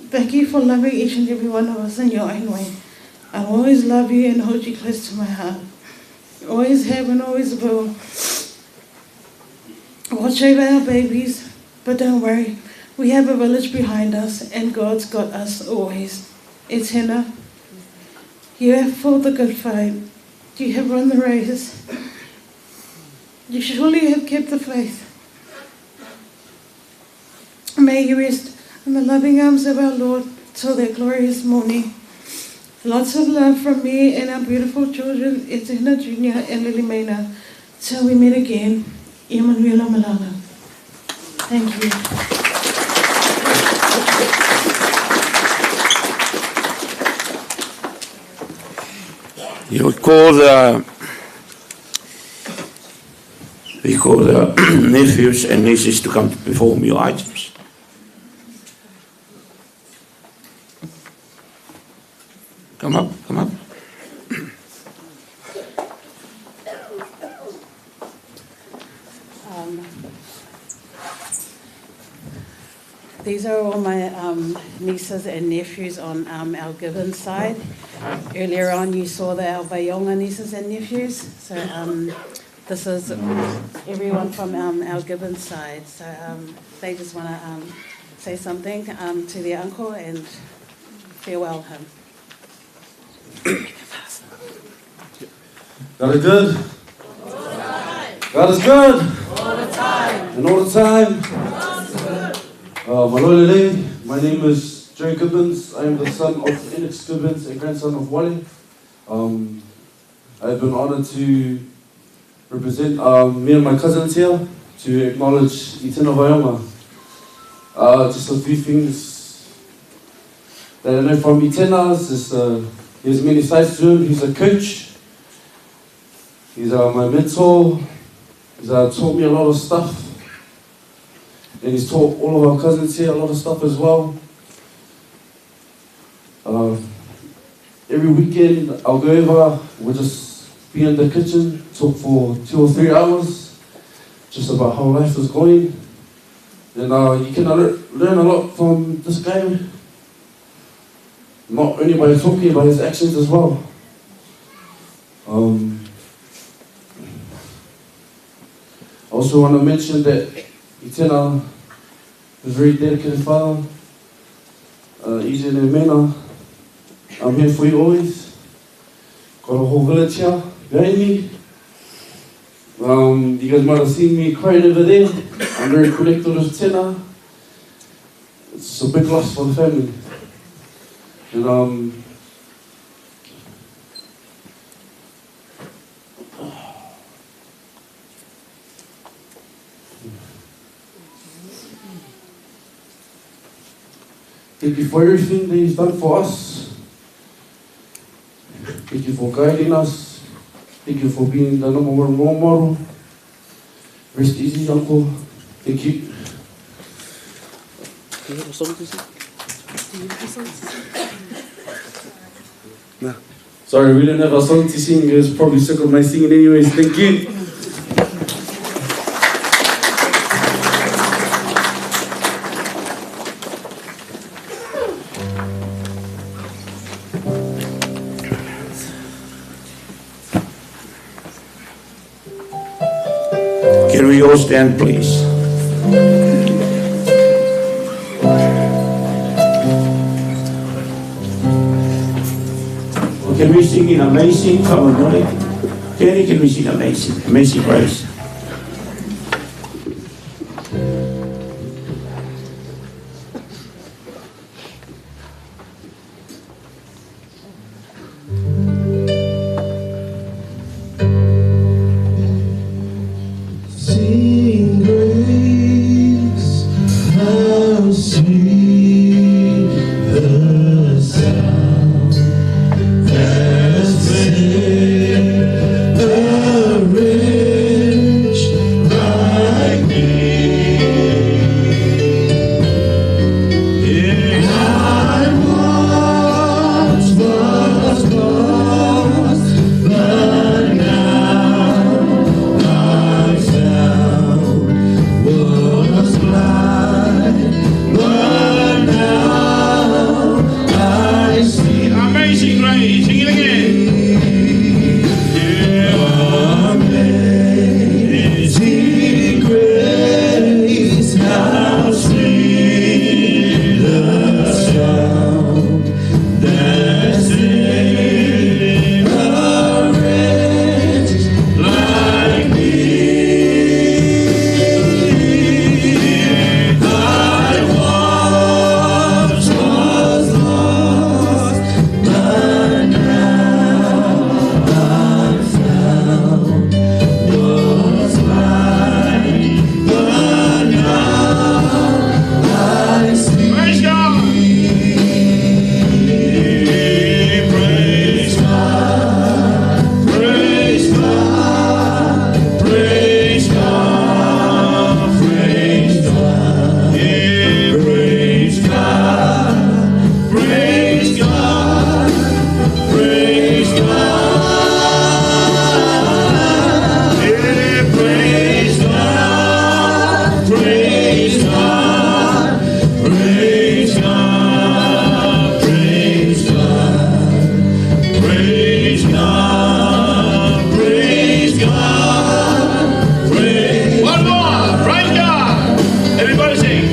Thank you for loving each and every one of us in your own way. I'll always love you and hold you close to my heart. Always have and always will. Watch over our babies, but don't worry. We have a village behind us and God's got us always. Etena, you have fought the good fight. You have run the race. You surely have kept the faith. May you rest in the loving arms of our Lord till that glorious morning. Lots of love from me and our beautiful children, Etena Jr. and Lily Maina. Till we meet again, Emmanuel Malala. Thank you. You would call the nephews and nieces to come to perform your items. Come up, come up. These are all my nieces and nephews on our Gibbons side. Earlier on you saw our Vaiouga nieces and nephews. So this is everyone from our Gibbons side. So they just want to say something to their uncle and farewell him. God is good. God is good. All the time. And all the time. Malolele, my name is Joe Gibbons. I am the son of Alex Gibbons and grandson of Wally. I've been honoured to represent me and my cousins here to acknowledge Etena Vaiouga. Just a few things that I know from Etena is he has many sides to him. He's a coach. He's my mentor. He's taught me a lot of stuff. And he's taught all of our cousins here a lot of stuff as well. Every weekend I'll go over, we'll just be in the kitchen, talk for 2 or 3 hours, just about how life is going. And you can learn a lot from this guy, not only by talking, but his actions as well. I also want to mention that Etena is a very dedicated father. Easy and Mena, I'm here for you always. Got a whole village here behind me. You guys might have seen me crying over there. I'm very connected with Etena. It's a big loss for the family. And thank you for everything that he's done for us. Thank you for guiding us. Thank you for being the number one role model. Rest easy, Uncle. Thank you. Do you have a song to sing? No. Sorry, we don't have a song to sing. You guys probably sick of my singing anyways. Thank you. we all stand, please? Can we sing in Amazing? Come on, Molly. Kenny, can we sing Amazing? Amazing Grace. Sing grace, how sweet the sound that saved a wretch like me. And I once was lost, but now I found, was blind, but now I see. Amazing Grace, sing it again. Amazing grace, how sweet the sound that saved a wretch like me. I once was lost, but now I'm found. Was blind, but now I see. Praise God. Praise God, praise God, praise God, praise God, yeah, praise God, praise God, praise God, yeah, praise God, praise God, praise God, praise God. Praise God, praise God, praise. One more. Praise God. Everybody sing.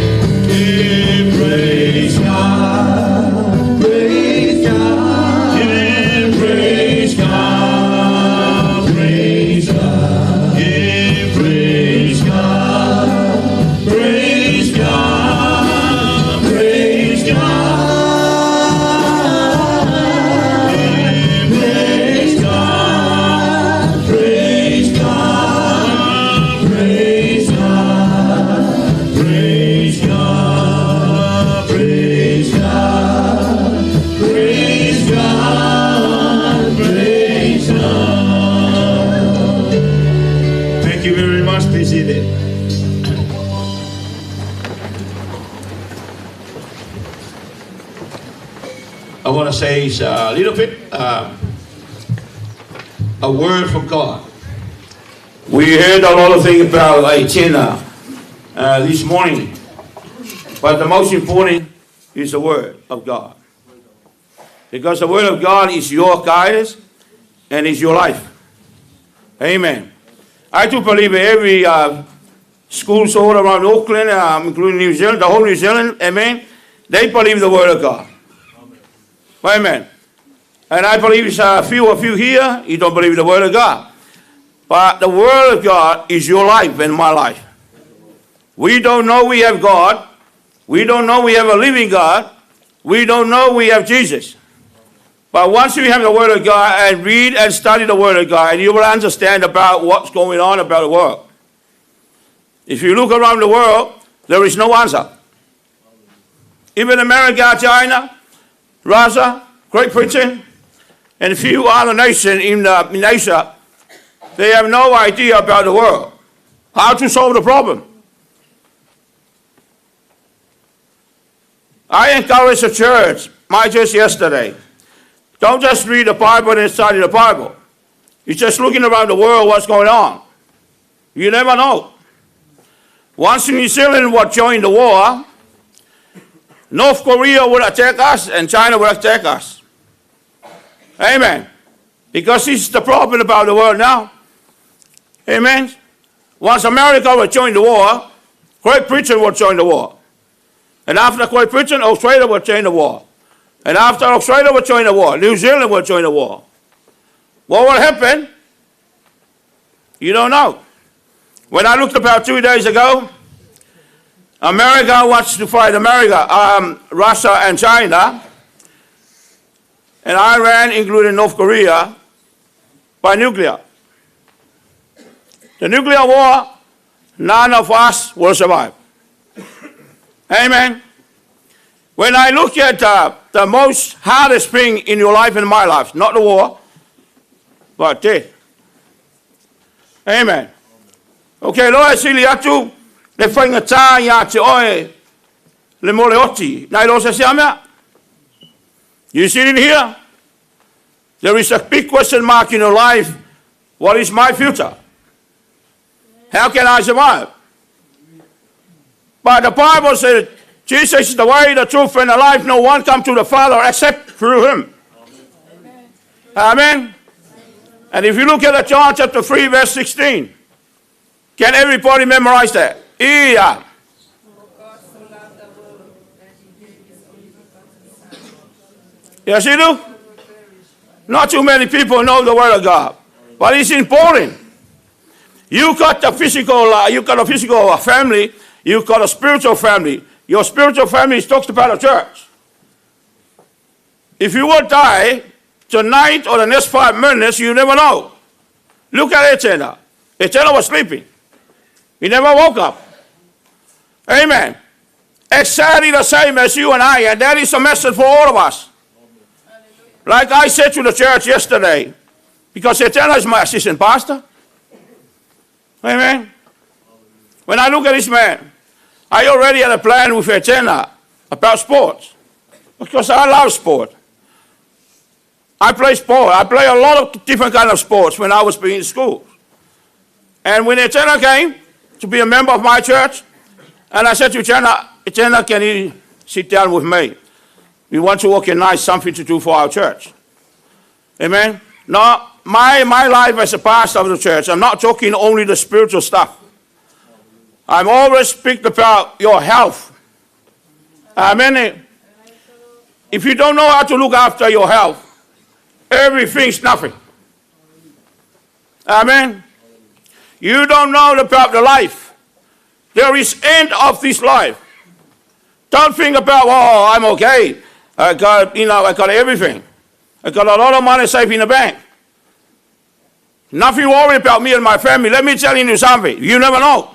Yeah, praise God, praise God, yeah, praise God, praise God, yeah, praise God, praise God, praise God. Praise God, praise God, praise God, praise God, praise God, praise God, praise God. Thank you very much. Be seated. I want to say a little bit a word from God. We heard a lot of things about Etena this morning, but the most important is the Word of God. Because the Word of God is your guidance and is your life. Amen. I do believe every schools all around Auckland, including New Zealand, the whole New Zealand, amen, they believe the Word of God. Amen. And I believe it's a few of you here, you don't believe the Word of God. But the Word of God is your life and my life. We don't know we have God. We don't know we have a living God. We don't know we have Jesus. But once you have the Word of God and read and study the Word of God, you will understand about what's going on about the world. If you look around the world, there is no answer. Even America, China, Russia, Great Britain, and a few other nations in Asia, they have no idea about the world, how to solve the problem. I encouraged the church, my church yesterday, don't just read the Bible and study the Bible. You're just looking around the world, what's going on. You never know. Once New Zealand would join the war, North Korea would attack us and China would attack us. Amen. Because this is the problem about the world now. Amen. Once America will join the war, Great Britain will join the war. And after Great Britain, Australia will join the war. And after Australia will join the war, New Zealand will join the war. What will happen? You don't know. When I looked about 2 days ago, America wants to fight Russia and China, and Iran, including North Korea, by nuclear. The nuclear war, none of us will survive. Amen. When I look at the most hardest thing in your life and my life, not the war, but death. Amen. Okay, loa sili atu, le whainga tā ia te oe, le mole oti, nai rosa se amea. You sitting here? There is a big question mark in your life. What is my future? How can I survive? But the Bible said, Jesus is the way, the truth, and the life. No one comes to the Father except through him. Amen. And if you look at John chapter 3, verse 16, can everybody memorize that? Yeah. Yes, you do? Not too many people know the Word of God, but it's important. You got a physical family, you got a spiritual family. Your spiritual family talks about the church. If you will die tonight or the next 5 minutes, you never know. Look at Etena. Etena was sleeping. He never woke up. Amen. Exactly the same as you and I, and that is a message for all of us. Like I said to the church yesterday, because Etena is my assistant pastor. Amen. When I look at this man, I already had a plan with Etena about sports, because I love sport. I play sport. I play a lot of different kinds of sports when I was in school. And when Etena came to be a member of my church, and I said to Etena, can you sit down with me? We want to organize something to do for our church. Amen? Now, my life as a pastor of the church, I'm not talking only the spiritual stuff. I'm always speaking about your health. Amen? If you don't know how to look after your health, everything's nothing. Amen? You don't know about the life. There is end of this life. Don't think about, oh, I'm okay. I got everything. I got a lot of money saved in the bank. Nothing worry about me and my family. Let me tell you something. You never know.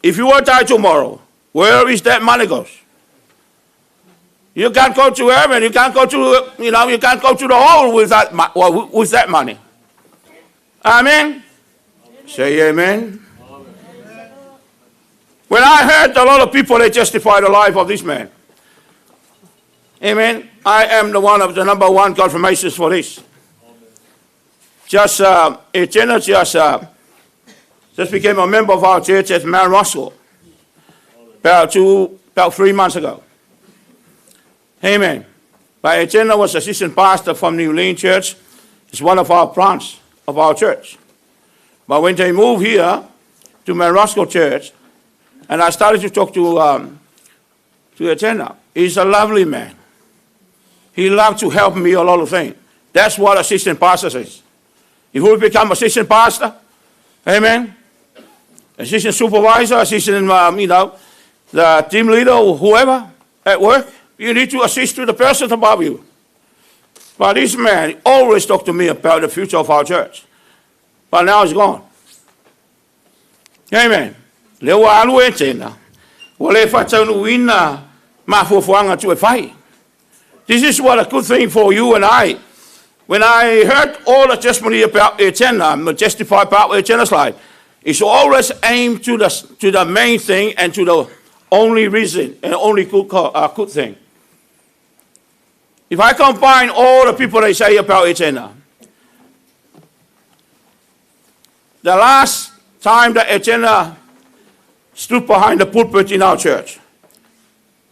If you will die tomorrow, where is that money goes? You can't go to heaven. You can't go to, you can't go to the hole with that money. Amen? Say amen. When I heard a lot of people, they justify the life of this man. Amen. I am the one of the number one confirmations for this. Etena just became a member of our church at Mount Russell about 3 months ago. Amen. But Etena was assistant pastor from New Lean Church. It's one of our branches of our church. But when they moved here to Mount Russell Church, and I started to talk to Etena, he's a lovely man. He loved to help me a lot of things. That's what assistant pastor says. If we become assistant pastor, amen, assistant supervisor, assistant, the team leader or whoever at work, you need to assist to the person above you. But this man always talked to me about the future of our church. But now he's gone. Amen. Leo alu Etena. Wale fatanu ina mafufuanga tu efai. This is what a good thing for you and I. When I heard all the testimony about Etena, testify about Etena's life, it's always aimed to the main thing and to the only reason and only good thing. If I combine all the people they say about Etena, the last time that Etena stood behind the pulpit in our church,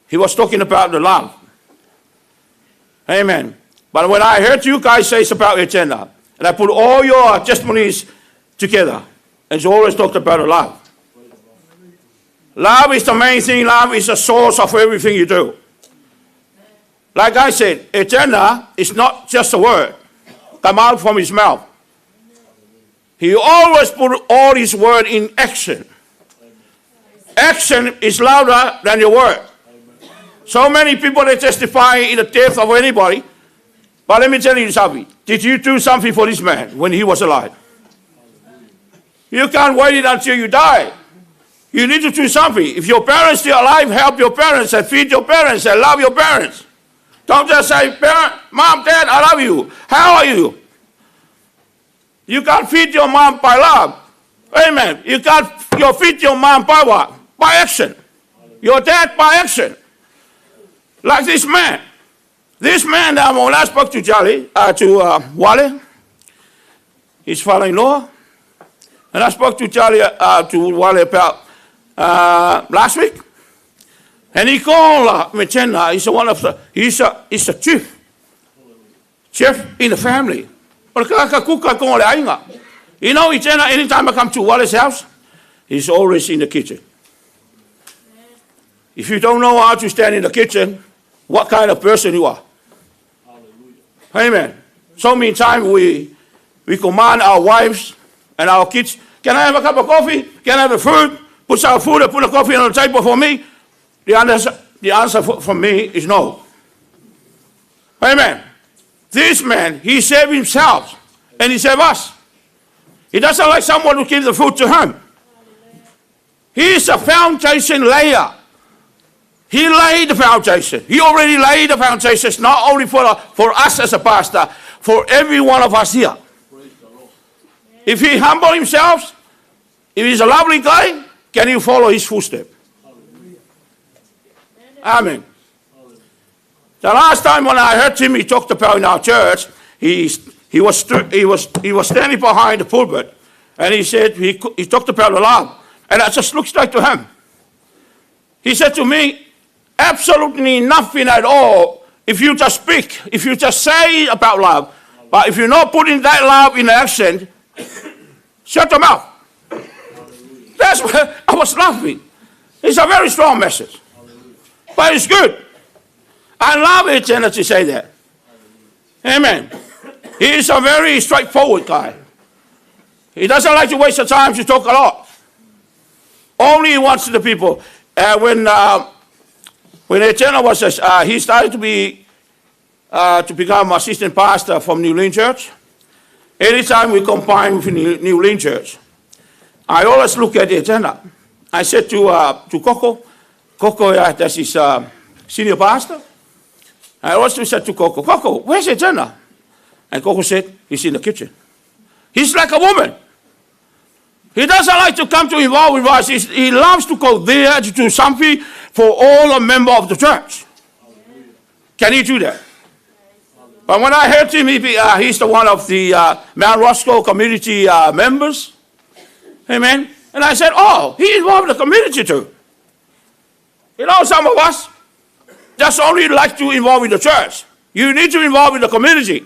he was talking about the love. Amen. But when I heard you guys say about Etena, and I put all your testimonies together, It's always talked about love. Love is the main thing. Love is the source of everything you do. Like I said, Etena is not just a word come out from his mouth. He always put all his word in action. Action is louder than your word. So many people, they testify in the death of anybody. But let me tell you something. Did you do something for this man when he was alive? You can't wait until you die. You need to do something. If your parents are still alive, help your parents and feed your parents and love your parents. Don't just say, parent, mom, dad, I love you. How are you? You can't feed your mom by love. Amen. You can't feed your mom by what? By action. Your dad by action. Like this man. This man, when I spoke to Wale, his father-in-law, and I spoke to Wale about last week, and he called Etena. He's a chief in the family. You know, Etena, anytime I come to Wale's house, he's always in the kitchen. If you don't know how to stand in the kitchen, what kind of person you are? Amen. So many times we command our wives and our kids, can I have a cup of coffee? Can I have a food? Put some food and put a coffee on the table for me? The answer from me is no. Amen. This man, he saved himself and he saved us. He doesn't like someone who gives the food to him. He is a foundation layer. He laid the foundation. He already laid the foundations, not only for us as a pastor, for every one of us here. If he humble himself, if he's a lovely guy, can you follow his footsteps? Amen. The last time when I heard him, he talked about in our church, he was standing behind the pulpit, and he said, he talked about love, and that just looks like to him. He said to me, absolutely nothing at all if you just speak, if you just say about love, but if you're not putting that love in action, shut your mouth. That's why I was laughing. It's a very strong message, but it's good. I love Etena to say that. Amen. He is a very straightforward guy. He doesn't like to waste the time to talk a lot. Only he wants the people. When Etena was, he started to become assistant pastor from New Lynn Church. Anytime we combine with New Lynn Church, I always look at Etena. I said to Coco, that's his senior pastor. I also said to Coco, where's Etena? And Coco said, he's in the kitchen. He's like a woman. He doesn't like to come to involve with us. He loves to go there to do something for all the members of the church. Can he do that? But when I heard him, he's the one of the Mount Roscoe community members. Amen. And I said, oh, he involved the community too. You know, some of us just only like to involve in the church. You need to involve in the community.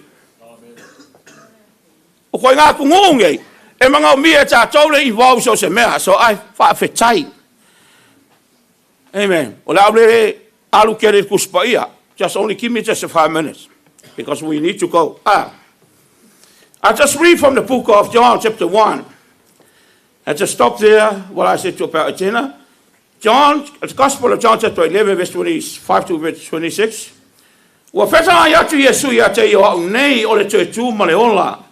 So I whawhetai. Amen. Just only give me just 5 minutes, because we need to go. I just read from the book of John, chapter 1. I just stop there what I said to about Etena. John, the Gospel of John, chapter 11, verse 25 to verse 26. Wa whetanga yatu Yesu ia te iho nei o le tue tū ma le ola.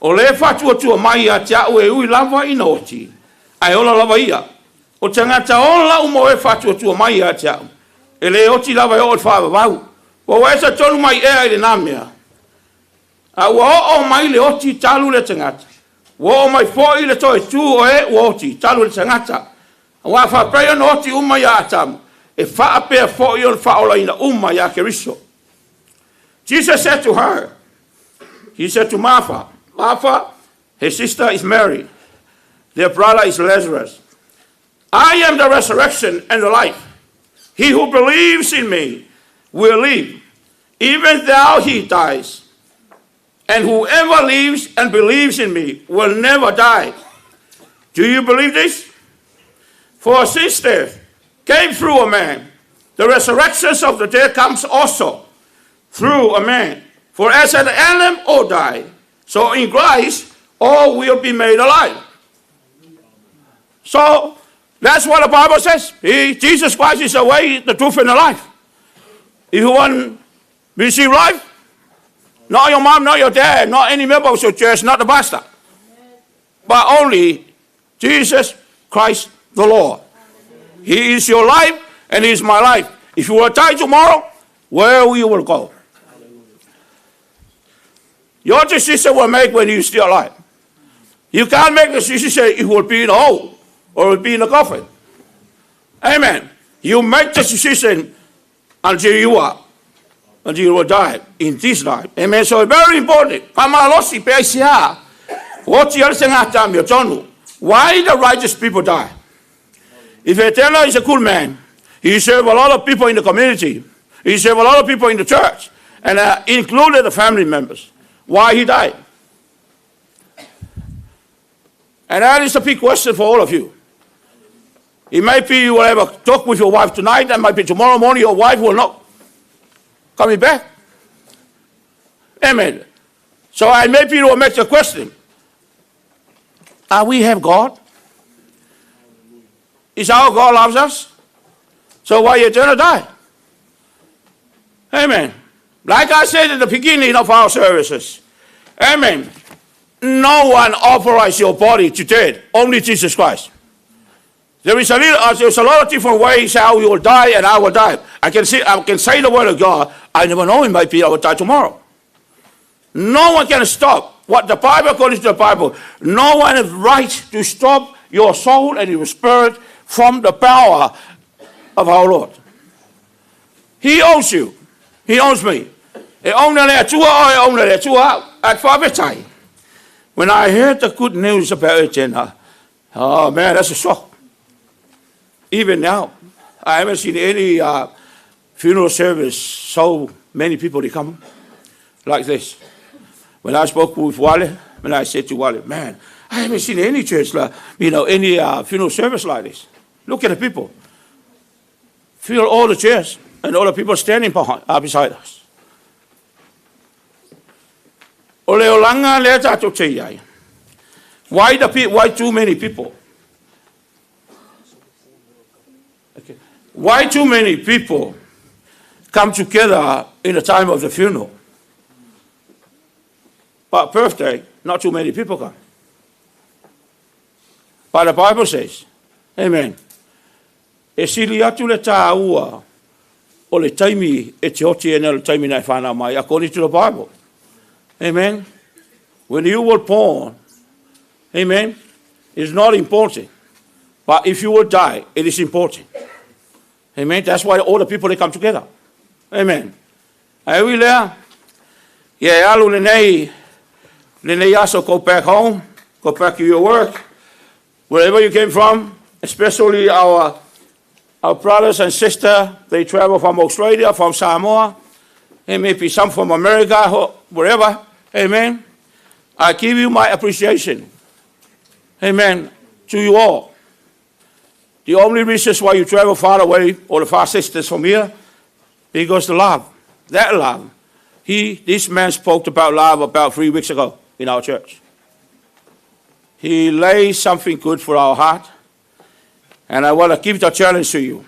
O le whatua tua mai a te au e ui lava ina oti. Ai ola lava ia. O tangata ola umo e whatua tua mai a te au. E le oti lava e o le whaavavau. Wa waesa tonu mai ea i le namea. A wa o mai le oti talu le tangata. Wa o mai fo i le toe tū o e o oti talu le tangata. Wa whaprea no oti uma ia atamu. E whaapea fo i o le whaola ina uma ia keriso. Jesus said to her, he said to Martha, Martha, his sister is Mary. Their brother is Lazarus. I am the resurrection and the life. He who believes in me will live, even though he dies. And whoever lives and believes in me will never die. Do you believe this? For since death came through a man, the resurrection of the dead comes also through a man. For as an Adam all died, so in Christ all will be made alive. So that's what the Bible says. Jesus Christ is the way, the truth, and the life. If you want to receive life, not your mom, not your dad, not any member of your church, not the pastor, but only Jesus Christ the Lord. He is your life and He is my life. If you will die tomorrow, where you will go? Your decision will make when you're still alive. You can't make the decision it will be in a hole or it will be in a coffin. Amen. You make the decision until you will die in this life. Amen. So it's very important. Why the righteous people die? If Etena is a cool man, he served a lot of people in the community. He served a lot of people in the church, and included the family members. Why he died? And that is a big question for all of you. It might be you will have a talk with your wife tonight, and might be tomorrow morning your wife will not coming back. Amen. So I maybe you will make the question, are we have God? Is our God loves us? So why you gonna die? Amen. Like I said at the beginning of our services, amen. No one authorized your body to death, only Jesus Christ. There's a lot of different ways how you will die and I will die. I can say the word of God. I never know, it might be I will die tomorrow. No one can stop what the Bible, according to the Bible, no one has right to stop your soul and your spirit from the power of our Lord. He owns you. He owns me. When I heard the good news about Etena, oh man, that's a shock. Even now, I haven't seen any funeral service, so many people they come like this. When I spoke with Wale, when I said to Wale, man, I haven't seen any church, any funeral service like this. Look at the people. Fill all the chairs and all the people standing beside us. Why too many people? Okay. Why too many people come together in the time of the funeral? But birthday, not too many people come. But the Bible says, amen. E sili atu le tāua o le taimi e te oti e le taimi nai whānau mai, according to the Bible. Amen. When you were born, amen, it's not important. But if you will die, it is important. Amen. That's why all the people, they come together. Amen. Are we there? Yeah, alu le also go back home, go back to your work, wherever you came from, especially our brothers and sisters, they travel from Australia, from Samoa, and maybe some from America, wherever. Amen. I give you my appreciation. Amen. To you all. The only reason why you travel far away, or the far distance from here, because the love, that love. This man spoke about love about 3 weeks ago in our church. He lays something good for our heart. And I want to give the challenge to you.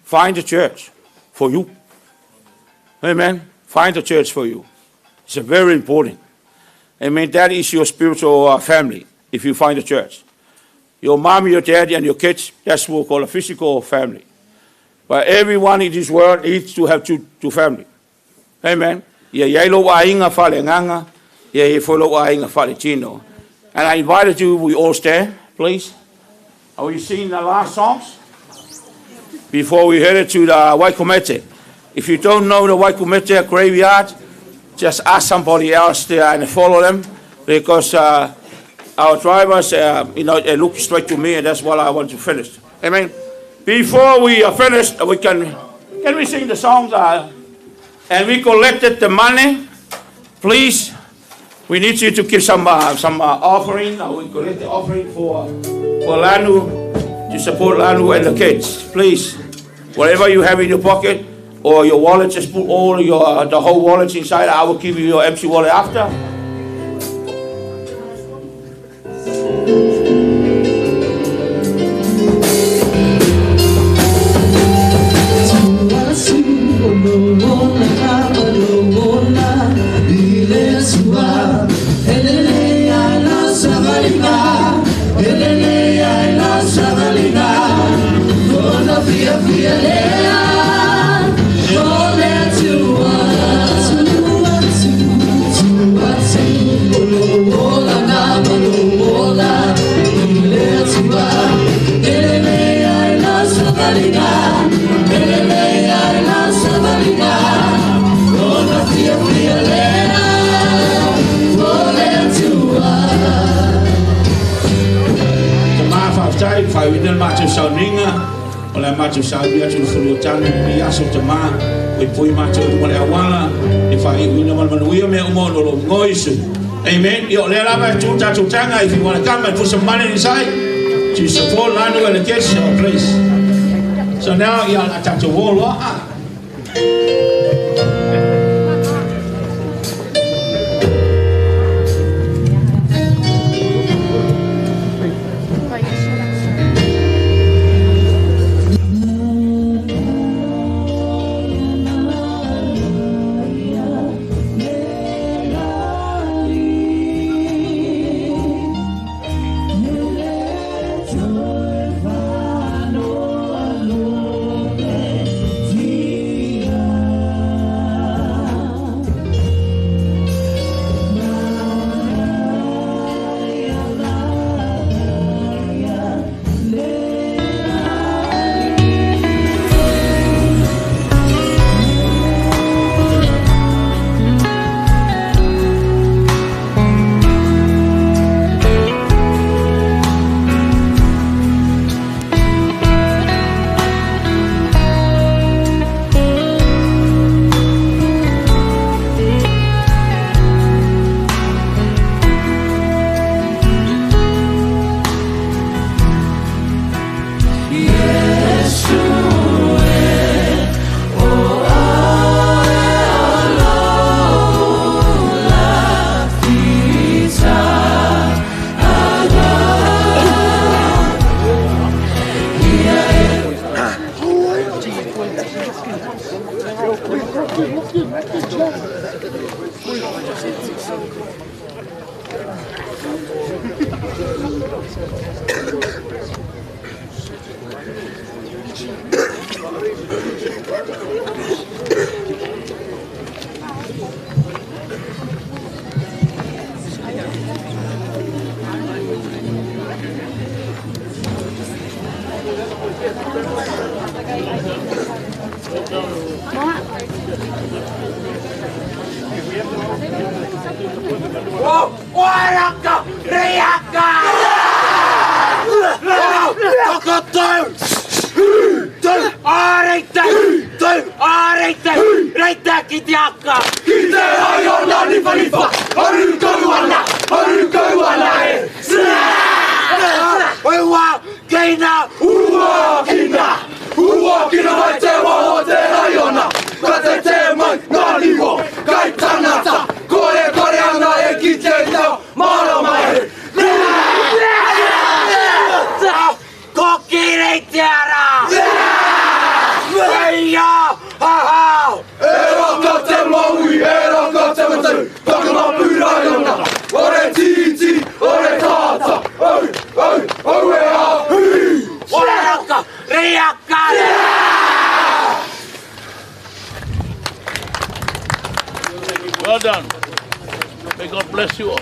Find a church for you. Amen. Find a church for you. It's very important. Amen. That is your spiritual family, if you find a church. Your mom, your daddy, and your kids, that's what we call a physical family. But everyone in this world needs to have two families. Amen. And I invited you, we all stand, please. Are we singing the last songs? Before we headed to the Waikumete. If you don't know the Waikumete graveyard, just ask somebody else there and follow them. Because our drivers, they look straight to me, and that's what I want to finish. Amen. Before we are finished, can we sing the songs? And we collected the money. Please, We need you to give some offering. We collect the offering for Lanu, to support Lanu and the kids. Please, whatever you have in your pocket or your wallet, just put all the whole wallet inside. I will give you your empty wallet after. Fai wina macho sauninga, ola macho saubia tu sulu tanu ni aso tama, we pui macho mole awala, if I wina manuia me umono lo ngoisu. Amen. Yo le lava tutanga. If you want to come and put some money inside to support Lanu and the kids, please. So now you'll attack the wall. Well done. May God bless you all.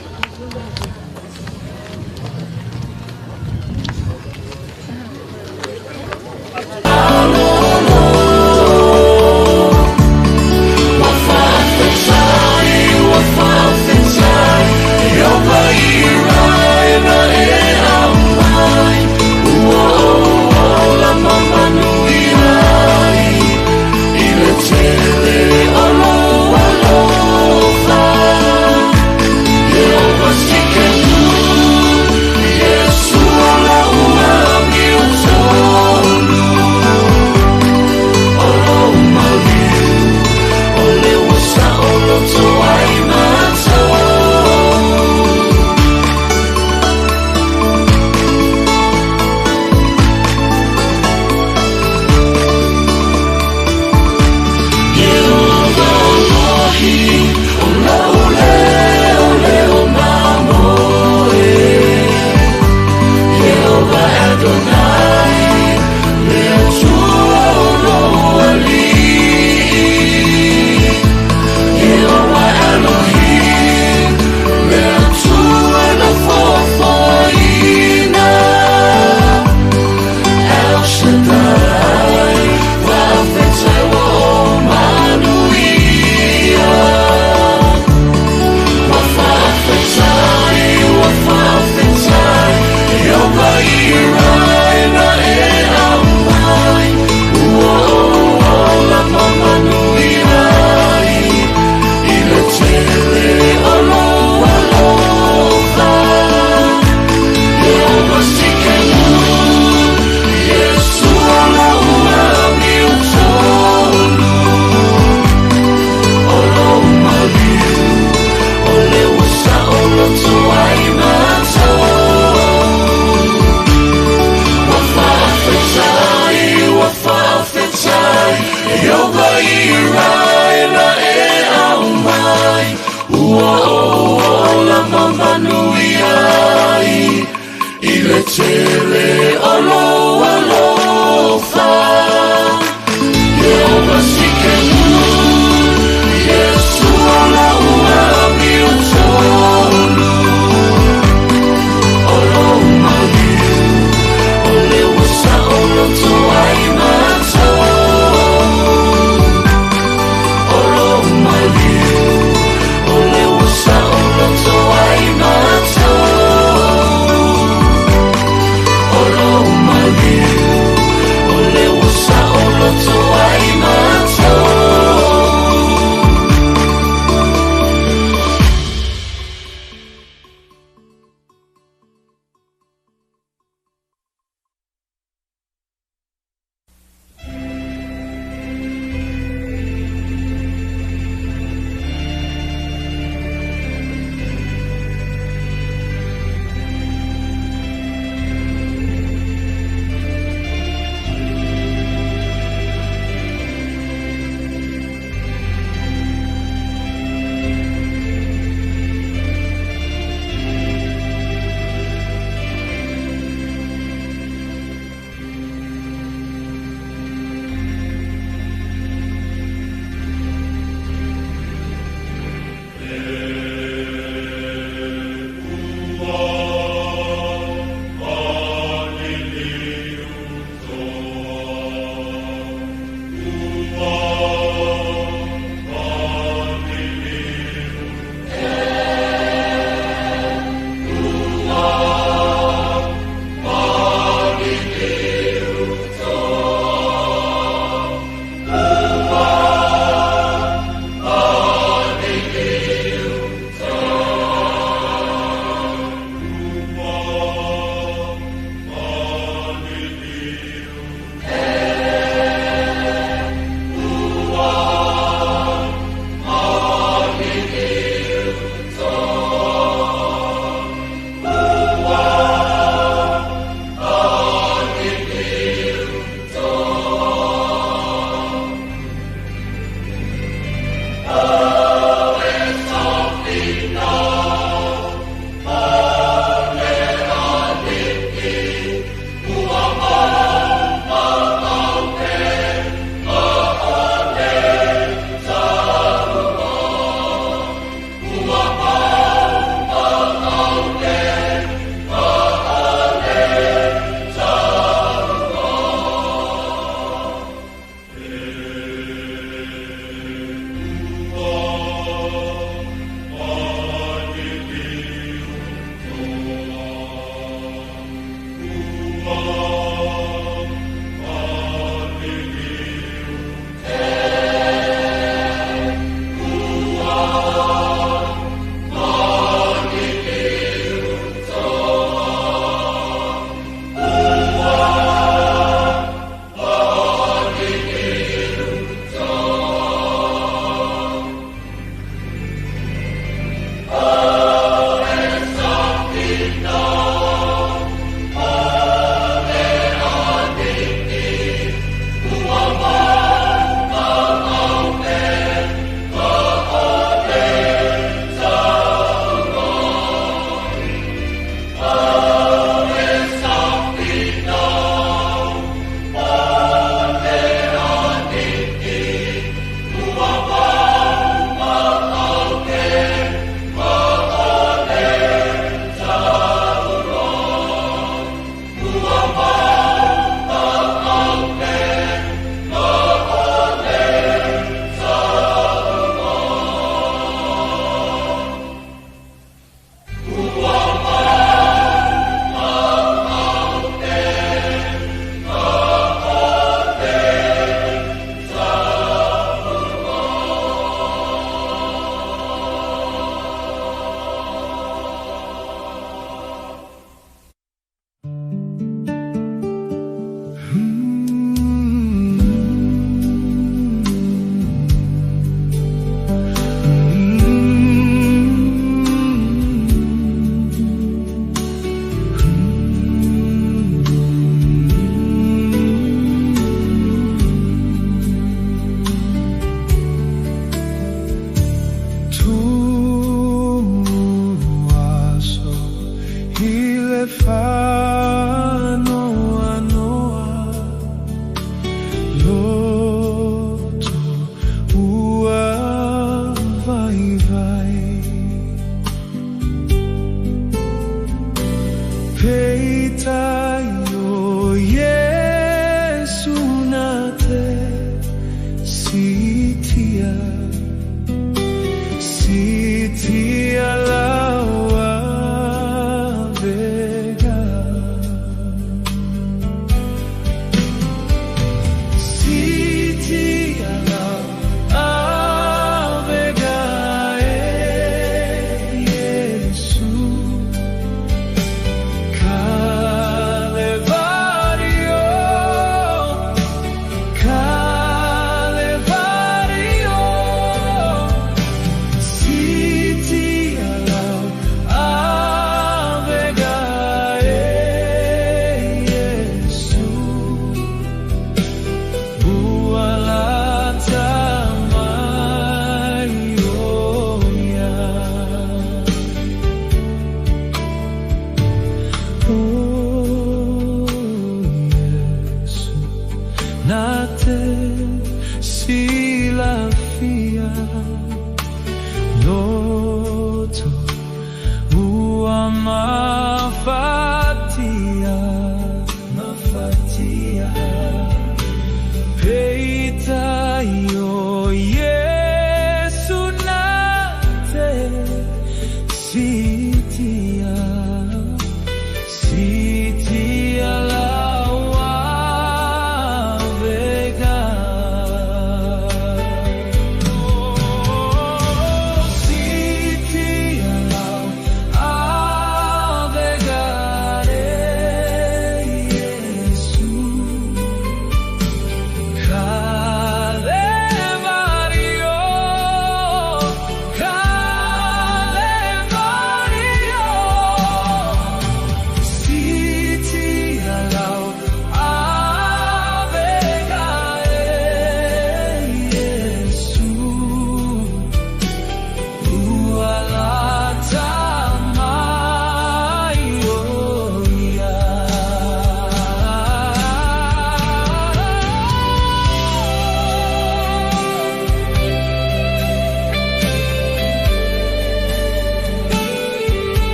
Yeah. Yoga ira e au mai. Ua o la mama nui ai. I le tele alo fa. Yoga sikenu. Yesu ala ua mi o tolu. Olo maliu. Ole wasa olo toai mato. Olo maliu. Ole wasa olo toai mato. Olo maliu. nate silafia loto ua mafatia peita yo Yesu nate sitia lawa vega sitia lawa vega Yesu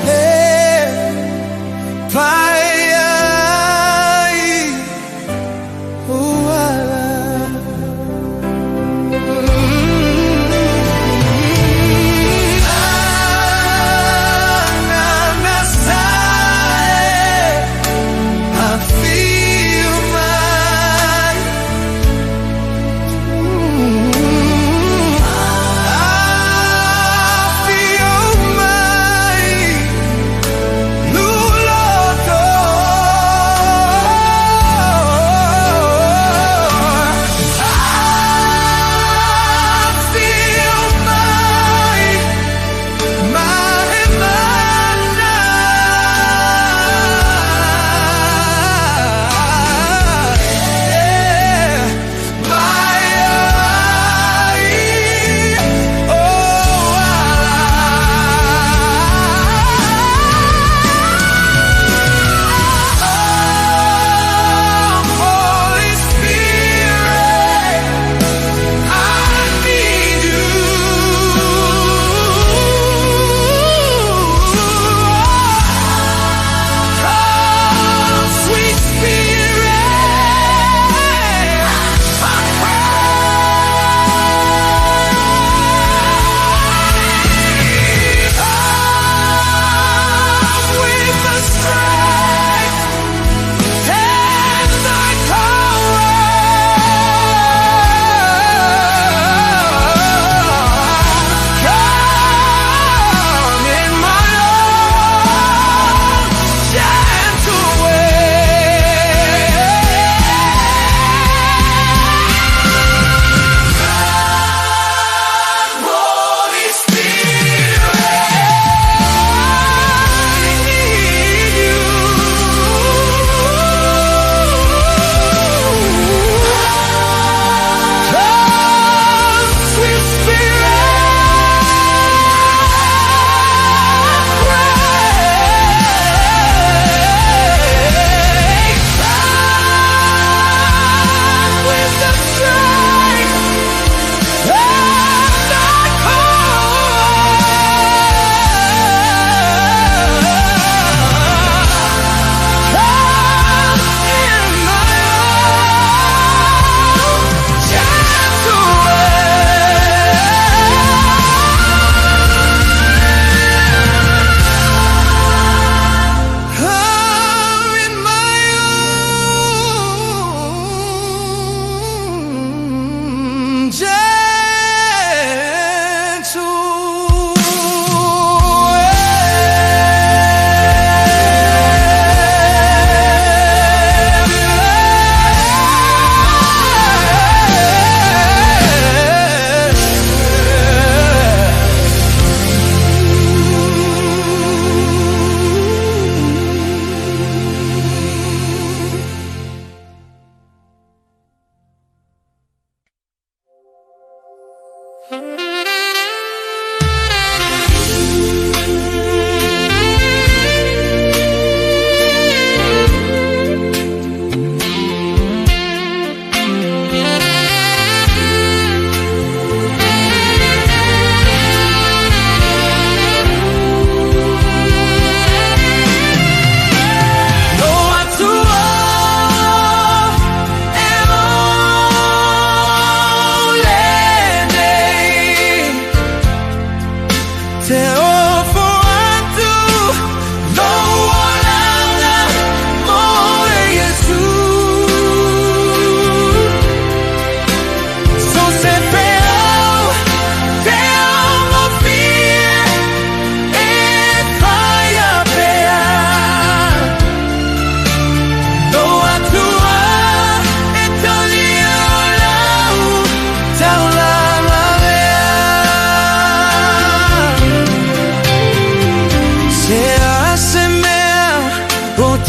Hey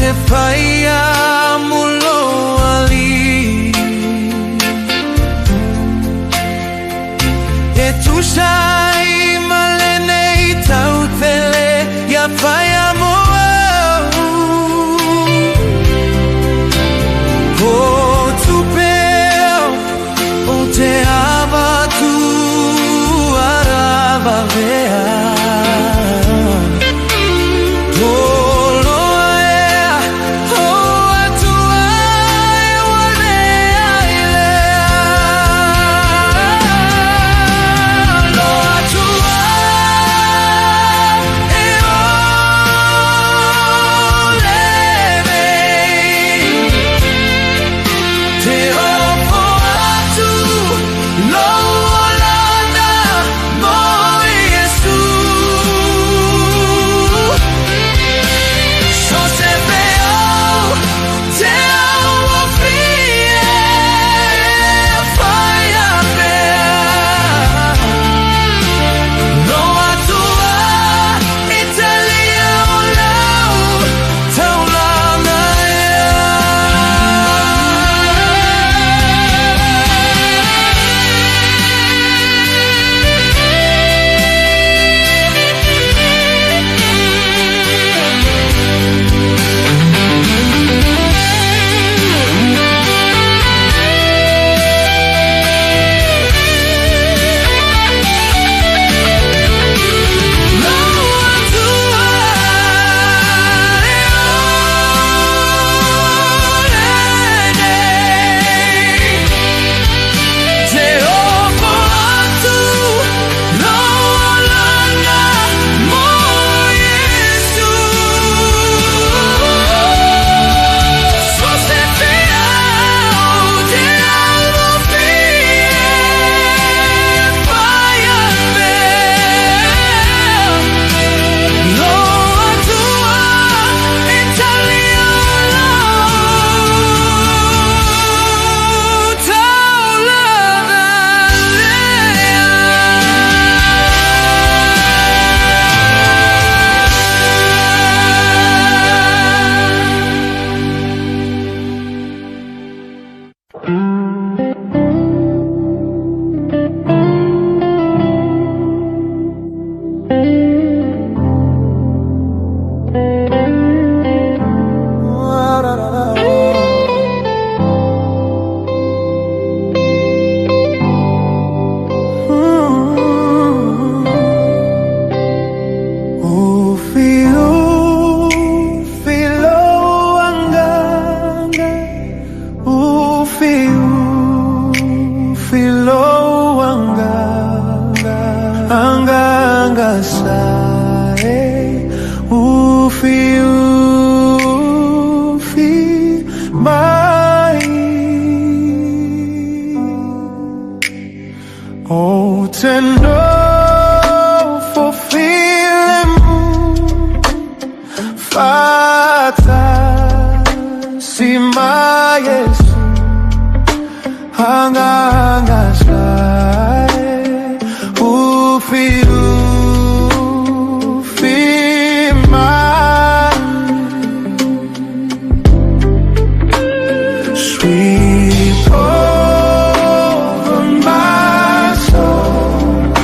te paia mulo ali e tu sai malene I tau tele ia paia mo o tu peo o te ava tu arava vea Sweep over my soul.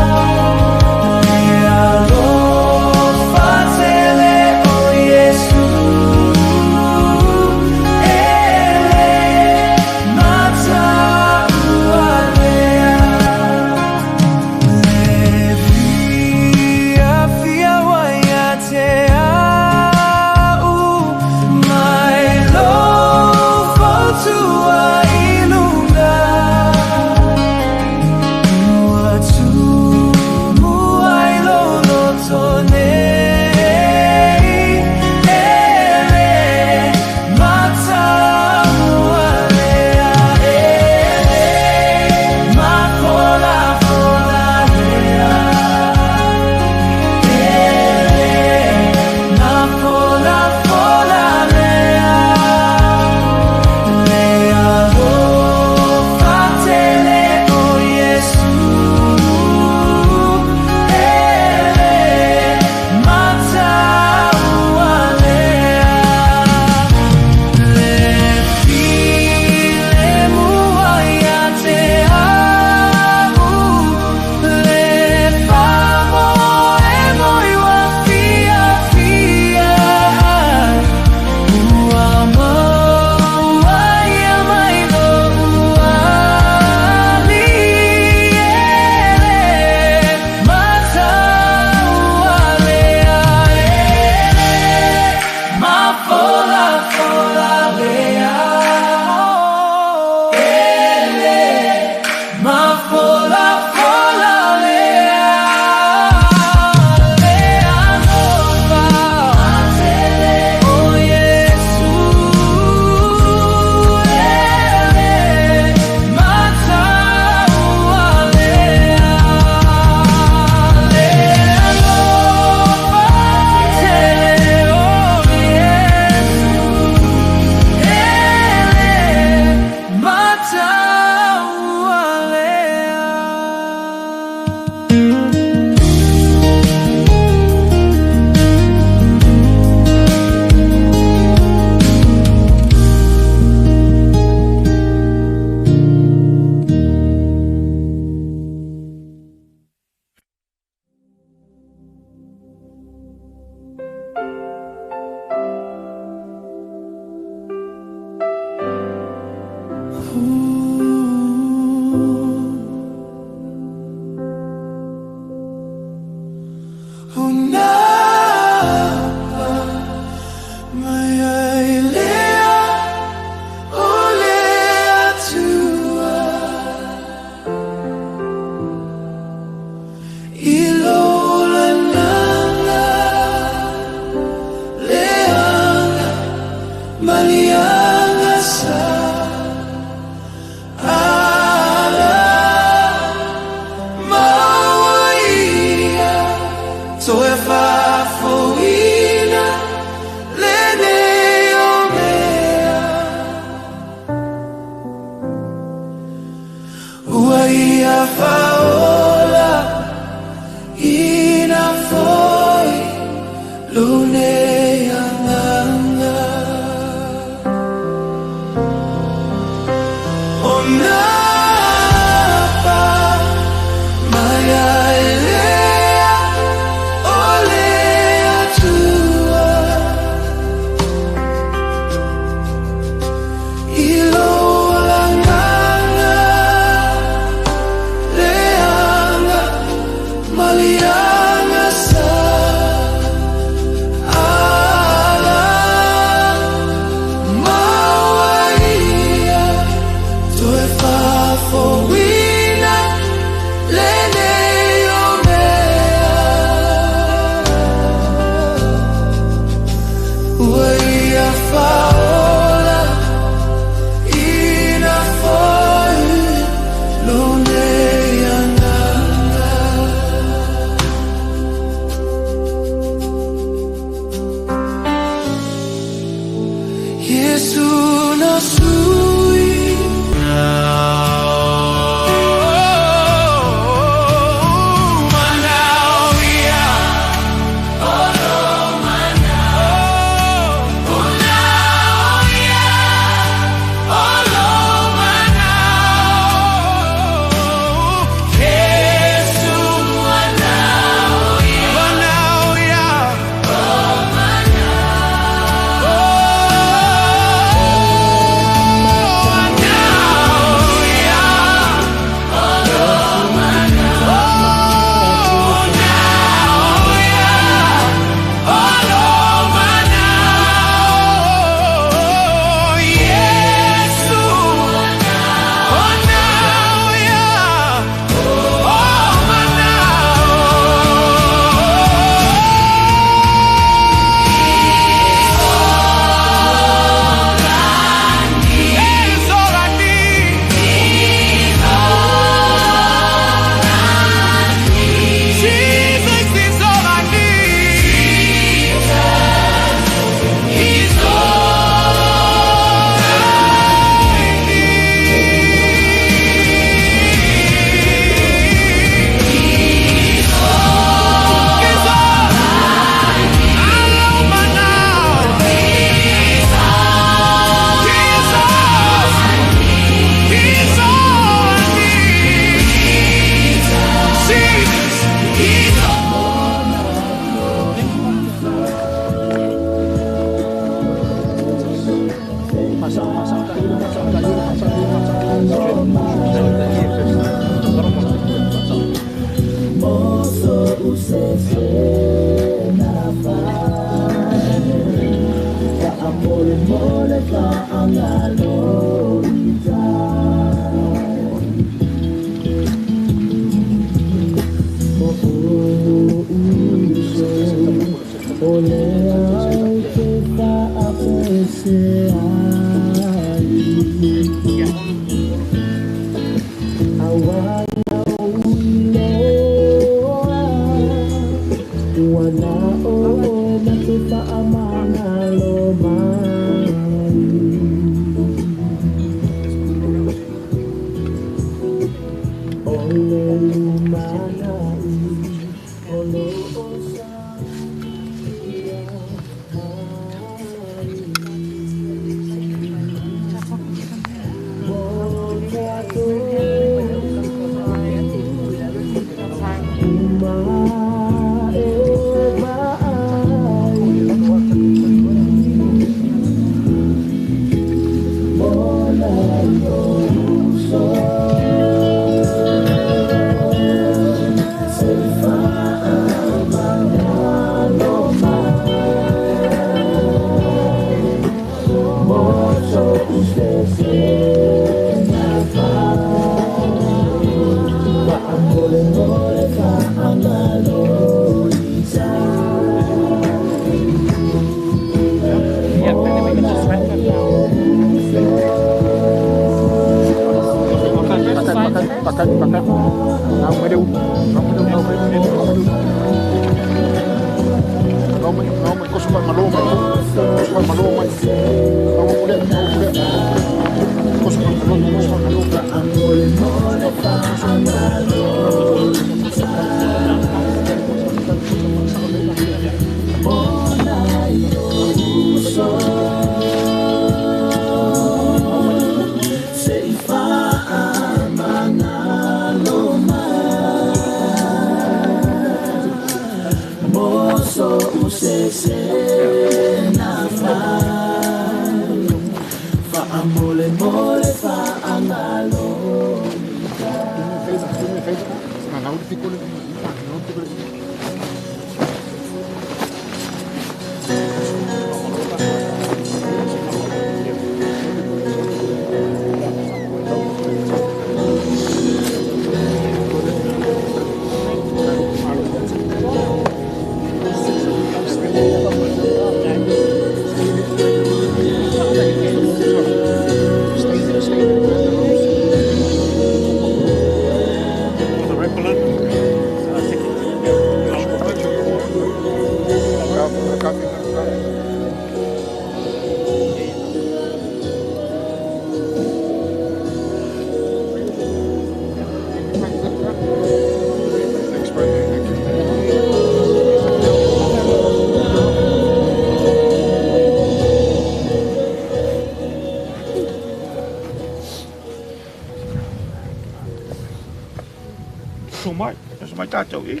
Mai tātou e.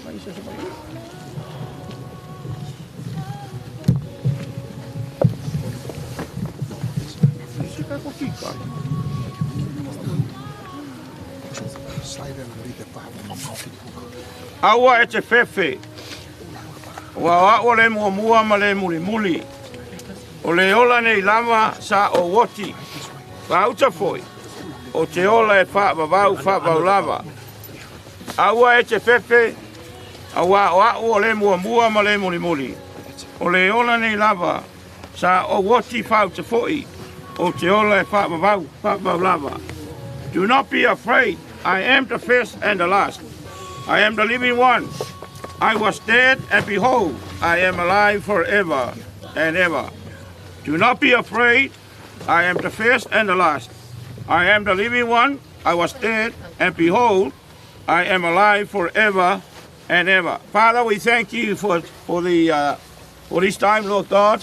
Mai isa sa mai. Isi ka ko kika. Aua e te fefe. Wa o le mua ma le muli. O le ola nei lama sa o woti. Wa uta foi. O te ola e fa vavau lava. Aua e te fefe, aua o le mua ma le muli. O le ola nei lava, sa o woti whau te foi, o te ola e whau lava. Do not be afraid, I am the first and the last. I am the living one. I was dead, and behold, I am alive forever and ever. Do not be afraid, I am the first and the last. I am the living one, I was dead, and behold, I am alive forever and ever. Father, we thank you for this time, Lord God.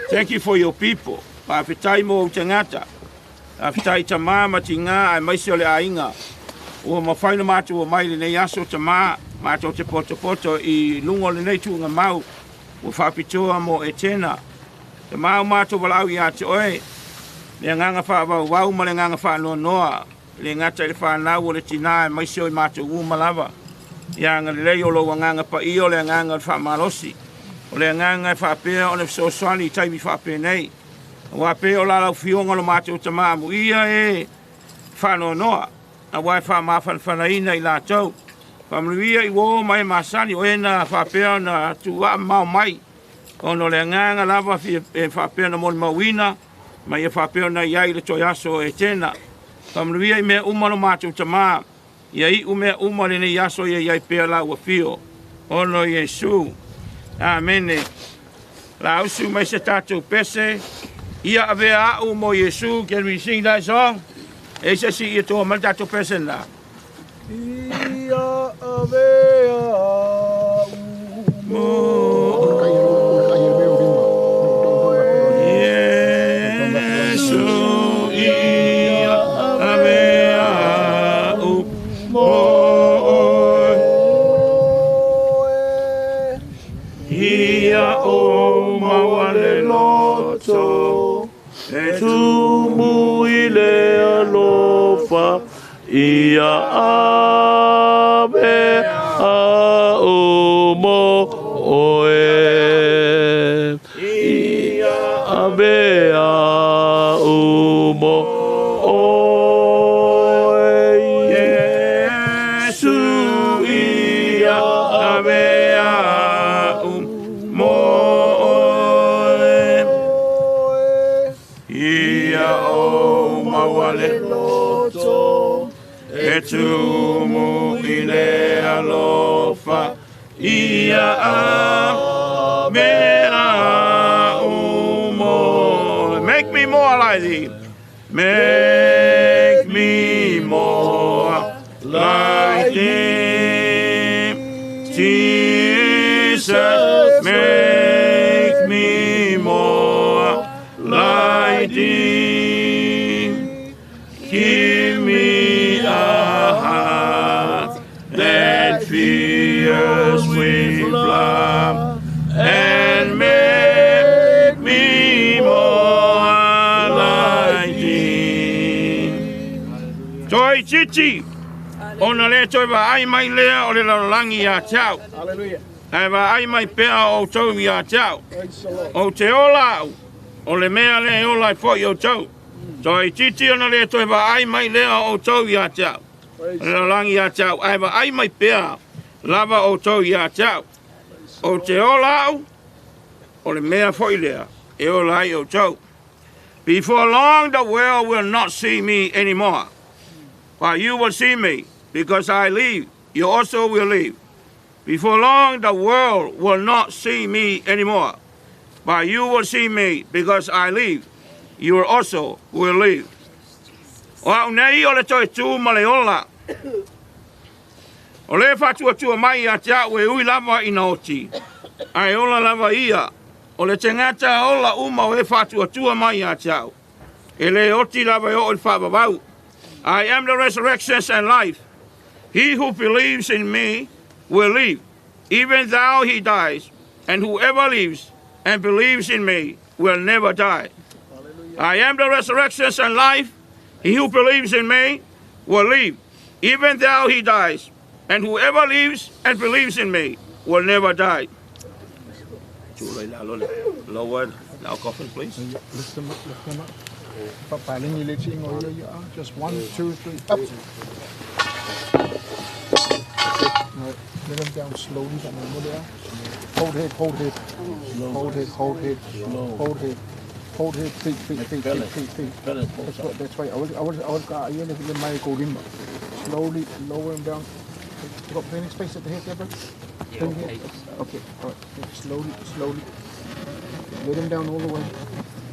Thank you for your people. Pāwhitai mō tangata. Pāwhitai ta mā ti ngā ai maisi o le ainga. Ua mawhaina mātou o mai le nei aso ta mā, mātou te poto I lungo le nei tuunga mau. Ua whapitoa mō Etena. Te māu mātou walau I ate oe. Le nganga whawau ma le nganga whanoa noa. Le ngata le whanau o le tina e maisi o I mātou umalawa. Ia ngā lei o lo nganga pa I o le nganga le whamalosi. O le nganga e whapea o le sosoani I taimi whapea nei. O whapea o lalau whionga lo mātou ta māmu. Ia e whanoa noa. A wai whamawhan whanaina I lātou. Whamluia I wō mai masani o ena whapea na tuwa mau mai. Ono le nganga lava e whapea na moni mawina. Mai e whapea na iai le toi aso e tēna. Whamluia I mea umano mātou ta mā. Ia I umea umare ne yaso ia iai pēr la ua whio. Ono Yesu. Amene. La usu mai se tātou pese. Ia avea au mo Yesu. Can we sing that song? E se si ia toa mai tātou pese na. Ia avea Yesu ia avea ia o mawale loto e tumu ile alofa ia abe a o mo oe ia abe a o mo oe Yesu ia abe a mawale loto e tumu ile alofa ia a mea umo. Make me more like thee. Make me more like thee. Jesus, make me more like thee. Give me a heart that fears with love and make me more like thee. Toi chichi, ona le toi va ai mai lea o le lalangi a chau. Hallelujah. Ai va ai mai pea o tau mi a chau. O te ola au, o le mea le ola i fo i o tau. So I titi ona le toi wa ai mai lea o tau i a chau. Le langi a chau. Ai wa ai mai pea lava o tau i a chau. O te ola au, o le mea foi lea, e o lai o tau. Before long the world will not see me anymore. But you will see me, because I leave, you also will leave. Before long the world will not see me anymore. But you will see me, because I leave. You also will leave. O au nei o le toi tū ma le ola. O le fatua tua mai a te au e ui lava ina oti. Ai ola lava ia. O le tengata ola uma o e fatua tua mai a te au. E le oti lava o le whababau. I am the resurrection and life. He who believes in me will live, even though he dies. And whoever lives and believes in me will never die. I am the resurrection and life. He who believes in me will live, even though he dies. And whoever lives and believes in me will never die. Lower our coffin, please. Lift them up, lift them up. Just 1, 2, 3, up. Right. Let them down slowly. Hold head, hold head. Hold head, hold head. Hold head. Hold head, feet. That's right. I was slowly lower him down. You got plenty of space at the head there, bro? Okay, all right. Slowly. Let him down all the way.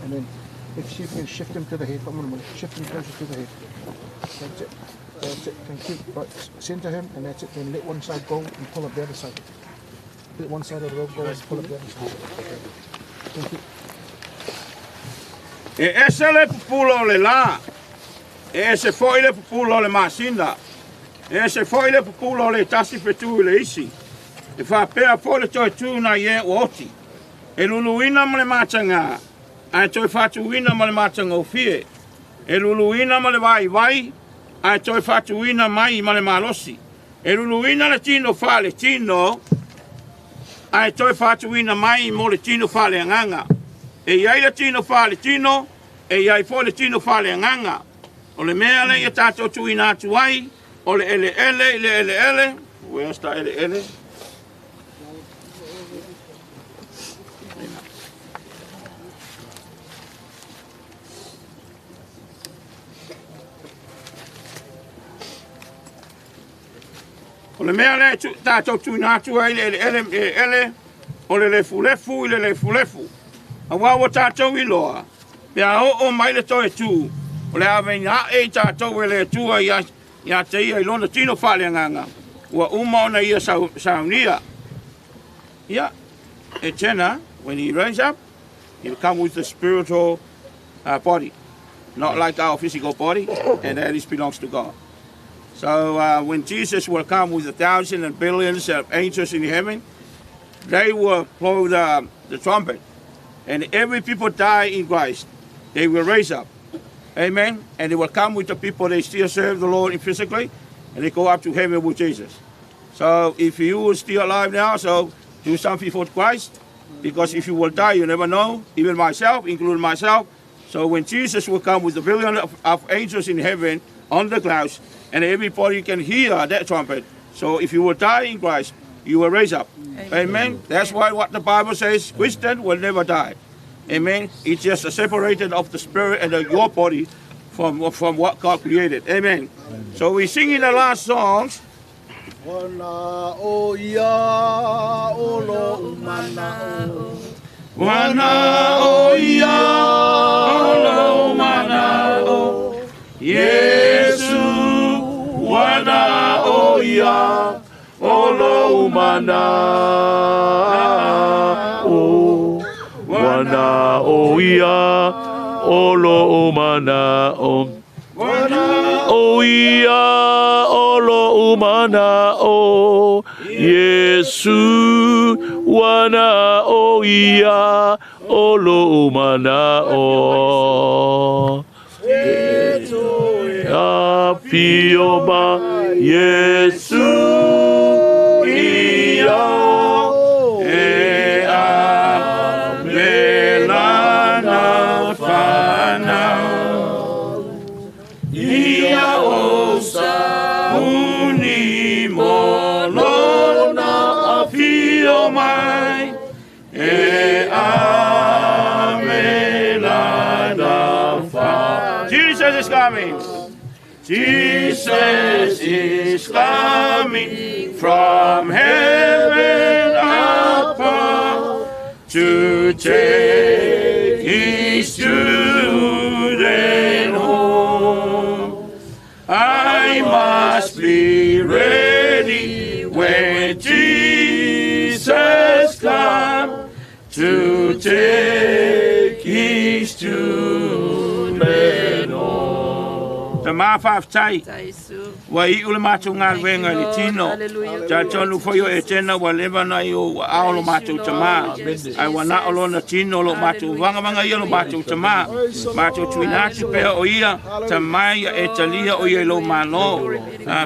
And then if you can shift him to the head, shift him closer to the head. That's it. Thank you. Right, center him, and that's it. Then let one side go and pull up the other side. Let one side of the rope go and pull up the other side. Thank you. E ese le pupulo le la. E ese foi le pupulo le masina. E ese foi le pupulo le tasi petu le isi. E fa pea po le toi tu na ye oti. E luluina mo le matanga. Ai toi fatuina mo le matanga o fie. E luluina mo le vai. Ai toi fatuina mai mo le malosi. E luluina le tino fa le tino. Ai toi fatuina mai mo le tino fa le nganga. E iai le tino fa le tino, e iai fo le tino fa le nganga. O le mea le ia tātou tuina atu ai, o le ele. Where's the ele? O le mea le tātou tuina atu ai, ele, o le lefu. A wawa tātou I loa, pia o mai le toe tū, o le awena e tātou e le tua ia te ia ilona tino whaleanganga. Ua ona ia saunia. Ia, Etena, when he raise up, he'll come with the spiritual body. Not like our physical body, and that is belongs to God. So when Jesus will come with 1,000 and billions of angels in heaven, they will blow the trumpet. And every people die in Christ, they will raise up. Amen. And they will come with the people they still serve the Lord physically, and they go up to heaven with Jesus. So if you are still alive now, so do something for Christ, because if you will die, you never know, even myself, including myself. So when Jesus will come with a billion of angels in heaven on the clouds, and everybody can hear that trumpet. So if you will die in Christ, you will raise up. Amen. That's why what the Bible says, Christian will never die. Amen. It's just separated of the spirit and your body from what God created. Amen. So we sing in the last songs. Wana o ia o lo umana o. Wana o ia o lo umana o. Yesu wana o ia o lo umana o. Wana o ia o lo umana o. Wana o ia o lo umana o. Yesu wana o ia o lo umana o. Apio ba Yesu ia e a velana fana ia o sa uni molona apio mai e a velana fana. Jesus is coming. Jesus is coming from heaven above to take his children home. I must be ready when Jesus comes to take his children home. Ta mawhawhtai, wa I ule mātou ngā ruenga ni tino, ta tonu whaio e tēnā wa lewa nei o aolo mātou ta mā, ai wa na olo na tino lo mātou wanga i alo mātou ta mā, mātou tuinatu pēa o ia, ta mai e talia o ia lo mālo.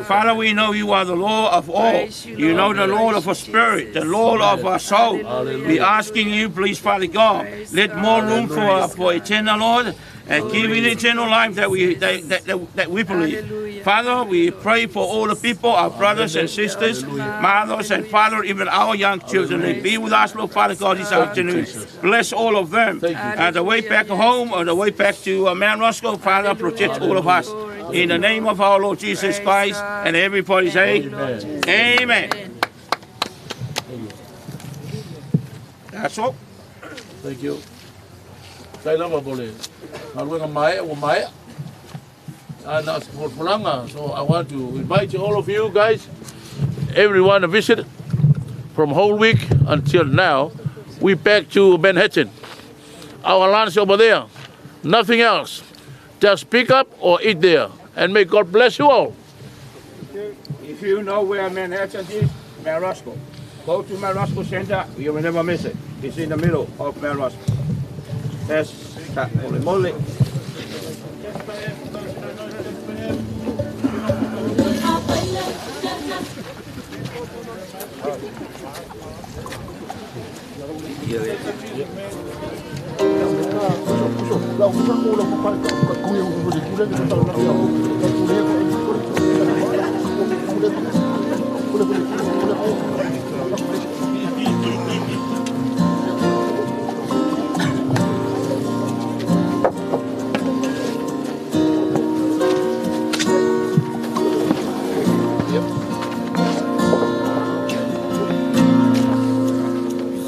Father, we know you are the Lord of all. You know the Lord of our spirit, the Lord of our soul. We asking you, please, Father God, let more room for eternal, Lord, and give it eternal life that we believe. Father, we pray for all the people, our brothers and sisters, mothers and father, even our young children. They be with us, Lord Father God, this afternoon. Bless all of them. The way back home or the way back to Mount Roscoe, Father, protect all of us. In the name of our Lord Jesus Christ, and everybody say, Amen. That's all. Thank you. So I want to invite all of you guys, everyone to visit from whole week until now. We back to Manhattan. Our lunch over there. Nothing else. Just pick up or eat there. And may God bless you all. If you know where Manhattan is, Mount Roscoe. Go to Mount Roscoe Center. You will never miss it. It's in the middle of Mount Roscoe. That's holy moly.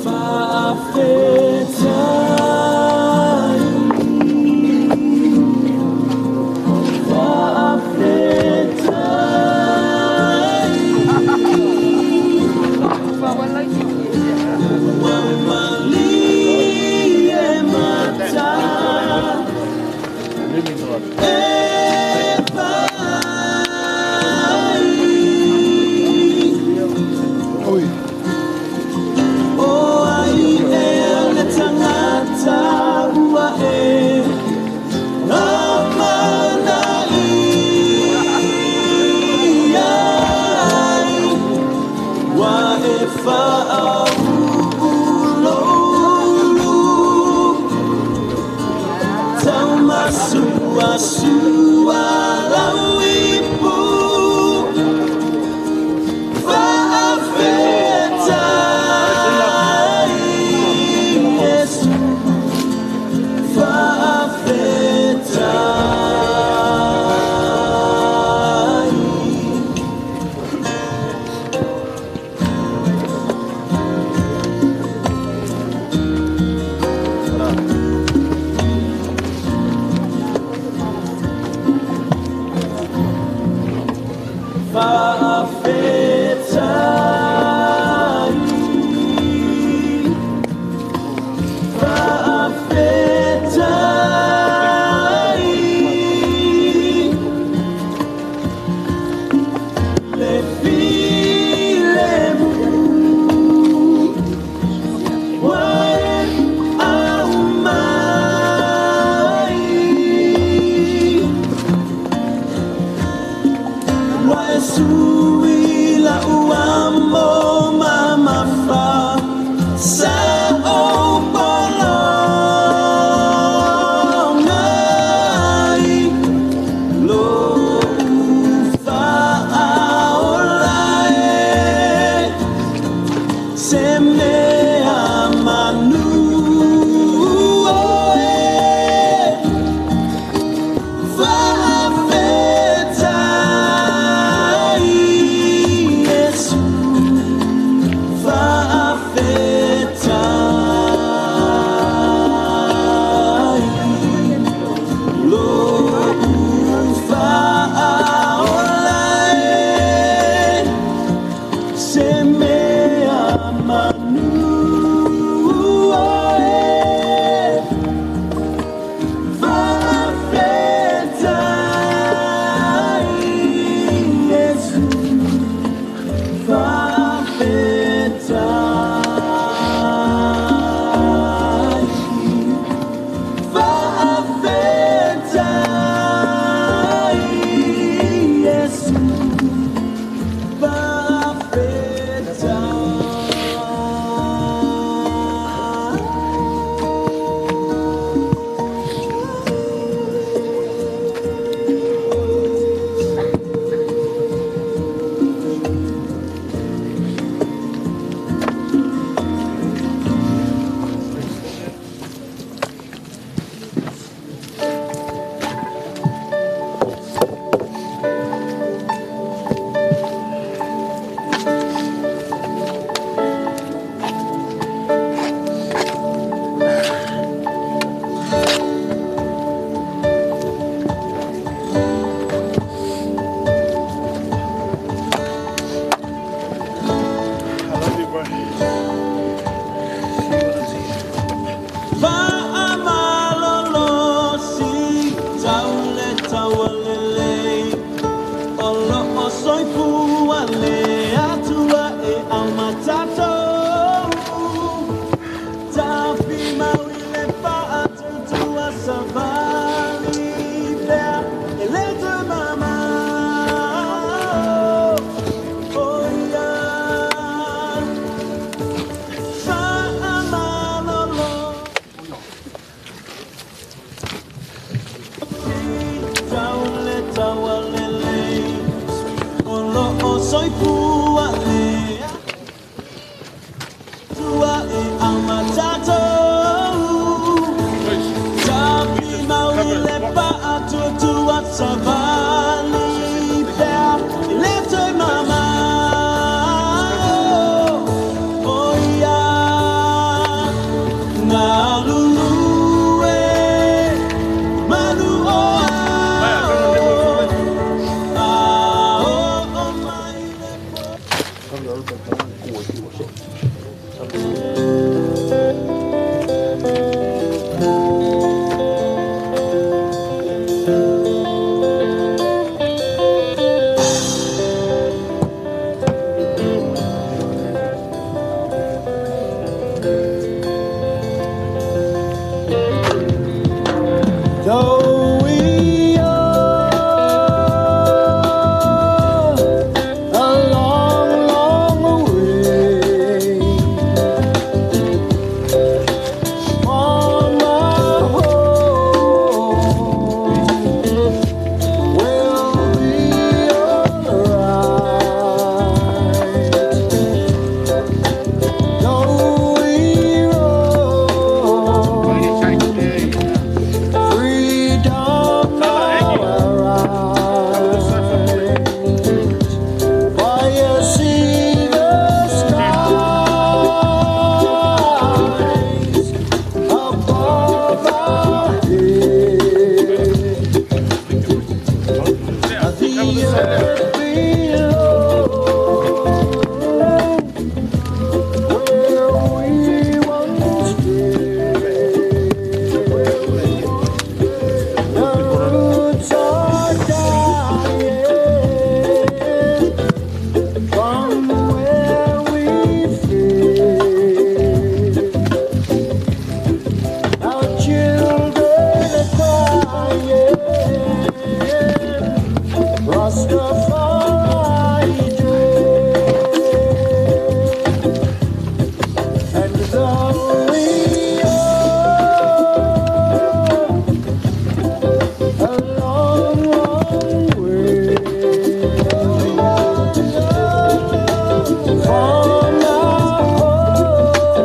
Far for my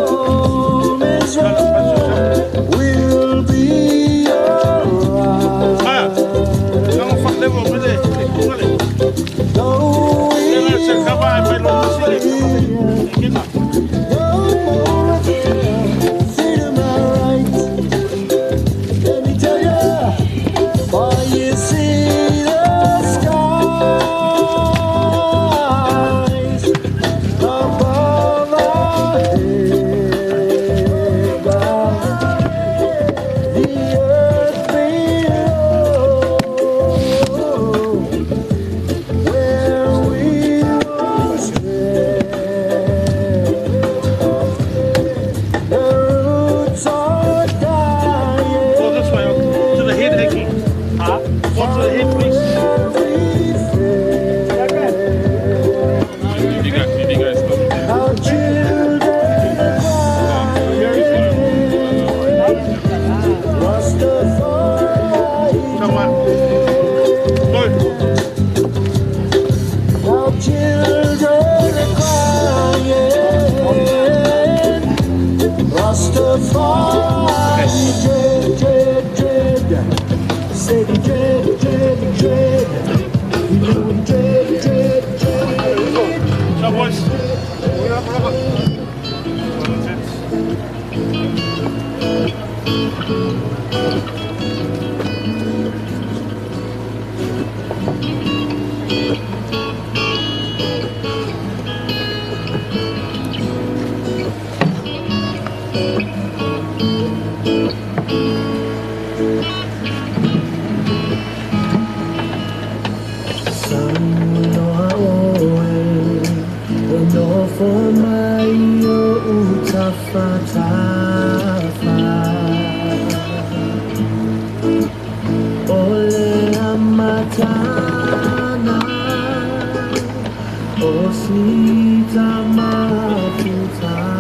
home is right. We'll be alright. Though freedom and right. Let me tell you, for you see the skies above our heads, the earth below, where we once tread. The roots are dying. Go this way, to the head, Hickey. Huh? Go to the head, please. You guys go. Our children are crying. Rastafari. Come on. Our children are crying. Rastafari. Dread, dread, dread. Say the dread, dread, dread. You know we dread, dread, dread. So boys. For my utafa ole amatana osita mafutana.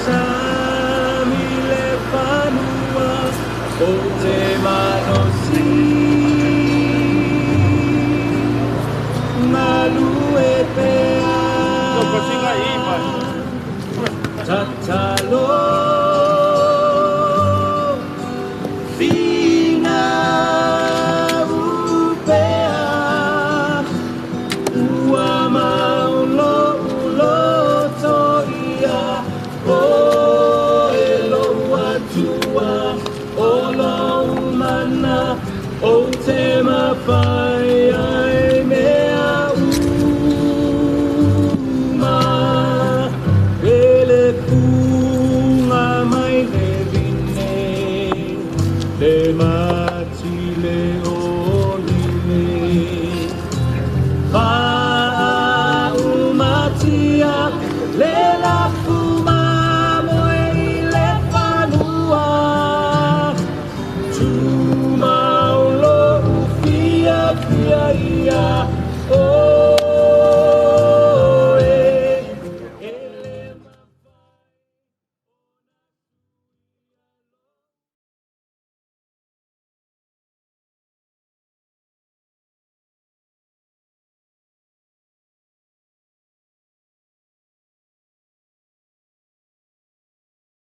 Samile panua o te manosi malu e pea tatalo vina upea ua maulo ulo toia o